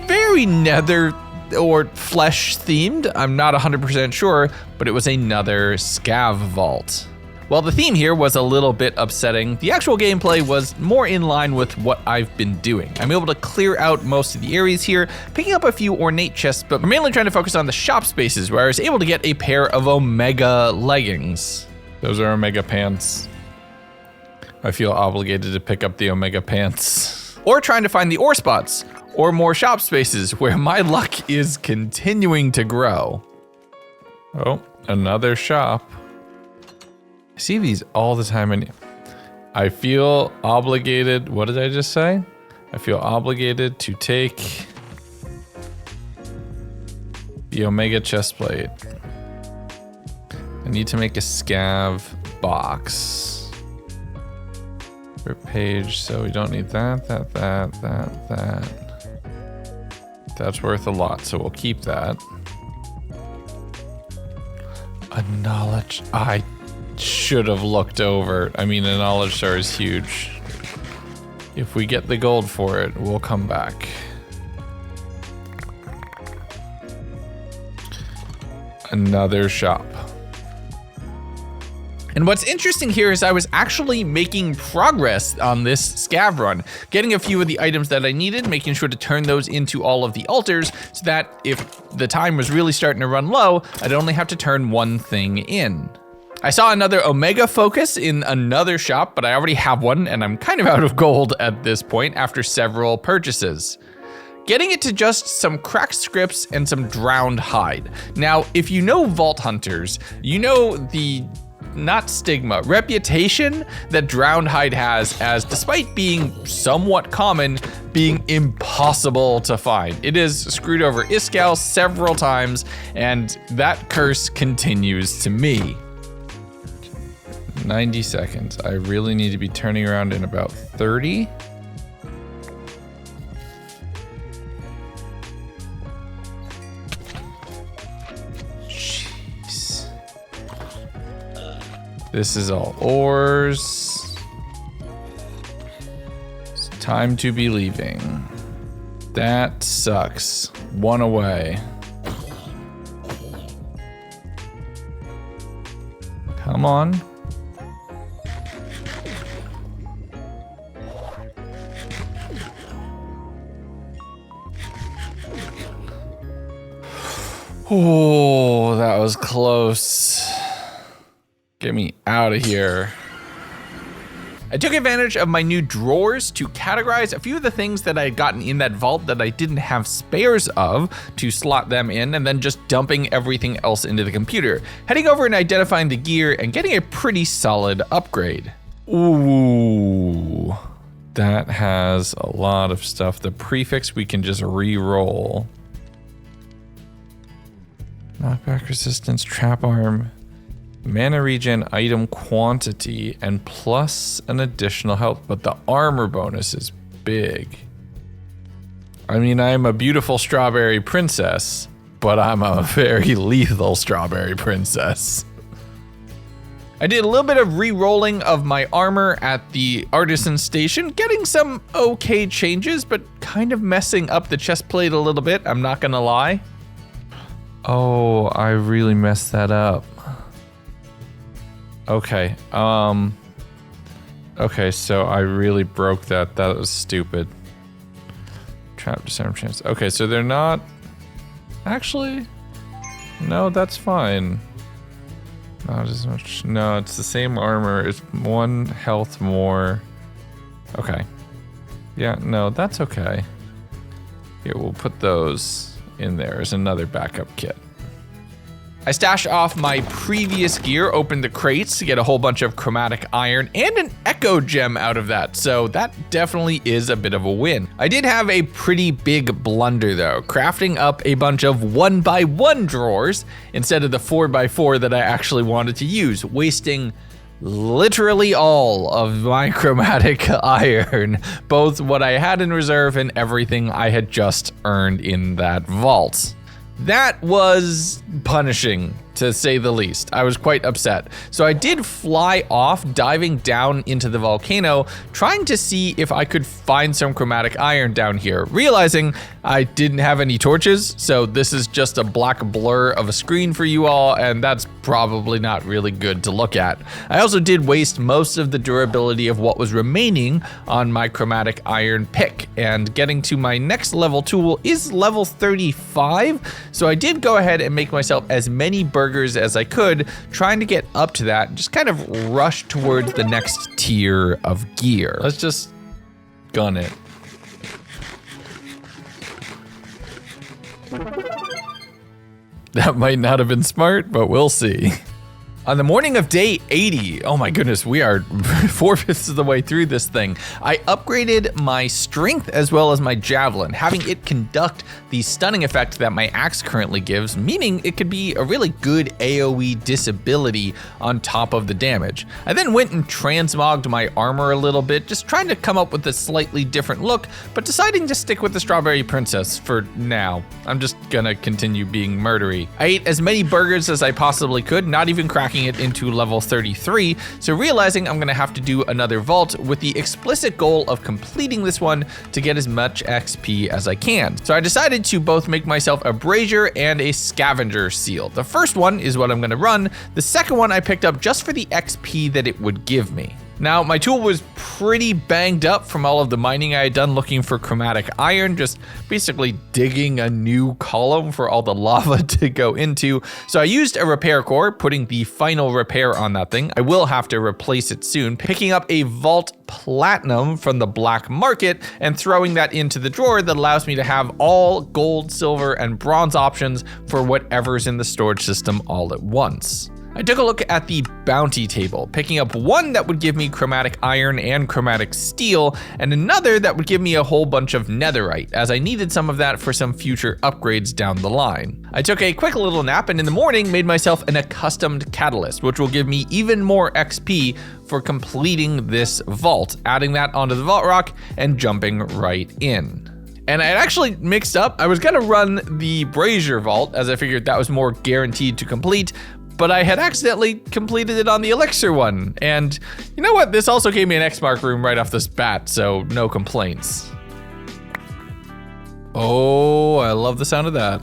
very nether or flesh themed. I'm not 100% sure, but it was another scav vault. While the theme here was a little bit upsetting, the actual gameplay was more in line with what I've been doing. I'm able to clear out most of the areas here, picking up a few ornate chests, but mainly trying to focus on the shop spaces where I was able to get a pair of Omega leggings. Those are Omega pants. I feel obligated to pick up the Omega pants. Or trying to find the ore spots, or more shop spaces where my luck is continuing to grow. Oh, another shop. I see these all the time, and I feel obligated. What did I just say? I feel obligated to take the Omega chestplate. I need to make a scav box. For page, so we don't need that. That's worth a lot, so we'll keep that. A knowledge I should have looked over. I mean, a knowledge star is huge. If we get the gold for it, we'll come back. Another shop. And what's interesting here is I was actually making progress on this scav run, getting a few of the items that I needed, making sure to turn those into all of the altars so that if the time was really starting to run low, I'd only have to turn one thing in. I saw another Omega focus in another shop, but I already have one and I'm kind of out of gold at this point after several purchases. Getting it to just some cracked scripts and some drowned hide. Now, if you know Vault Hunters, you know the reputation that drowned hide has, as despite being somewhat common, being impossible to find. It is screwed over Iskall several times, and that curse continues to me. 90 seconds. I really need to be turning around in about 30. Jeez. This is all ores. It's time to be leaving. That sucks. One away. Come on. Oh, that was close. Get me out of here. I took advantage of my new drawers to categorize a few of the things that I had gotten in that vault that I didn't have spares of to slot them in, and then just dumping everything else into the computer. Heading over and identifying the gear and getting a pretty solid upgrade. Ooh, that has a lot of stuff. The prefix we can just re-roll. Knockback resistance, trap arm, mana regen, item quantity, and plus an additional health, but the armor bonus is big. I mean, I'm a beautiful strawberry princess, but I'm a very lethal strawberry princess. I did a little bit of re-rolling of my armor at the artisan station, getting some okay changes, but kind of messing up the chest plate a little bit, I'm not gonna lie. Oh, I really messed that up. Okay, okay, so I really broke that. That was stupid. Trap disarm chance. Okay, so they're not... Actually, no, that's fine. Not as much. No, it's the same armor. It's 1 health more. Okay. Yeah, no, that's okay. Here, we'll put those in there as another backup kit. I stashed off my previous gear, opened the crates to get a whole bunch of chromatic iron and an echo gem out of that, so that definitely is a bit of a win. I did have a pretty big blunder though, crafting up a bunch of 1x1 drawers instead of the 4x4 that I actually wanted to use, wasting literally all of my chromatic iron, both what I had in reserve and everything I had just earned in that vault. That was punishing, to say the least. I was quite upset. So I did fly off, diving down into the volcano, trying to see if I could find some chromatic iron down here, realizing I didn't have any torches, so this is just a black blur of a screen for you all, and that's probably not really good to look at. I also did waste most of the durability of what was remaining on my chromatic iron pick, and getting to my next level tool is level 35, so I did go ahead and make myself as many burgers as I could, trying to get up to that, just kind of rush towards the next tier of gear. Let's just gun it. That might not have been smart, but we'll see. On the morning of day 80, oh my goodness, we are 4/5 of the way through this thing. I upgraded my strength as well as my javelin, having it conduct the stunning effect that my axe currently gives, meaning it could be a really good AoE disability on top of the damage. I then went and transmogged my armor a little bit, just trying to come up with a slightly different look, but deciding to stick with the Strawberry Princess for now. I'm just gonna continue being murdery. I ate as many burgers as I possibly could, not even cracking it into level 33, so realizing I'm gonna have to do another vault with the explicit goal of completing this one to get as much XP as I can. So I decided to both make myself a brazier and a scavenger seal. The first one is what I'm gonna run, the second one I picked up just for the XP that it would give me. Now, my tool was pretty banged up from all of the mining I had done looking for chromatic iron, just basically digging a new column for all the lava to go into. So I used a repair core, putting the final repair on that thing. I will have to replace it soon, picking up a vault platinum from the black market and throwing that into the drawer that allows me to have all gold, silver, and bronze options for whatever's in the storage system all at once. I took a look at the bounty table, picking up one that would give me chromatic iron and chromatic steel, and another that would give me a whole bunch of netherite, as I needed some of that for some future upgrades down the line. I took a quick little nap and in the morning made myself an accustomed catalyst, which will give me even more XP for completing this vault, adding that onto the vault rock and jumping right in. And I had actually mixed up, I was gonna run the brazier vault, as I figured that was more guaranteed to complete, but I had accidentally completed it on the elixir one. And you know what? This also gave me an X mark room right off this bat, so no complaints. Oh, I love the sound of that.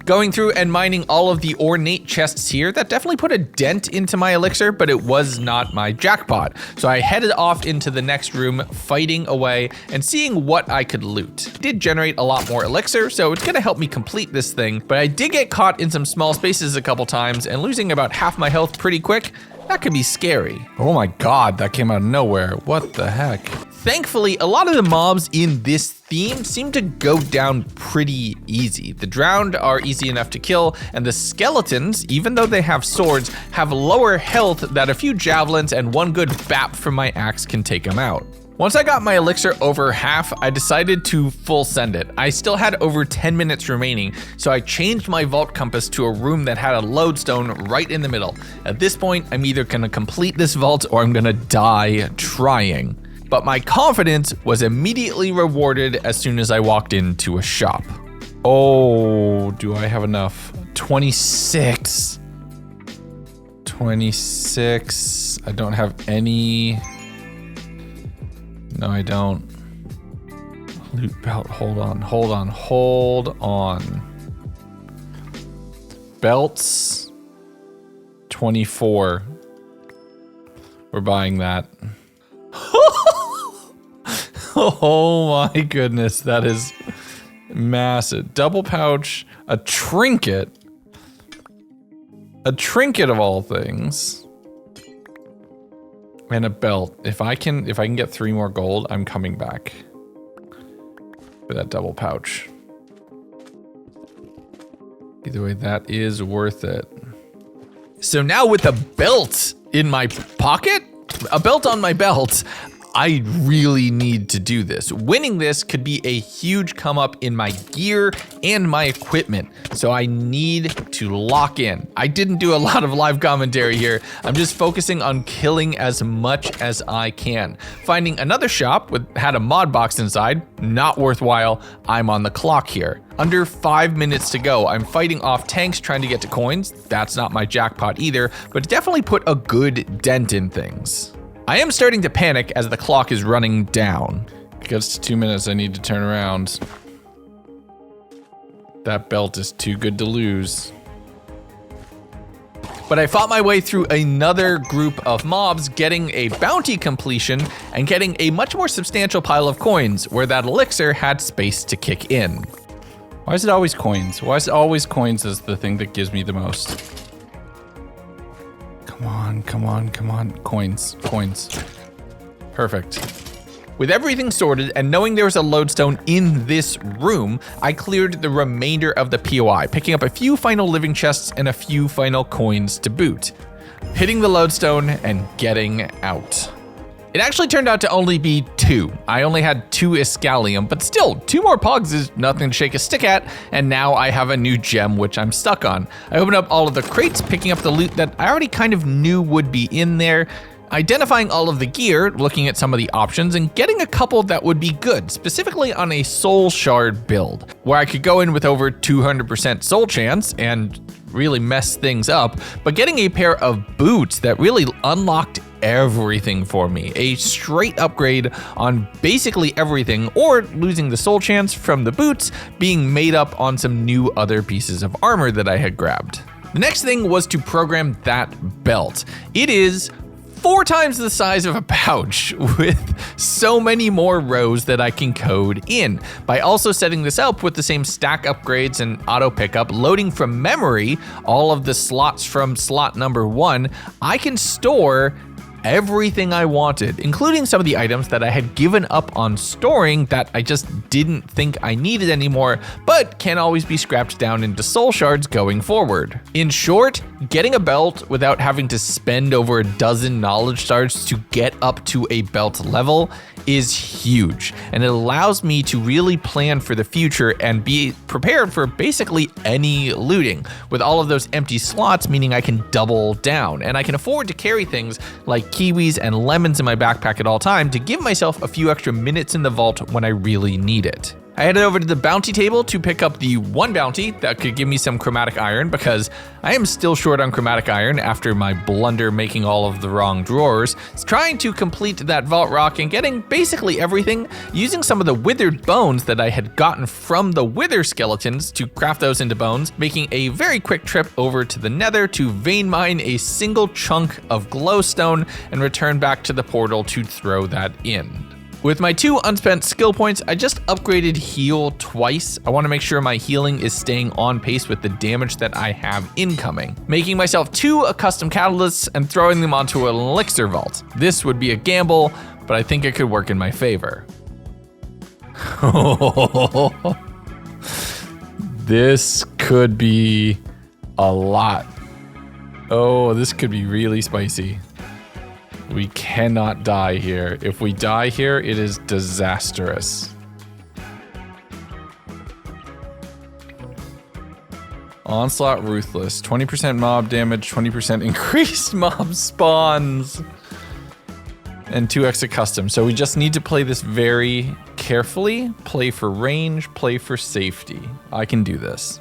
Going through and mining all of the ornate chests here, that definitely put a dent into my elixir, but it was not my jackpot. So I headed off into the next room, fighting away and seeing what I could loot. It did generate a lot more elixir, so it's gonna help me complete this thing, but I did get caught in some small spaces a couple times and losing about half my health pretty quick. That could be scary. Oh my god, that came out of nowhere. What the heck? Thankfully, a lot of the mobs in this theme seem to go down pretty easy. The drowned are easy enough to kill, and the skeletons, even though they have swords, have lower health that a few javelins and one good bap from my axe can take them out. Once I got my elixir over half, I decided to full send it. I still had over 10 minutes remaining, so I changed my vault compass to a room that had a lodestone right in the middle. At this point, I'm either gonna complete this vault or I'm gonna die trying. But my confidence was immediately rewarded as soon as I walked into a shop. Oh, do I have enough? 26. 26. I don't have any. No, I don't. Loot belt. Hold on. Belts. 24. We're buying that. Oh my goodness, that is massive. Double pouch, a trinket. A trinket of all things. And a belt. If I can get 3 more gold, I'm coming back for that double pouch. Either way, that is worth it. So now with a belt in my pocket, a belt on my belt, I really need to do this. Winning this could be a huge come up in my gear and my equipment. So I need to lock in. I didn't do a lot of live commentary here. I'm just focusing on killing as much as I can. Finding another shop had a mod box inside, not worthwhile. I'm on the clock here. Under 5 minutes to go. I'm fighting off tanks trying to get to coins. That's not my jackpot either, but definitely put a good dent in things. I am starting to panic as the clock is running down. It gets to 2 minutes, I need to turn around. That belt is too good to lose. But I fought my way through another group of mobs, getting a bounty completion and getting a much more substantial pile of coins where that elixir had space to kick in. Why is it always coins? Why is it always coins as the thing that gives me the most? Come on. Coins. Perfect. With everything sorted and knowing there was a lodestone in this room, I cleared the remainder of the POI, picking up a few final living chests and a few final coins to boot. Hitting the lodestone and getting out. It actually turned out to only be 2. I only had 2 Iscalium, but still, 2 more Pogs is nothing to shake a stick at, and now I have a new gem which I'm stuck on. I opened up all of the crates, picking up the loot that I already kind of knew would be in there, identifying all of the gear, looking at some of the options, and getting a couple that would be good, specifically on a soul shard build, where I could go in with over 200% soul chance and really mess things up, but getting a pair of boots that really unlocked everything for me. A straight upgrade on basically everything, or losing the soul chance from the boots being made up on some new other pieces of armor that I had grabbed. The next thing was to program that belt. It is 4 times the size of a pouch with so many more rows that I can code in. By also setting this up with the same stack upgrades and auto pickup, loading from memory all of the slots from slot number 1, I can store everything I wanted, including some of the items that I had given up on storing that I just didn't think I needed anymore, but can always be scrapped down into soul shards going forward. In short, getting a belt without having to spend over a dozen knowledge shards to get up to a belt level is huge, and it allows me to really plan for the future and be prepared for basically any looting, with all of those empty slots meaning I can double down, and I can afford to carry things like kiwis and lemons in my backpack at all time to give myself a few extra minutes in the vault when I really need it. I headed over to the bounty table to pick up the 1 bounty that could give me some chromatic iron, because I am still short on chromatic iron after my blunder making all of the wrong drawers. Trying to complete that vault rock and getting basically everything, using some of the withered bones that I had gotten from the wither skeletons to craft those into bones, making a very quick trip over to the nether to vein mine a single chunk of glowstone and return back to the portal to throw that in. With my 2 unspent skill points, I just upgraded heal twice. I want to make sure my healing is staying on pace with the damage that I have incoming. Making myself 2 custom catalysts and throwing them onto an elixir vault. This would be a gamble, but I think it could work in my favor. This could be a lot. Oh, this could be really spicy. We cannot die here. If we die here, it is disastrous. Onslaught Ruthless. 20% mob damage, 20% increased mob spawns. And 2 extra custom. So we just need to play this very carefully. Play for range, play for safety. I can do this.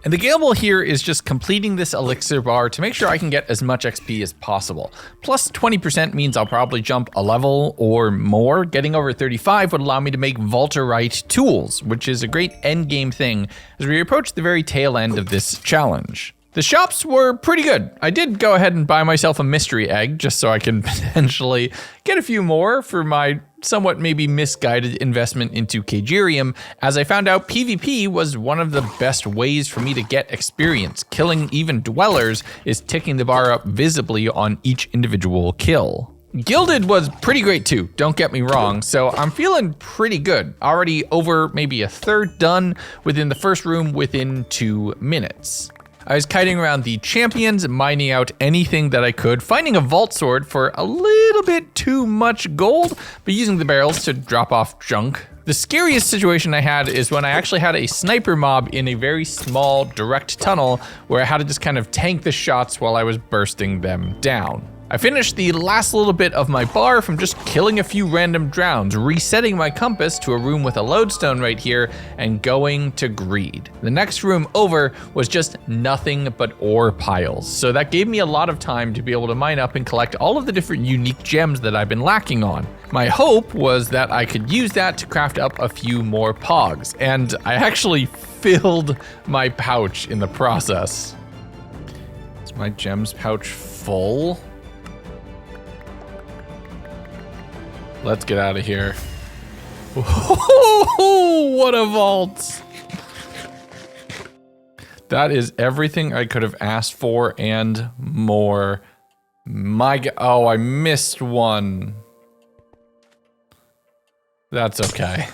And the gamble here is just completing this elixir bar to make sure I can get as much XP as possible. Plus 20% means I'll probably jump a level or more. Getting over 35 would allow me to make Vaulterite tools, which is a great end game thing as we approach the very tail end of this challenge. The shops were pretty good. I did go ahead and buy myself a mystery egg just so I can potentially get a few more for my somewhat maybe misguided investment into Cagerium, as I found out PvP was one of the best ways for me to get experience. Killing even dwellers is ticking the bar up visibly on each individual kill. Gilded was pretty great too, don't get me wrong, so I'm feeling pretty good. Already over maybe a third done within the first room within 2 minutes. I was kiting around the champions, mining out anything that I could, finding a vault sword for a little bit too much gold, but using the barrels to drop off junk. The scariest situation I had is when I actually had a sniper mob in a very small direct tunnel where I had to just kind of tank the shots while I was bursting them down. I finished the last little bit of my bar from just killing a few random drowns, resetting my compass to a room with a lodestone right here, and going to greed. The next room over was just nothing but ore piles, so that gave me a lot of time to be able to mine up and collect all of the different unique gems that I've been lacking on. My hope was that I could use that to craft up a few more pogs, and I actually filled my pouch in the process. Is my gems pouch full? Let's get out of here. Whoa, what a vault. That is everything I could have asked for and more. Oh, I missed one. That's okay.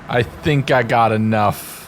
I think I got enough.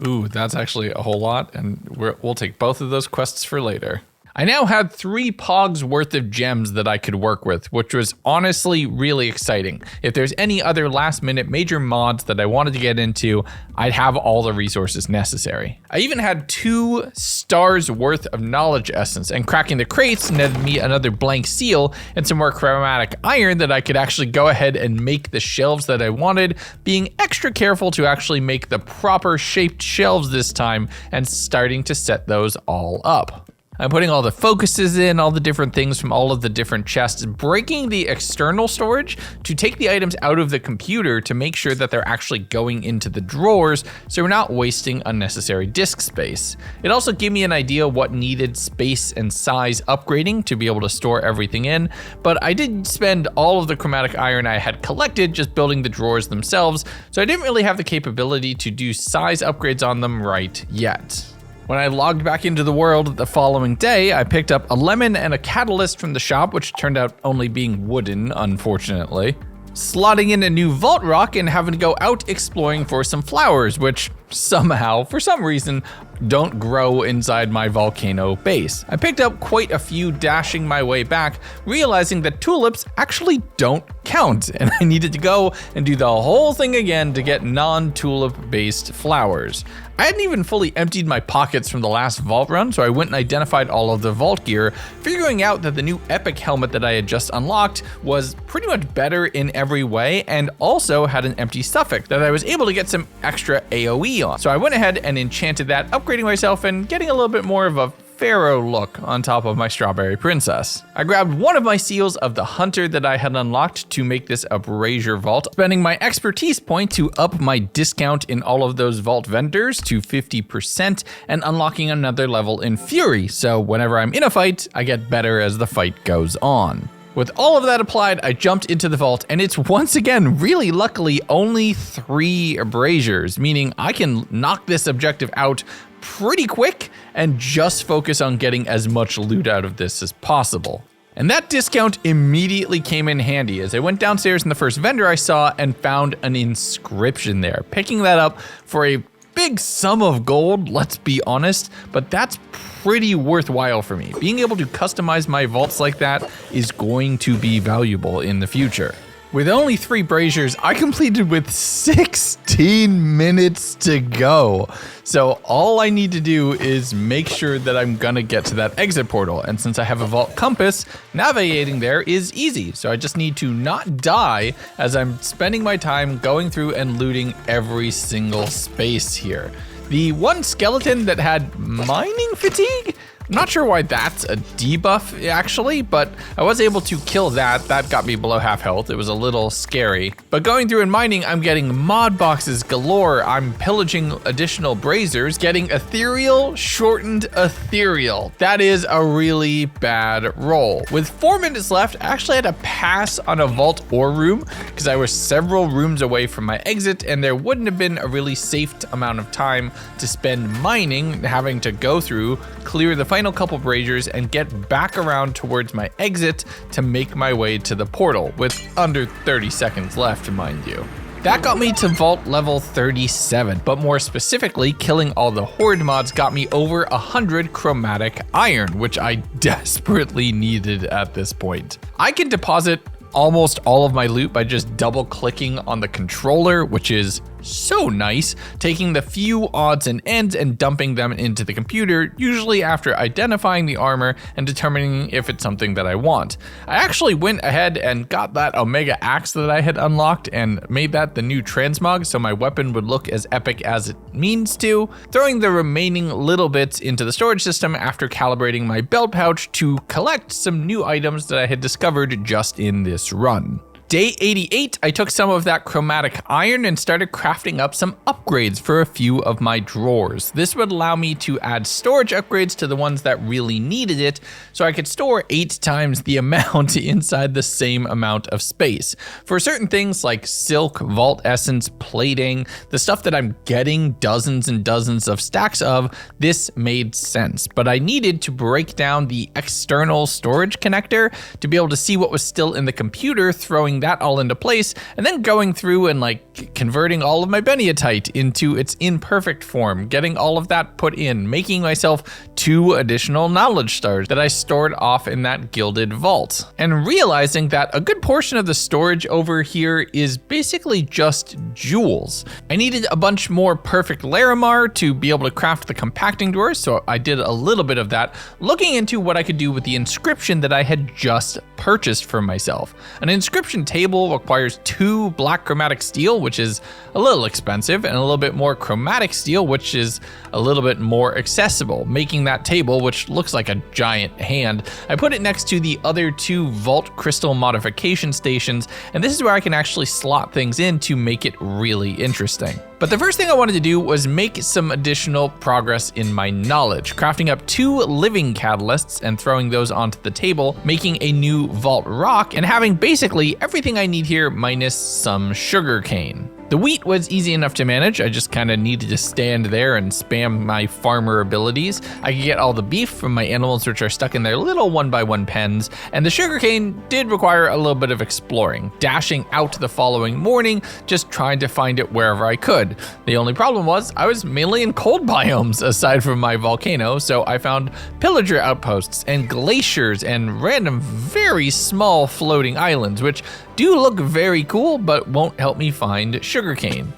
Ooh, that's actually a whole lot, and we'll take both of those quests for later. I now had 3 pogs worth of gems that I could work with, which was honestly really exciting. If there's any other last minute major mods that I wanted to get into, I'd have all the resources necessary. I even had 2 stars worth of knowledge essence, and cracking the crates netted me another blank seal and some more chromatic iron that I could actually go ahead and make the shelves that I wanted, being extra careful to actually make the proper shaped shelves this time and starting to set those all up. I'm putting all the focuses in, all the different things from all of the different chests, breaking the external storage to take the items out of the computer to make sure that they're actually going into the drawers so we're not wasting unnecessary disk space. It also gave me an idea what needed space and size upgrading to be able to store everything in, but I did spend all of the chromatic iron I had collected just building the drawers themselves, so I didn't really have the capability to do size upgrades on them right yet. When I logged back into the world the following day, I picked up a lemon and a catalyst from the shop, which turned out only being wooden, unfortunately. Slotting in a new vault rock and having to go out exploring for some flowers, which somehow, for some reason, don't grow inside my volcano base. I picked up quite a few dashing my way back, realizing that tulips actually don't count, and I needed to go and do the whole thing again to get non-tulip based flowers. I hadn't even fully emptied my pockets from the last vault run, so I went and identified all of the vault gear, figuring out that the new epic helmet that I had just unlocked was pretty much better in every way and also had an empty suffix that I was able to get some extra AoE on. So I went ahead and enchanted that, upgrading myself and getting a little bit more of a pharaoh look on top of my strawberry princess. I grabbed one of my seals of the hunter that I had unlocked to make this a brazier vault, spending my expertise point to up my discount in all of those vault vendors to 50% and unlocking another level in fury, so whenever I'm in a fight, I get better as the fight goes on. With all of that applied, I jumped into the vault, and it's once again, really luckily, only 3 braziers, meaning I can knock this objective out pretty quick and just focus on getting as much loot out of this as possible. And that discount immediately came in handy as I went downstairs in the first vendor I saw and found an inscription there, picking that up for a big sum of gold, let's be honest, but that's pretty worthwhile for me. Being able to customize my vaults like that is going to be valuable in the future. With only 3 braziers, I completed with 16 minutes to go. So all I need to do is make sure that I'm gonna get to that exit portal. And since I have a vault compass, navigating there is easy. So I just need to not die as I'm spending my time going through and looting every single space here. The one skeleton that had mining fatigue, I'm not sure why that's a debuff actually, but I was able to kill that. That got me below half health. It was a little scary. But going through and mining, I'm getting mod boxes galore. I'm pillaging additional braziers, getting ethereal, shortened ethereal. That is a really bad roll. With 4 minutes left, I actually had to pass on a vault ore room because I was several rooms away from my exit and there wouldn't have been a really safe amount of time to spend mining, having to go through, clear the final couple braziers and get back around towards my exit to make my way to the portal with under 30 seconds left, mind you. That got me to vault level 37, but more specifically, killing all the horde mods got me over 100 chromatic iron, which I desperately needed at this point. I can deposit almost all of my loot by just double clicking on the controller, which is so nice, taking the few odds and ends and dumping them into the computer, usually after identifying the armor and determining if it's something that I want. I actually went ahead and got that Omega Axe that I had unlocked and made that the new transmog so my weapon would look as epic as it means to, throwing the remaining little bits into the storage system after calibrating my belt pouch to collect some new items that I had discovered just in this run. Day 88, I took some of that chromatic iron and started crafting up some upgrades for a few of my drawers. This would allow me to add storage upgrades to the ones that really needed it, so I could store 8 times the amount inside the same amount of space. For certain things like silk, vault essence, plating, the stuff that I'm getting dozens and dozens of stacks of, this made sense. But I needed to break down the external storage connector to be able to see what was still in the computer, throwing that all into place, and then going through and converting all of my beniatite into its imperfect form, getting all of that put in, making myself 2 additional knowledge stars that I stored off in that gilded vault, and realizing that a good portion of the storage over here is basically just jewels. I needed a bunch more perfect Larimar to be able to craft the compacting drawers, so I did a little bit of that, looking into what I could do with the inscription that I had just purchased for myself. An inscription table requires 2 black chromatic steel, which is a little expensive, and a little bit more chromatic steel, which is a little bit more accessible, making that table, which looks like a giant hand. I put it next to the other 2 vault crystal modification stations, and this is where I can actually slot things in to make it really interesting. But the first thing I wanted to do was make some additional progress in my knowledge, crafting up 2 living catalysts and throwing those onto the table, making a new vault rock, and having basically everything I need here minus some sugarcane. The wheat was easy enough to manage. I just kind of needed to stand there and spam my farmer abilities. I could get all the beef from my animals, which are stuck in their little 1x1 pens, and the sugarcane did require a little bit of exploring, dashing out the following morning, just trying to find it wherever I could. The only problem was I was mainly in cold biomes aside from my volcano, so I found pillager outposts and glaciers and random very small floating islands, which do look very cool, but won't help me find sugarcane.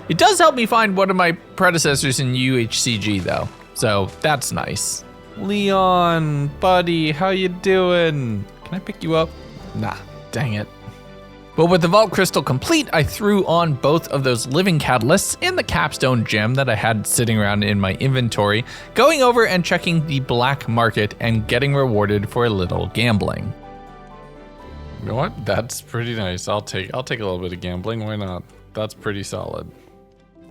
It does help me find one of my predecessors in UHCG though, so that's nice. Leon, buddy, how you doing? Can I pick you up? Nah, dang it. But with the vault crystal complete, I threw on both of those living catalysts and the capstone gem that I had sitting around in my inventory, going over and checking the black market and getting rewarded for a little gambling. You know what? That's pretty nice. I'll take a little bit of gambling. Why not? That's pretty solid.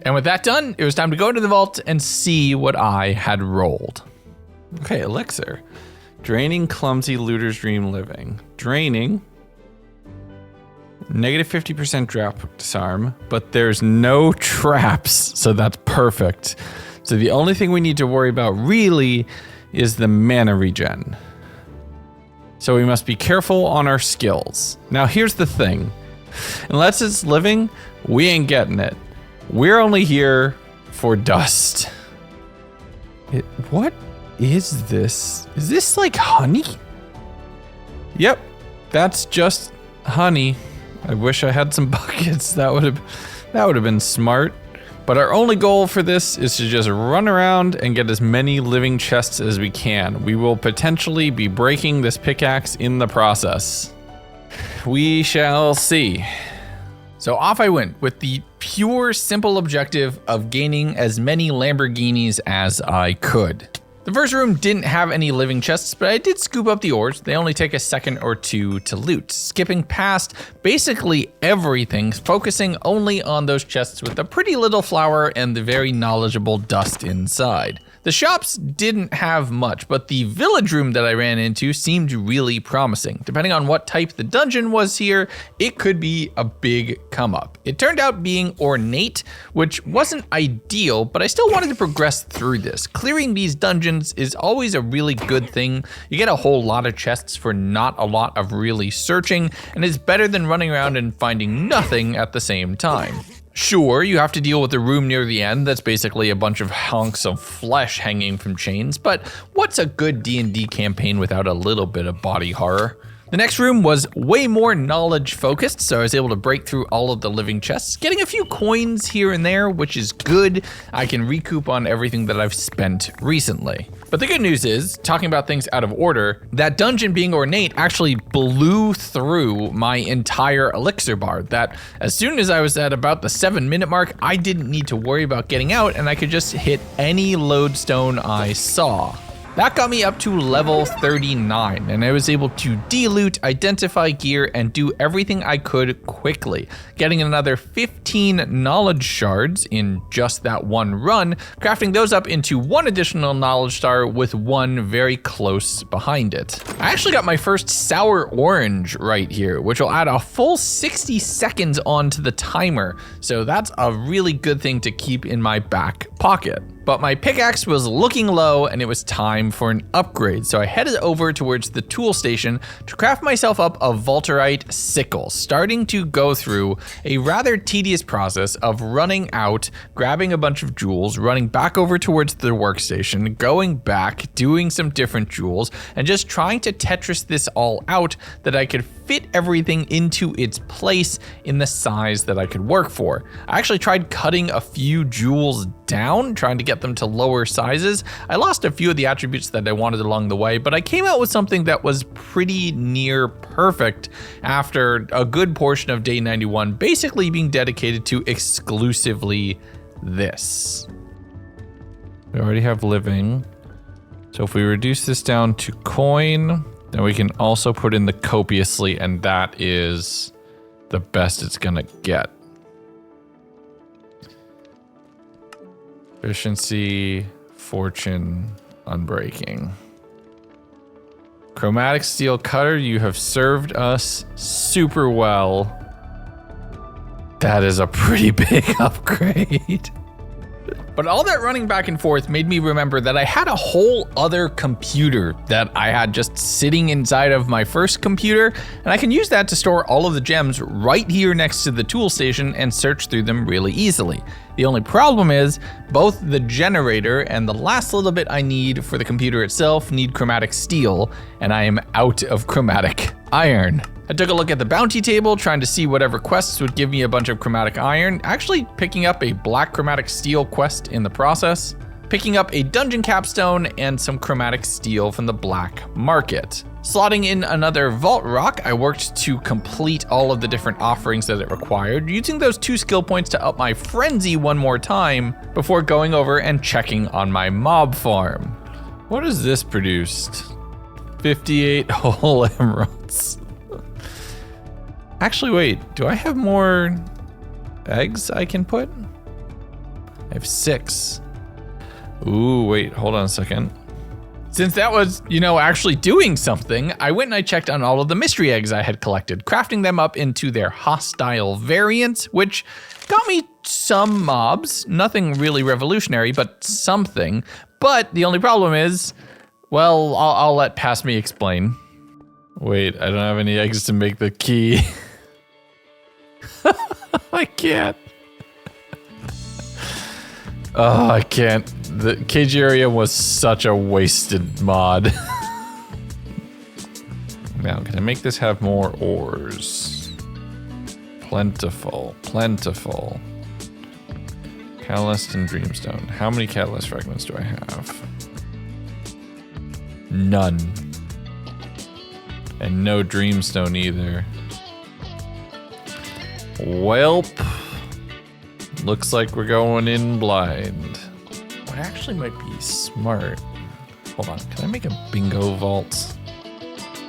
And with that done, it was time to go into the vault and see what I had rolled. Okay, elixir. Draining, clumsy, looter's dream living. Draining. Negative 50% drop disarm, but there's no traps, so that's perfect. So the only thing we need to worry about really is the mana regen. So we must be careful on our skills. Now here's the thing. Unless it's living, we ain't getting it. We're only here for dust. What is this? Is this like honey? Yep, that's just honey. I wish I had some buckets. That would have been smart. But our only goal for this is to just run around and get as many living chests as we can. We will potentially be breaking this pickaxe in the process. We shall see. So off I went with the pure, simple objective of gaining as many Lamborghinis as I could. The first room didn't have any living chests, but I did scoop up the ores. They only take a second or two to loot, skipping past basically everything, focusing only on those chests with the pretty little flower and the very knowledgeable dust inside. The shops didn't have much, but the village room that I ran into seemed really promising. Depending on what type the dungeon was here, it could be a big come up. It turned out being ornate, which wasn't ideal, but I still wanted to progress through this. Clearing these dungeons is always a really good thing. You get a whole lot of chests for not a lot of really searching, and it's better than running around and finding nothing at the same time. Sure, you have to deal with the room near the end that's basically a bunch of hunks of flesh hanging from chains, but what's a good D&D campaign without a little bit of body horror? The next room was way more knowledge focused, so I was able to break through all of the living chests, getting a few coins here and there, which is good. I can recoup on everything that I've spent recently. But the good news is, talking about things out of order, that dungeon being ornate actually blew through my entire elixir bar. That as soon as I was at about the 7-minute mark, I didn't need to worry about getting out and I could just hit any lodestone I saw. That got me up to level 39, and I was able to de-loot, identify gear, and do everything I could quickly, getting another 15 knowledge shards in just that one run, crafting those up into one additional knowledge star with one very close behind it. I actually got my first sour orange right here, which will add a full 60 seconds onto the timer, so that's a really good thing to keep in my back pocket. But my pickaxe was looking low and it was time for an upgrade, so I headed over towards the tool station to craft myself up a Volterite sickle, starting to go through a rather tedious process of running out, grabbing a bunch of jewels, running back over towards the workstation, going back, doing some different jewels, and just trying to Tetris this all out that I could fit everything into its place in the size that I could work for. I actually tried cutting a few jewels down, trying to get them to lower sizes. I lost a few of the attributes that I wanted along the way, but I came out with something that was pretty near perfect after a good portion of day 91 basically being dedicated to exclusively this. We already have living. So if we reduce this down to coin, then we can also put in the copiously, and that is the best it's gonna get. Efficiency, fortune, unbreaking. Chromatic steel cutter, you have served us super well. That is a pretty big upgrade. But all that running back and forth made me remember that I had a whole other computer that I had just sitting inside of my first computer, and I can use that to store all of the gems right here next to the tool station and search through them really easily. The only problem is both the generator and the last little bit I need for the computer itself need chromatic steel, and I am out of chromatic iron. I took a look at the bounty table, trying to see whatever quests would give me a bunch of chromatic iron, actually picking up a black chromatic steel quest in the process, picking up a dungeon capstone and some chromatic steel from the black market. Slotting in another vault rock, I worked to complete all of the different offerings that it required, using those 2 skill points to up my frenzy one more time before going over and checking on my mob farm. What has this produced? 58 whole emeralds. Actually, wait, do I have more eggs I can put? I have 6. Ooh, wait, hold on a second. Since that was, actually doing something, I went and I checked on all of the mystery eggs I had collected, crafting them up into their hostile variants, which got me some mobs. Nothing really revolutionary, but something. But the only problem is, well, I'll let past me explain. Wait, I don't have any eggs to make the key. I can't. Oh, I can't. The cage area was such a wasted mod. Now, can I make this have more ores? Plentiful, plentiful. Catalyst and Dreamstone. How many catalyst fragments do I have? None. And no Dreamstone either. Welp. Looks like we're going in blind. What actually might be smart. Hold on, can I make a bingo vault?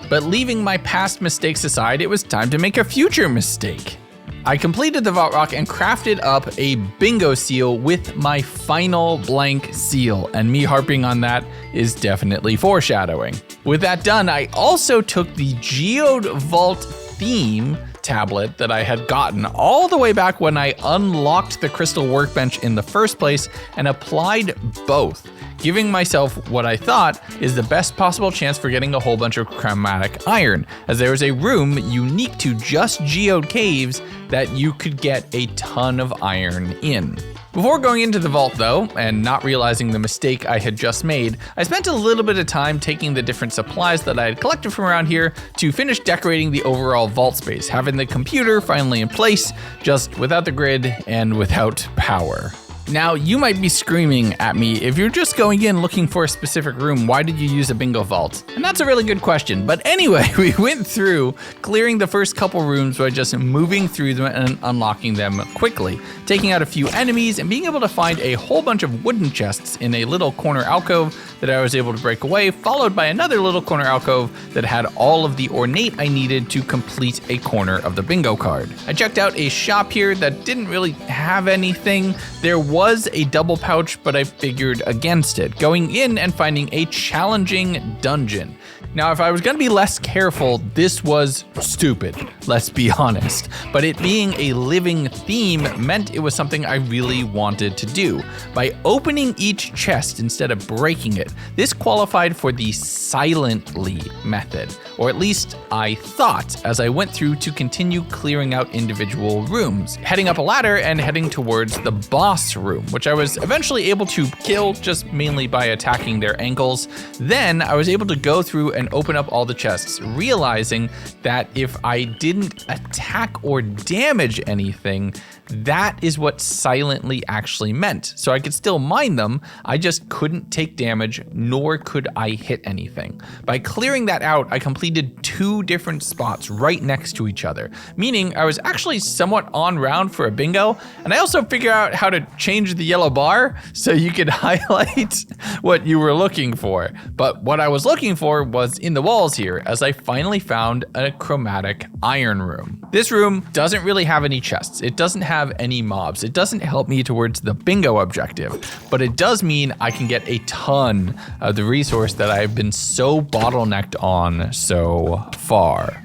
But leaving my past mistakes aside, it was time to make a future mistake. I completed the vault rock and crafted up a bingo seal with my final blank seal, and me harping on that is definitely foreshadowing. With that done, I also took the Geode Vault theme tablet that I had gotten all the way back when I unlocked the crystal workbench in the first place and applied both, giving myself what I thought is the best possible chance for getting a whole bunch of chromatic iron, as there was a room unique to just geode caves that you could get a ton of iron in. Before going into the vault though, and not realizing the mistake I had just made, I spent a little bit of time taking the different supplies that I had collected from around here to finish decorating the overall vault space, having the computer finally in place, just without the grid and without power. Now, you might be screaming at me, if you're just going in looking for a specific room, why did you use a bingo vault? And that's a really good question. But anyway, we went through clearing the first couple rooms by just moving through them and unlocking them quickly, taking out a few enemies and being able to find a whole bunch of wooden chests in a little corner alcove that I was able to break away, followed by another little corner alcove that had all of the ornate I needed to complete a corner of the bingo card. I checked out a shop here that didn't really have anything. There was a double pouch, but I figured against it, going in and finding a challenging dungeon. Now, if I was gonna be less careful, this was stupid, let's be honest. But it being a living theme meant it was something I really wanted to do. By opening each chest instead of breaking it, this qualified for the silently method, or at least I thought as I went through to continue clearing out individual rooms, heading up a ladder and heading towards the boss room, which I was eventually able to kill just mainly by attacking their ankles. Then I was able to go through and open up all the chests, realizing that if I didn't attack or damage anything, that is what silently actually meant. So I could still mine them, I just couldn't take damage, nor could I hit anything. By clearing that out, I completed 2 different spots right next to each other, meaning I was actually somewhat on round for a bingo, and I also figured out how to change the yellow bar so you could highlight what you were looking for. But what I was looking for was in the walls here, as I finally found a chromatic iron room. This room doesn't really have any chests. It doesn't have any mobs. It doesn't help me towards the bingo objective, but it does mean I can get a ton of the resource that I've been so bottlenecked on so far.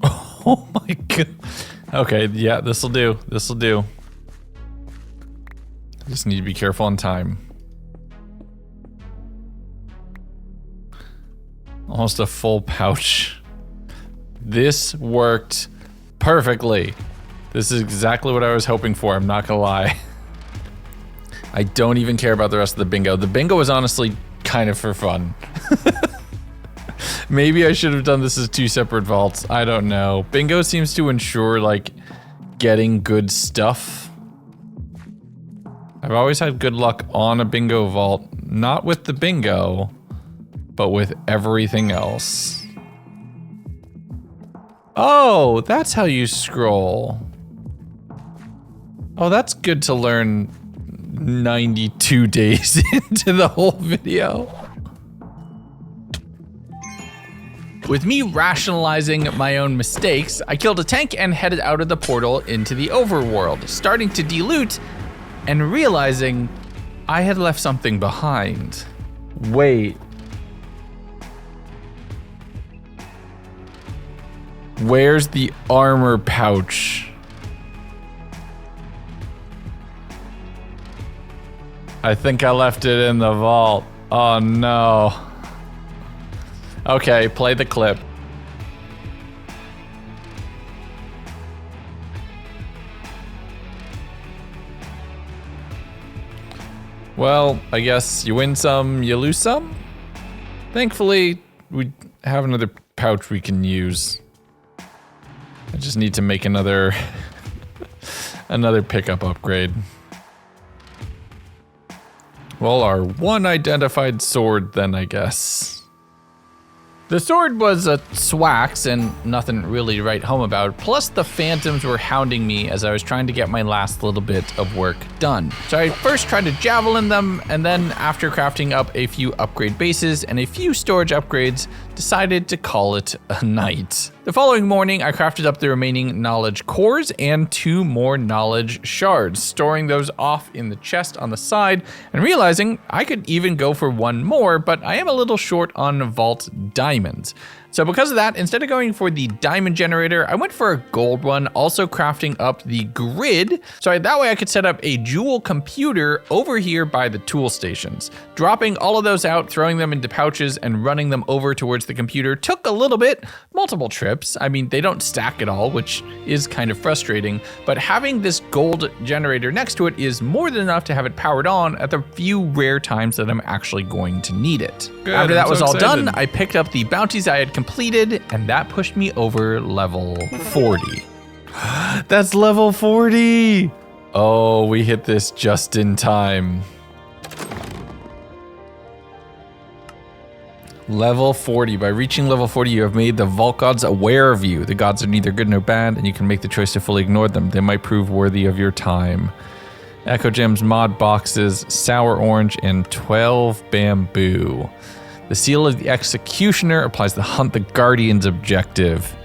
Oh my god. Okay, yeah, this'll do. This'll do. I just need to be careful on time. Almost a full pouch. This worked perfectly. This is exactly what I was hoping for, I'm not gonna lie. I don't even care about the rest of the bingo. The bingo was honestly kind of for fun. Maybe I should have done this as 2 separate vaults, I don't know. Bingo seems to ensure like getting good stuff. I've always had good luck on a bingo vault, not with the bingo, but with everything else. Oh, that's how you scroll. Oh, that's good to learn 92 days into the whole video. With me rationalizing my own mistakes, I killed a tank and headed out of the portal into the overworld, starting to de-loot and realizing I had left something behind. Wait. Where's the armor pouch? I think I left it in the vault. Oh no. Okay, play the clip. Well, I guess you win some, you lose some? Thankfully, we have another pouch we can use. I just need to make another pickup upgrade. Well, our one identified sword then, I guess. The sword was a swax and nothing really to write home about, plus the phantoms were hounding me as I was trying to get my last little bit of work done. So I first tried to javelin them, and then after crafting up a few upgrade bases and a few storage upgrades, decided to call it a night. The following morning, I crafted up the remaining knowledge cores and 2 more knowledge shards, storing those off in the chest on the side and realizing I could even go for 1 more, but I am a little short on vault diamonds. So because of that, instead of going for the diamond generator, I went for a gold one, also crafting up the grid. So that way I could set up a jewel computer over here by the tool stations. Dropping all of those out, throwing them into pouches and running them over towards the computer took a little bit, multiple trips. I mean, they don't stack at all, which is kind of frustrating, but having this gold generator next to it is more than enough to have it powered on at the few rare times that I'm actually going to need it. Good, After that was all excited. done, I picked up the bounties I had completed, and that pushed me over level 40. That's level 40! Oh, we hit this just in time. Level 40. By reaching level 40, you have made the vault gods aware of you. The gods are neither good nor bad, and you can make the choice to fully ignore them. They might prove worthy of your time. Echo gems, mod boxes, sour orange, and 12 bamboo. The seal of the executioner applies the hunt the guardians objective.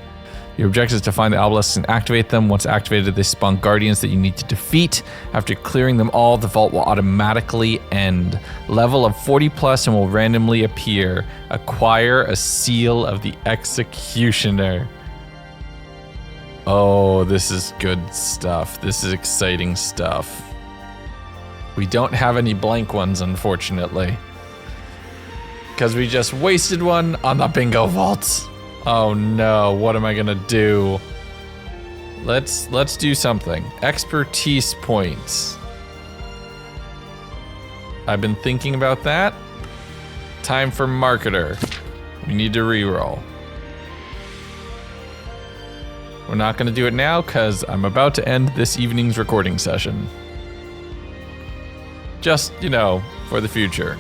Your objective is to find the obelisks and activate them. Once activated, they spawn guardians that you need to defeat. After clearing them all, the vault will automatically end. Level of 40 plus and will randomly appear. Acquire a seal of the executioner. Oh, this is good stuff. This is exciting stuff. We don't have any blank ones, unfortunately, because we just wasted one on the bingo vault. Oh no, what am I gonna do? Let's do something. Expertise points. I've been thinking about that. Time for marketer. We need to reroll. We're not gonna do it now because I'm about to end this evening's recording session. Just, you know, for the future.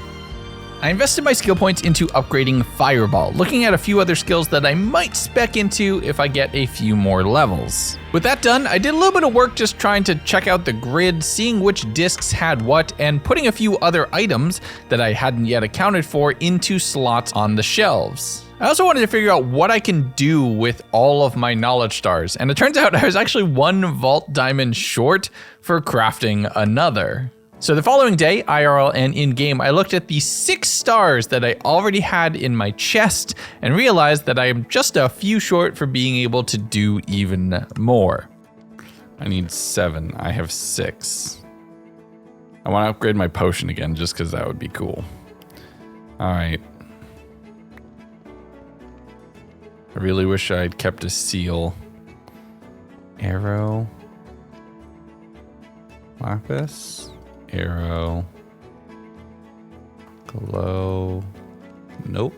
I invested my skill points into upgrading Fireball, looking at a few other skills that I might spec into if I get a few more levels. With that done, I did a little bit of work just trying to check out the grid, seeing which discs had what, and putting a few other items that I hadn't yet accounted for into slots on the shelves. I also wanted to figure out what I can do with all of my knowledge stars, and it turns out I was actually 1 vault diamond short for crafting another. So the following day, IRL and in-game, I looked at the 6 stars that I already had in my chest and realized that I am just a few short for being able to do even more. I need 7, I have 6. I want to upgrade my potion again just because that would be cool. All right. I really wish I'd kept a seal. Arrow. Lapis. Arrow. Glow. Nope.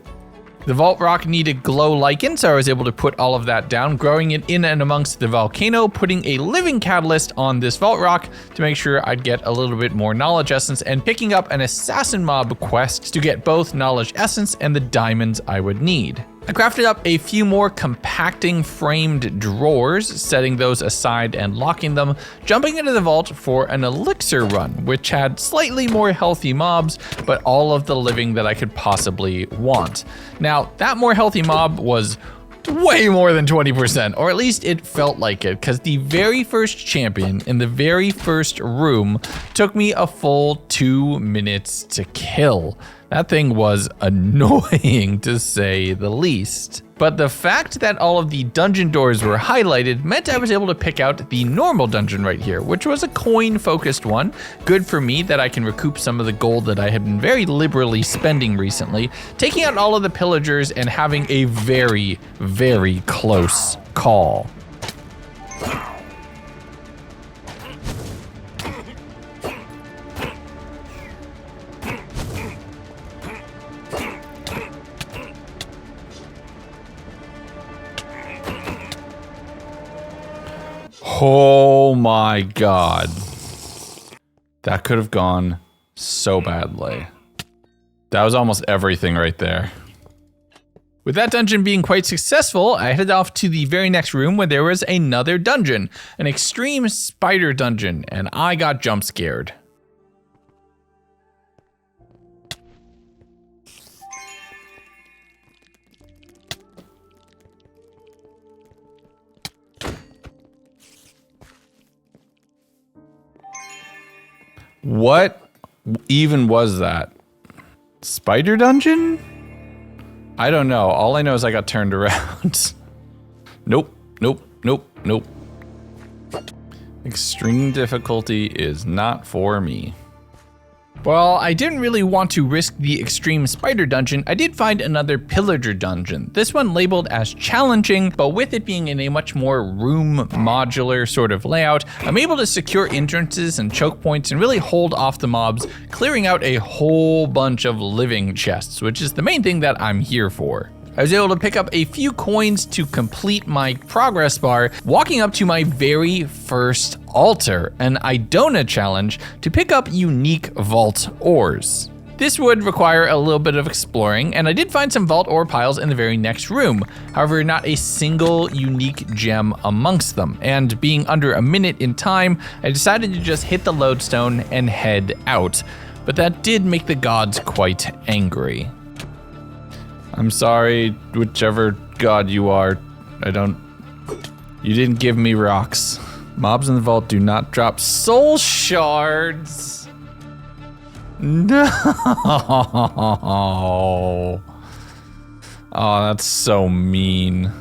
The vault rock needed glow lichen, so I was able to put all of that down, growing it in and amongst the volcano, putting a living catalyst on this vault rock to make sure I'd get a little bit more knowledge essence, and picking up an assassin mob quest to get both knowledge essence and the diamonds I would need. I crafted up a few more compacting framed drawers, setting those aside and locking them, jumping into the vault for an elixir run, which had slightly more healthy mobs, but all of the living that I could possibly want. Now, that more healthy mob was way more than 20%, or at least it felt like it, because the very first champion in the very first room took me a full 2 minutes to kill. That thing was annoying to say the least. But the fact that all of the dungeon doors were highlighted meant I was able to pick out the normal dungeon right here, which was a coin-focused one. Good for me that I can recoup some of the gold that I had been very liberally spending recently, taking out all of the pillagers and having a very, very close call. Oh my god. That could have gone so badly. That was almost everything right there. With that dungeon being quite successful, I headed off to the very next room where there was another dungeon, an extreme spider dungeon, and I got jump scared. What even was that? Spider dungeon? I don't know. All I know is I got turned around. Nope, nope, nope, nope. Extreme difficulty is not for me. Well, I didn't really want to risk the extreme spider dungeon. I did find another pillager dungeon. This one labeled as challenging, but with it being in a much more room modular sort of layout, I'm able to secure entrances and choke points and really hold off the mobs, clearing out a whole bunch of living chests, which is the main thing that I'm here for. I was able to pick up a few coins to complete my progress bar, walking up to my very first altar, an Idona challenge to pick up unique vault ores. This would require a little bit of exploring, and I did find some vault ore piles in the very next room. However, not a single unique gem amongst them, and being under a minute in time, I decided to just hit the lodestone and head out. But that did make the gods quite angry. I'm sorry, whichever god you are, you didn't give me rocks. Mobs in the vault do not drop soul shards. No. Oh, that's so mean.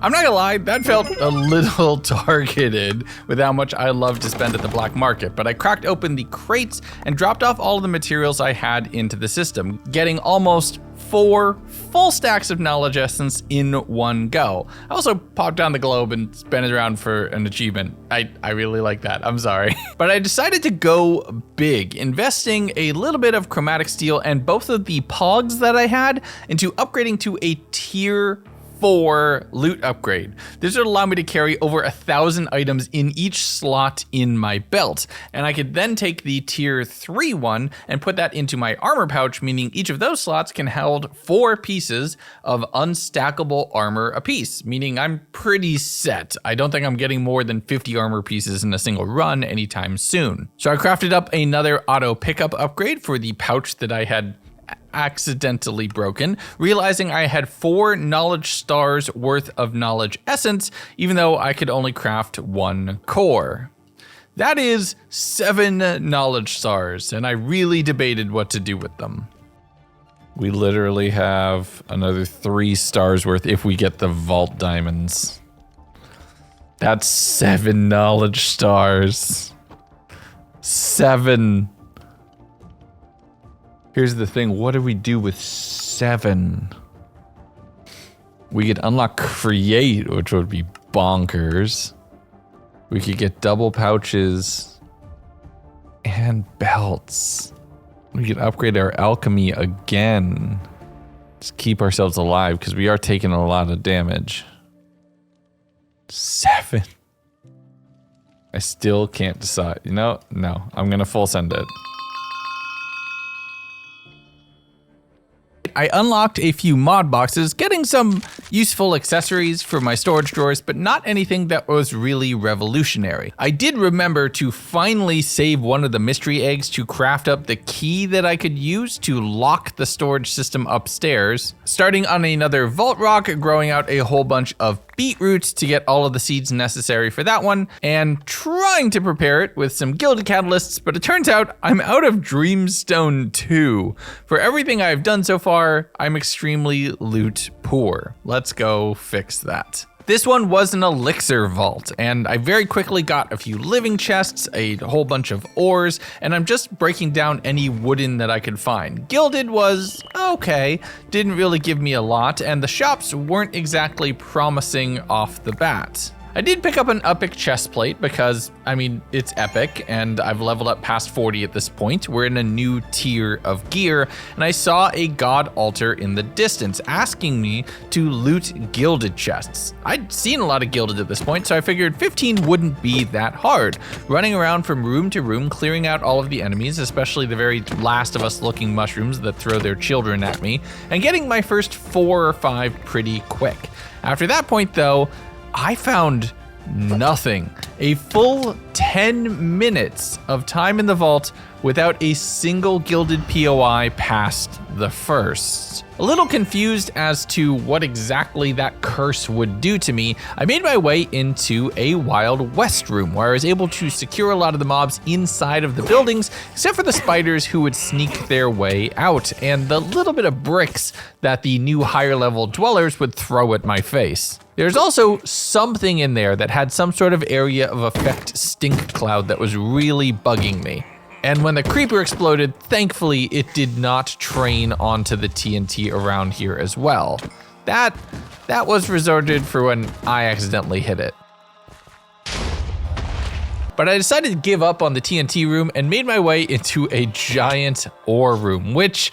I'm not gonna lie, that felt a little targeted with how much I love to spend at the black market, but I cracked open the crates and dropped off all of the materials I had into the system, getting almost 4 full stacks of knowledge essence in one go. I also popped down the globe and spun it around for an achievement. I really like that, I'm sorry. But I decided to go big, investing a little bit of chromatic steel and both of the pogs that I had into upgrading to a tier 4 loot upgrade. This would allow me to carry over 1,000 items in each slot in my belt, and I could then take the tier 3 one and put that into my armor pouch, meaning each of those slots can hold 4 pieces of unstackable armor apiece, meaning I'm pretty set. I don't think I'm getting more than 50 armor pieces in a single run anytime soon. So I crafted up another auto pickup upgrade for the pouch that I had accidentally broken, realizing I had 4 knowledge stars worth of knowledge essence, even though I could only craft 1 core. That is 7 knowledge stars, and I really debated what to do with them. We literally have another 3 stars worth if we get the vault diamonds. That's 7 knowledge stars. 7. Here's the thing, what do we do with 7? We could unlock create, which would be bonkers. We could get double pouches and belts. We could upgrade our alchemy again. Just keep ourselves alive because we are taking a lot of damage. 7. I still can't decide. You know, no, I'm gonna full send it. I unlocked a few mod boxes, getting some useful accessories for my storage drawers, but not anything that was really revolutionary. I did remember to finally save one of the mystery eggs to craft up the key that I could use to lock the storage system upstairs, starting on another vault rock, growing out a whole bunch of beetroots to get all of the seeds necessary for that one, and trying to prepare it with some gilded catalysts, but it turns out I'm out of Dreamstone 2. For everything I've done so far, I'm extremely loot poor. Let's go fix that. This one was an elixir vault, and I very quickly got a few living chests, a whole bunch of ores, and I'm just breaking down any wooden that I could find. Gilded was okay, didn't really give me a lot, and the shops weren't exactly promising off the bat. I did pick up an epic chest plate because, I mean, it's epic and I've leveled up past 40 at this point. We're in a new tier of gear, and I saw a god altar in the distance asking me to loot gilded chests. I'd seen a lot of gilded at this point, so I figured 15 wouldn't be that hard. Running around from room to room, clearing out all of the enemies, especially the very last of us looking mushrooms that throw their children at me, and getting my first 4 or 5 pretty quick. After that point though, I found nothing. A full 10 minutes of time in the vault without a single gilded POI past the first. A little confused as to what exactly that curse would do to me, I made my way into a Wild West room where I was able to secure a lot of the mobs inside of the buildings, except for the spiders who would sneak their way out, and the little bit of bricks that the new higher level dwellers would throw at my face. There's also something in there that had some sort of area of effect stink cloud that was really bugging me. And when the creeper exploded, thankfully it did not train onto the TNT around here as well. That was reserved for when I accidentally hit it. But I decided to give up on the TNT room and made my way into a giant ore room, which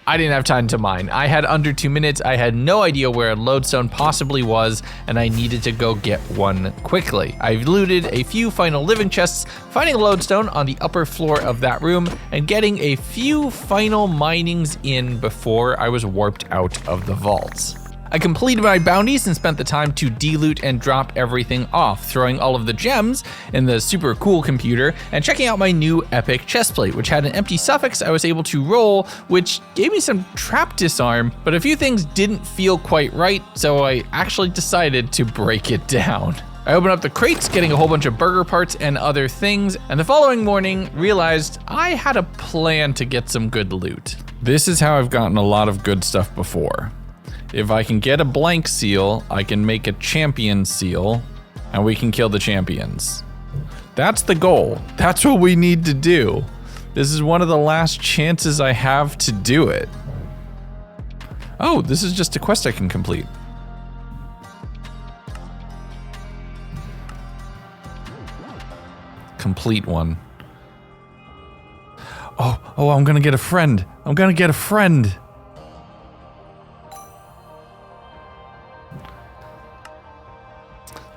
I didn't have time to mine. I had under 2 minutes, I had no idea where a lodestone possibly was, and I needed to go get one quickly. I looted a few final living chests, finding a lodestone on the upper floor of that room, and getting a few final minings in before I was warped out of the vaults. I completed my bounties and spent the time to de-loot and drop everything off, throwing all of the gems in the super cool computer and checking out my new epic chestplate, which had an empty suffix I was able to roll, which gave me some trap disarm, but a few things didn't feel quite right, so I actually decided to break it down. I opened up the crates, getting a whole bunch of burger parts and other things, and the following morning realized I had a plan to get some good loot. This is how I've gotten a lot of good stuff before. If I can get a blank seal, I can make a champion seal, and we can kill the champions. That's the goal. That's what we need to do. This is one of the last chances I have to do it. Oh, this is just a quest I can complete. Complete one. Oh, I'm gonna get a friend. I'm gonna get a friend.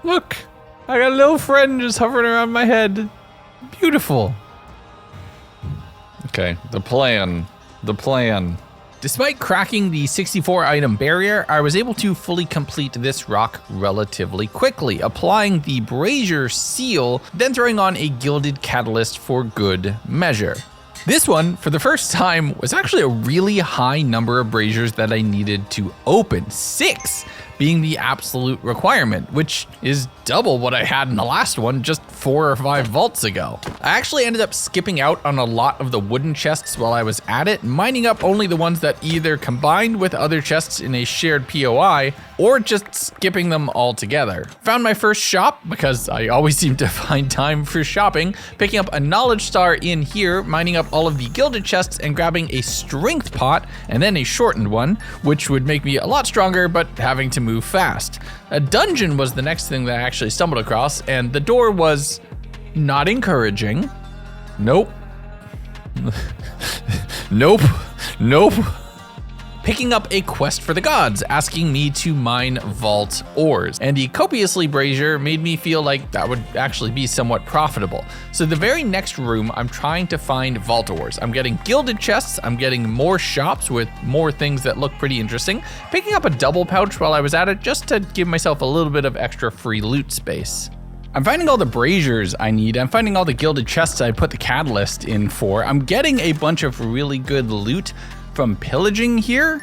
Look, I got a little friend just hovering around my head. Beautiful. Okay, the plan. Despite cracking the 64 item barrier, I was able to fully complete this rock relatively quickly, applying the brazier seal, then throwing on a gilded catalyst for good measure. This one, for the first time, was actually a really high number of braziers that I needed to open. 6 being the absolute requirement, which is double what I had in the last one just 4 or 5 vaults ago. I actually ended up skipping out on a lot of the wooden chests while I was at it, mining up only the ones that either combined with other chests in a shared POI, or just skipping them altogether. Found my first shop, because I always seem to find time for shopping, picking up a knowledge star in here, mining up all of the gilded chests and grabbing a strength pot, and then a shortened one, which would make me a lot stronger, but having to move fast. A dungeon was the next thing that I actually stumbled across, and the door was not encouraging. Nope. Nope. Picking up a quest for the gods, asking me to mine vault ores, and the copiously brazier made me feel like that would actually be somewhat profitable. So the very next room, I'm trying to find vault ores. I'm getting gilded chests, I'm getting more shops with more things that look pretty interesting, picking up a double pouch while I was at it just to give myself a little bit of extra free loot space. I'm finding all the braziers I need, I'm finding all the gilded chests I put the catalyst in for, I'm getting a bunch of really good loot from pillaging here,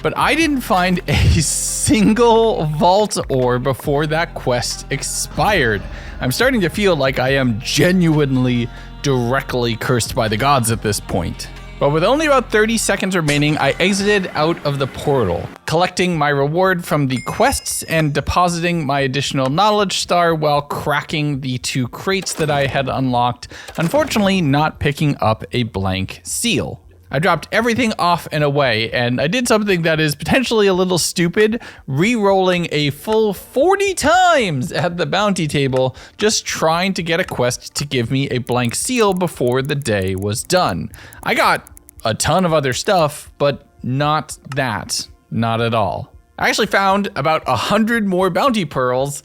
but I didn't find a single vault ore before that quest expired. I'm starting to feel like I am genuinely directly cursed by the gods at this point. But with only about 30 seconds remaining, I exited out of the portal, collecting my reward from the quests and depositing my additional knowledge star while cracking the 2 crates that I had unlocked, unfortunately not picking up a blank seal. I dropped everything off and away, and I did something that is potentially a little stupid, re-rolling a full 40 times at the bounty table, just trying to get a quest to give me a blank seal before the day was done. I got a ton of other stuff, but not that. Not at all. I actually found about 100 more bounty pearls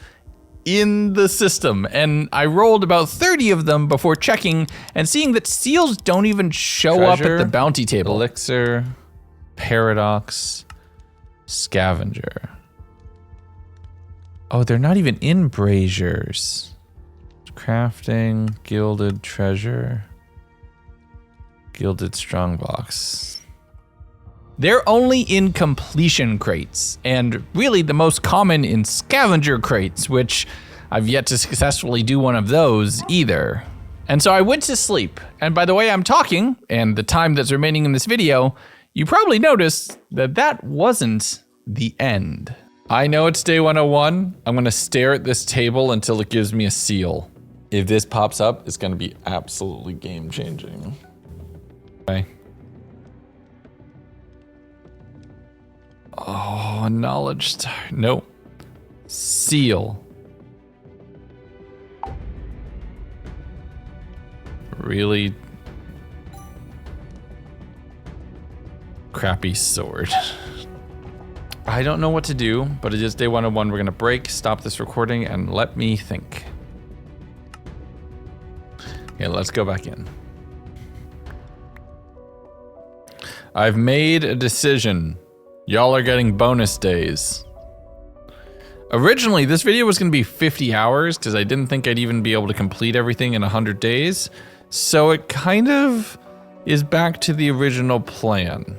in the system, and I rolled about 30 of them before checking and seeing that seals don't even show up at the bounty table. Elixir, paradox, scavenger. Oh, they're not even in braziers. Crafting, gilded treasure, gilded strongbox. They're only in completion crates, and really the most common in scavenger crates, which I've yet to successfully do one of those either. And so I went to sleep, and by the way I'm talking, and the time that's remaining in this video, you probably noticed that that wasn't the end. I know it's day 101. I'm gonna stare at this table until it gives me a seal. If this pops up, it's gonna be absolutely game changing. Okay. Oh, knowledge star. Nope. Seal. Really crappy sword. I don't know what to do, but it is day 101. We're gonna break, stop this recording, and let me think. Okay, let's go back in. I've made a decision. Y'all are getting bonus days. Originally, this video was gonna be 50 hours because I didn't think I'd even be able to complete everything in 100 days. So it kind of is back to the original plan.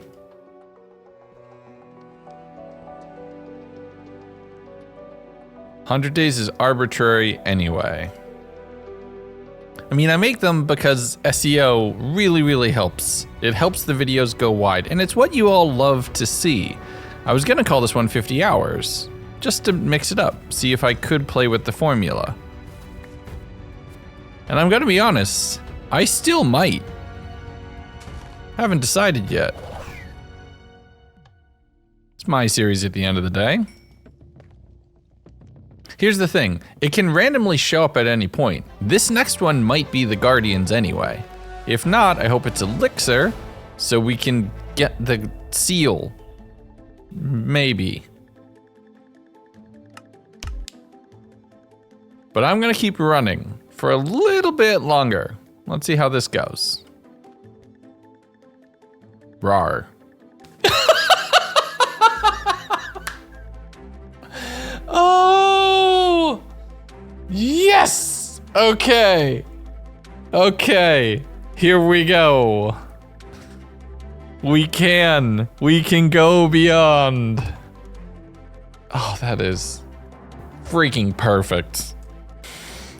100 days is arbitrary anyway. I mean, I make them because SEO really helps. It helps the videos go wide, and it's what you all love to see. I was gonna call this one 50 hours, just to mix it up, see if I could play with the formula. And I'm gonna be honest, I still might. Haven't decided yet. It's my series at the end of the day. Here's the thing, it can randomly show up at any point. This next one might be the Guardians anyway. If not, I hope it's Elixir, so we can get the seal. Maybe. But I'm gonna keep running for a little bit longer. Let's see how this goes. Rawr. Oh! Yes! Okay. Okay. Here we go. We can go beyond. Oh, that is freaking perfect.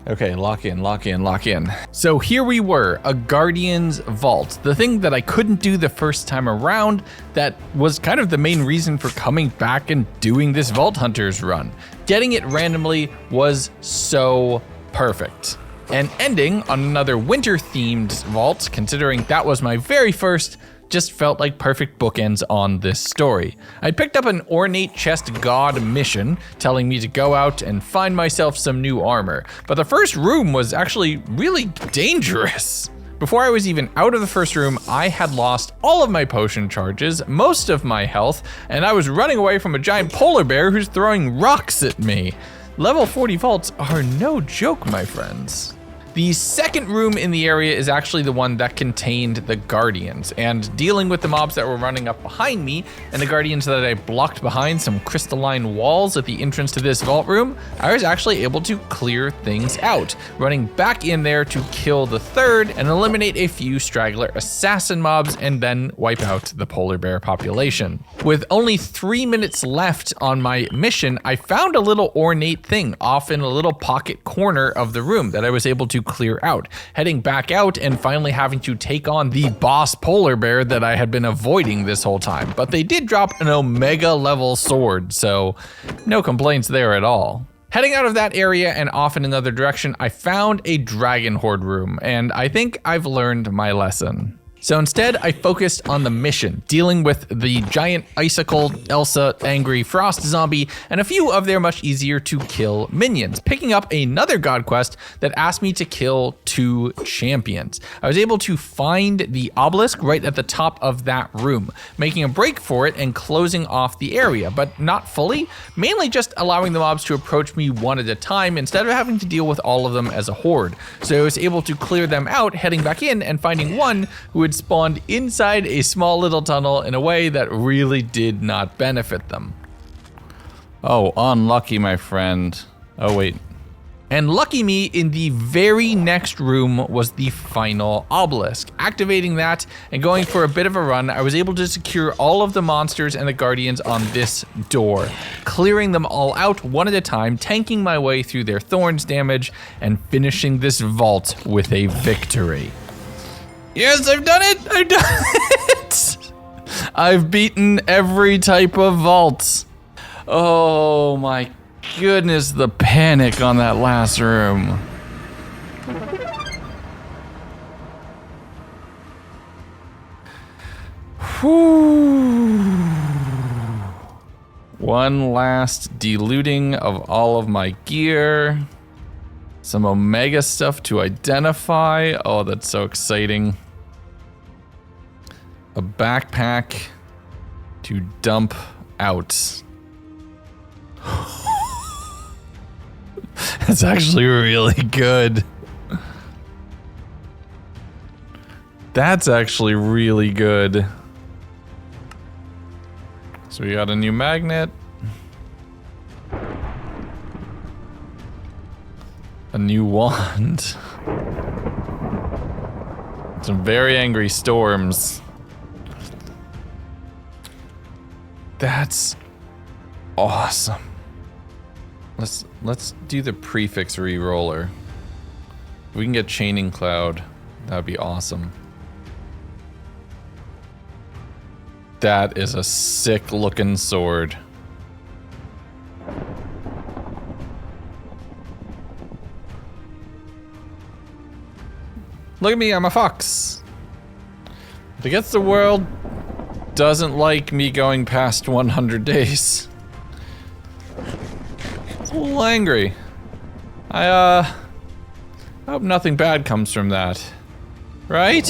Okay, lock in. So here we were, a Guardian's Vault. The thing that I couldn't do the first time around that was kind of the main reason for coming back and doing this Vault Hunters run. Getting it randomly was so perfect. And ending on another winter-themed vault, considering that was my very first, just felt like perfect bookends on this story. I picked up an ornate chest god mission, telling me to go out and find myself some new armor. But the first room was actually really dangerous. Before I was even out of the first room, I had lost all of my potion charges, most of my health, and I was running away from a giant polar bear who's throwing rocks at me. Level 40 vaults are no joke, my friends. The second room in the area is actually the one that contained the Guardians, and dealing with the mobs that were running up behind me and the Guardians that I blocked behind some crystalline walls at the entrance to this vault room, I was actually able to clear things out, running back in there to kill the third and eliminate a few straggler assassin mobs and then wipe out the polar bear population. With only 3 minutes left on my mission, I found a little ornate thing off in a little pocket corner of the room that I was able to clear out, heading back out and finally having to take on the boss polar bear that I had been avoiding this whole time. But they did drop an Omega level sword, so no complaints there at all. Heading out of that area and off in another direction, I found a dragon horde room, and I think I've learned my lesson. So instead, I focused on the mission, dealing with the giant icicle, Elsa, angry frost zombie, and a few of their much easier to kill minions, picking up another god quest that asked me to kill 2 champions. I was able to find the obelisk right at the top of that room, making a break for it and closing off the area, but not fully, mainly just allowing the mobs to approach me one at a time instead of having to deal with all of them as a horde. So I was able to clear them out, heading back in and finding one who had spawned inside a small little tunnel in a way that really did not benefit them. Oh, unlucky, my friend. Oh, wait. And lucky me, in the very next room was the final obelisk. Activating that and going for a bit of a run, I was able to secure all of the monsters and the guardians on this door, clearing them all out one at a time, tanking my way through their thorns damage, and finishing this vault with a victory. Yes, I've done it! I've done it! I've beaten every type of vault. Oh my goodness, the panic on that last room. Whew. One last diluting of all of my gear. Some Omega stuff to identify. Oh, that's so exciting. A backpack to dump out. That's actually really good. That's actually really good. So we got a new magnet. A new wand. Some very angry storms. That's awesome. Let's do the prefix re-roller. If we can get chaining cloud, that'd be awesome. That is a sick looking sword. Look at me, I'm a fox. I guess the world doesn't like me going past 100 days. It's a little angry. I hope nothing bad comes from that. Right?